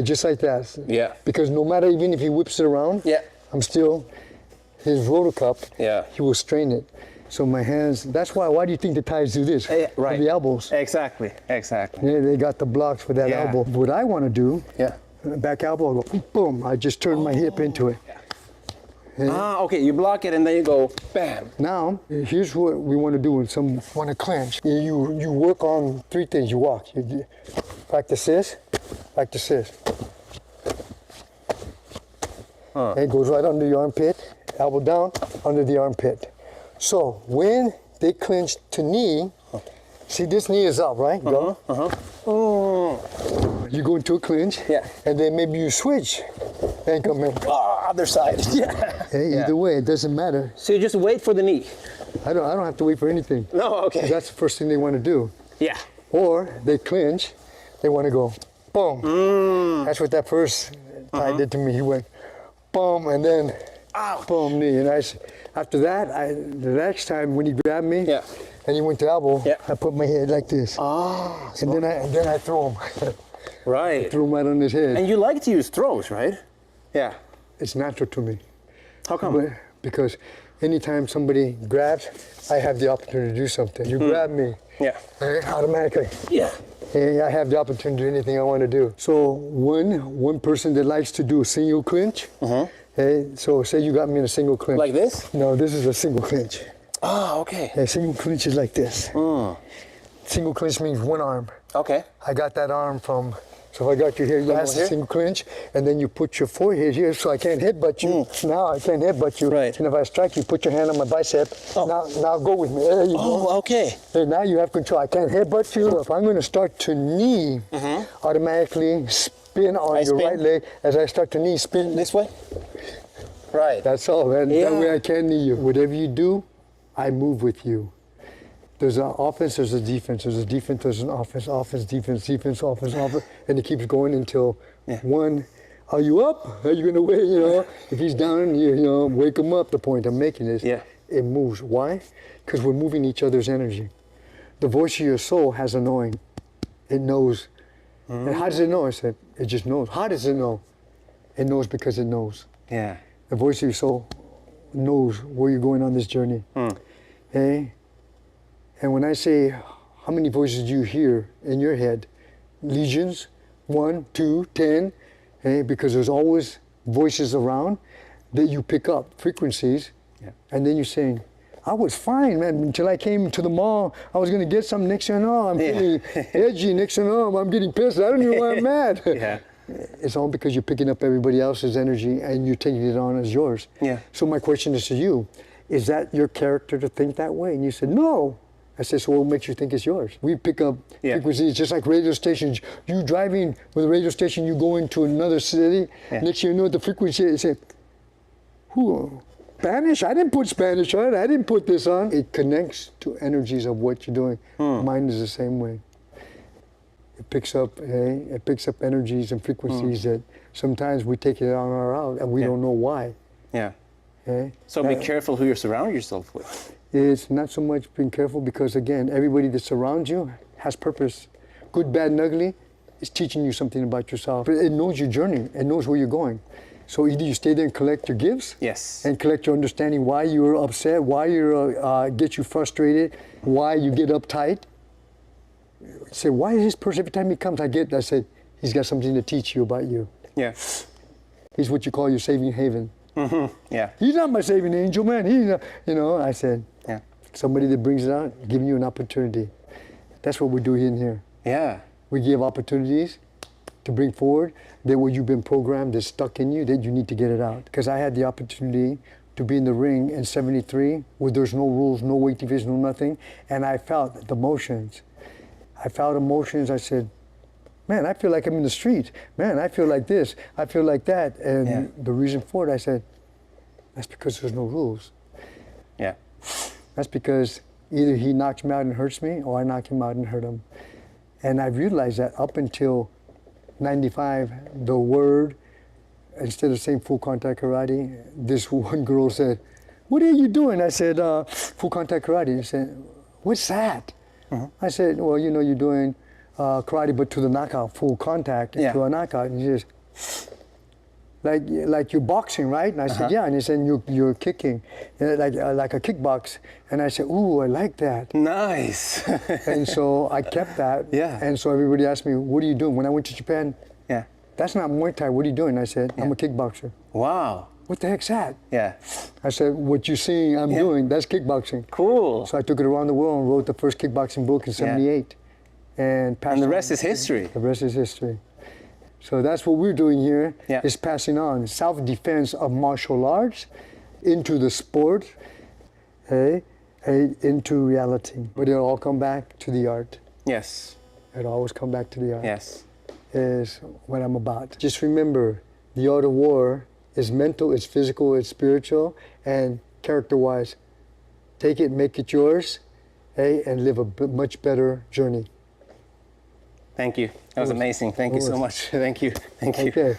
just like that. Yeah. Because no matter even if he whips it around, I'm still, his rotor cup, he will strain it. So my hands, that's why do you think the Thais do this? Right. The elbows. Exactly. Yeah, they got the blocks for that elbow. What I want to do, back elbow, I go boom, I just turn my hip into it. Okay, you block it and then you go bam. Now, here's what we want to do when some want to clinch. You work on three things. You walk, you practice this. It goes right under the armpit, elbow down, under the armpit. So when they clinch to knee, see this knee is up, right? You go into a clinch, and then maybe you switch and come in. Other side. Either way, it doesn't matter. So you just wait for the knee? I don't have to wait for anything. No, okay. That's the first thing they want to do. Yeah. Or they clinch, they want to go boom. That's what that first guy did to me. He went boom and then boom knee. And after that, the next time when he grabbed me and he went to elbow, I put my head like this. And then I throw him. Right. I threw him right on his head. And you like to use throws, right? Yeah. It's natural to me. How come? Because anytime somebody grabs, I have the opportunity to do something. You grab me, automatically. Yeah. I have the opportunity to do anything I want to do. So one person that likes to do a single clinch, so say you got me in a single clinch. Like this? No, this is a single clinch. Okay. A single clinch is like this. Single clinch means one arm. Okay. I got that arm from, so if I got you here, that's a single clinch, and then you put your forehead here so I can't headbutt you. Now I can't headbutt you. Right. And if I strike you, put your hand on my bicep. Now go with me. There you go. Okay. Hey, now you have control. I can't headbutt you. If I'm going to start to knee, automatically spin on your right leg. As I start to knee, spin. This way? Right. That's all. That way I can knee you. Whatever you do, I move with you. There's an offense, there's a defense. There's a defense, there's an offense, offense, defense, offense, and it keeps going until one, are you up? Are you going to wait? You know, if he's down, wake him up. The point I'm making is it moves. Why? Because we're moving each other's energy. The voice of your soul has a knowing. It knows. And how does it know? I said, it just knows. How does it know? It knows because it knows. Yeah. The voice of your soul knows where you're going on this journey. Okay? And when I say, how many voices do you hear in your head? Legions, 1, 2, 10, because there's always voices around that you pick up, frequencies, and then you're saying, I was fine, man, until I came to the mall. I was gonna get something, next thing I know, I'm feeling edgy, next thing I know, I'm getting pissed, I don't know why I'm mad. It's all because you're picking up everybody else's energy and you're taking it on as yours. So my question is to you, is that your character to think that way? And you said, no. I said, so what makes you think it's yours? We pick up frequencies just like radio stations. You driving with a radio station, you go into another city, next thing you know the frequency, you say, who, Spanish? I didn't put Spanish on, I didn't put this on. It connects to energies of what you're doing. Mine is the same way. It picks up energies and frequencies that sometimes we take it on our out and we don't know why. So be careful who you surround yourself with. It's not so much being careful because, again, everybody that surrounds you has purpose. Good, bad, and ugly is teaching you something about yourself. But it knows your journey. It knows where you're going. So either you stay there and collect your gifts and collect your understanding why you're upset, why you get you frustrated, why you get uptight. Say, why is this person, every time he comes, I said, he's got something to teach you about you. He's what you call your saving haven. He's not my saving angel, man. He's not, I said, somebody that brings it out, giving you an opportunity. That's what we do in here. We give opportunities to bring forward, that what you've been programmed is stuck in you, that you need to get it out. Because I had the opportunity to be in the ring in 73 where there's no rules, no weight division, no nothing, and I felt the emotions. I felt emotions. I said, man, I feel like I'm in the street. Man, I feel like this. I feel like that. And the reason for it, I said, that's because there's no rules. Yeah. That's because either he knocks me out and hurts me, or I knock him out and hurt him. And I've realized that up until 95, the word, instead of saying full contact karate, this one girl said, what are you doing? I said, full contact karate. She said, what's that? I said, well, you know, you're doing karate, but to the knockout, full contact, to a knockout. And she says, like you're boxing, right? And I said, yeah. And he said, you're kicking, like a kickbox. And I said, ooh, I like that. Nice. And so I kept that. Yeah. And so everybody asked me, what are you doing? When I went to Japan, that's not Muay Thai. What are you doing? I said, I'm a kickboxer. Wow. What the heck's that? Yeah. I said, what you're seeing I'm doing, that's kickboxing. Cool. So I took it around the world and wrote the first kickboxing book in 78. And the rest is history. The rest is history. So that's what we're doing here, is passing on self-defense of martial arts into the sport, into reality. But it'll all come back to the art. Yes. It'll always come back to the art. Yes. Is what I'm about. Just remember, the art of war is mental, it's physical, it's spiritual, and character-wise. Take it, make it yours, and live a much better journey. Thank you. That was amazing. Thank you so much. Thank you. Thank you. Okay.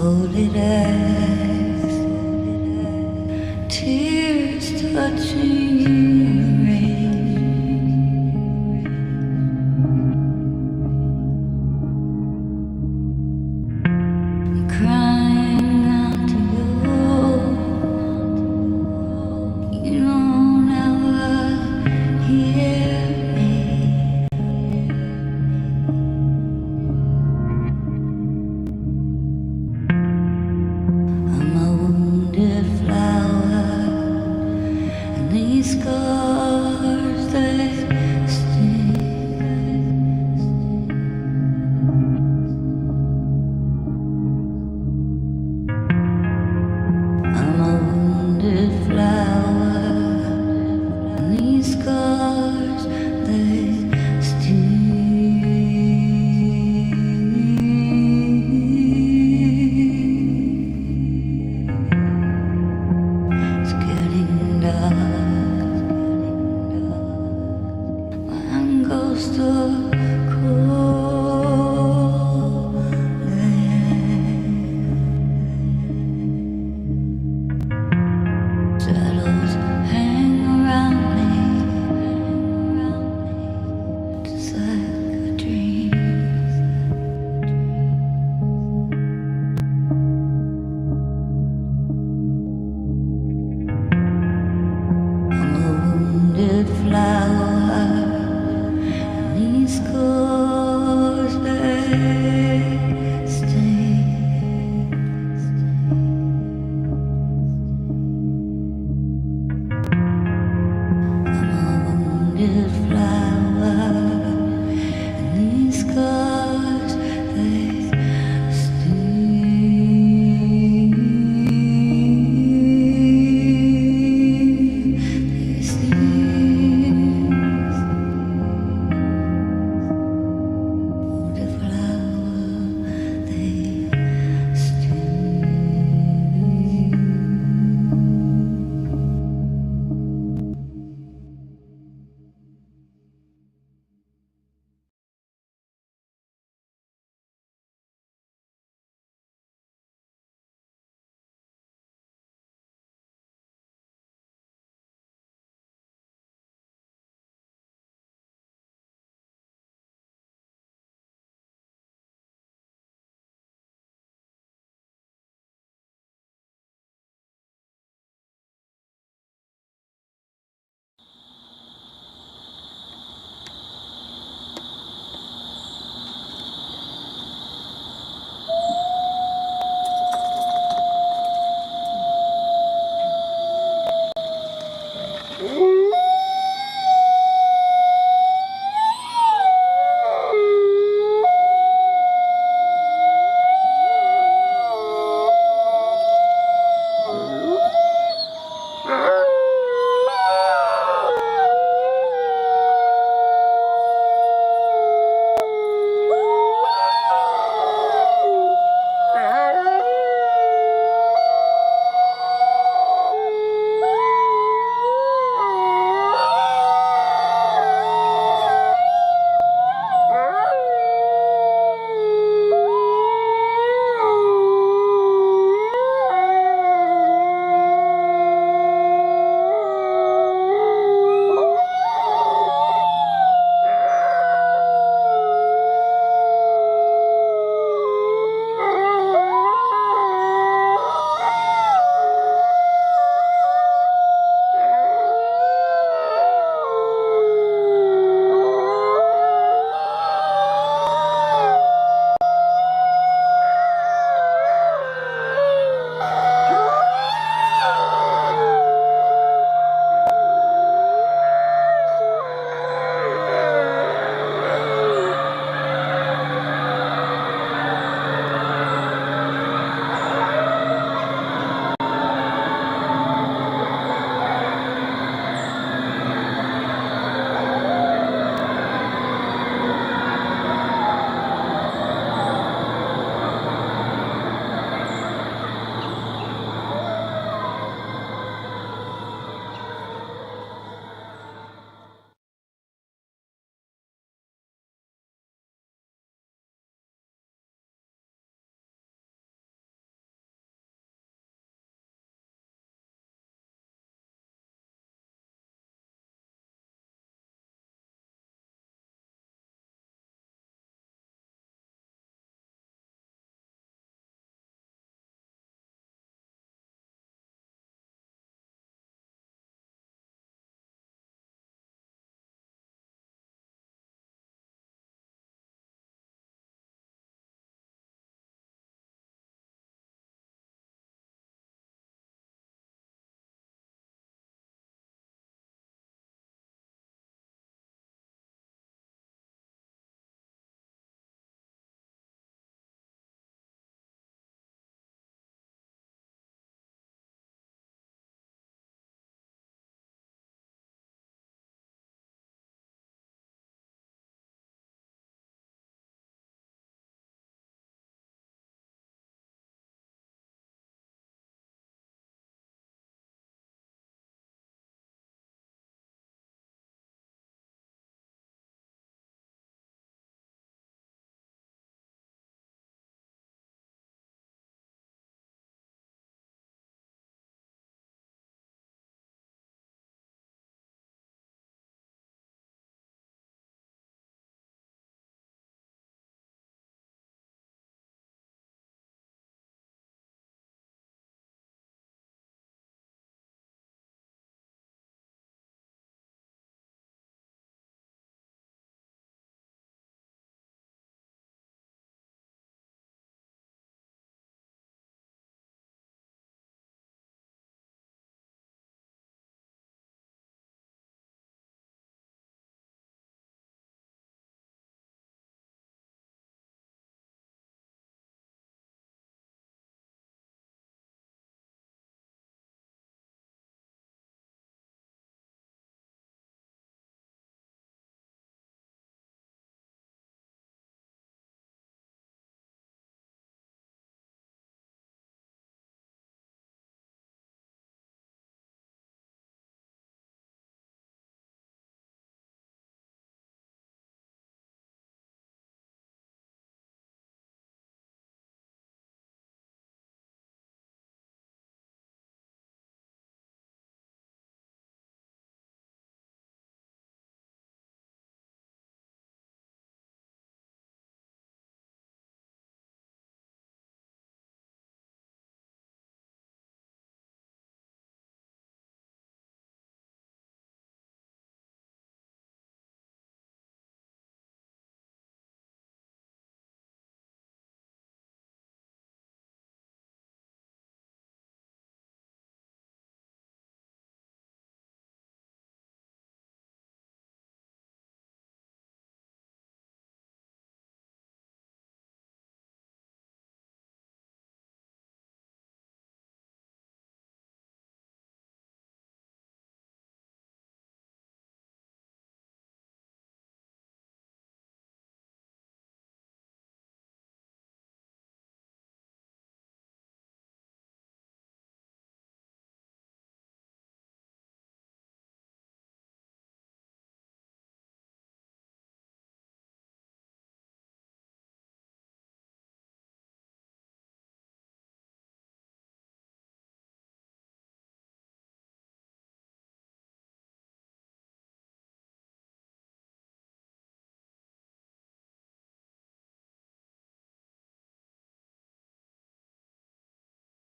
folded eyes, tears touching your rain, crying.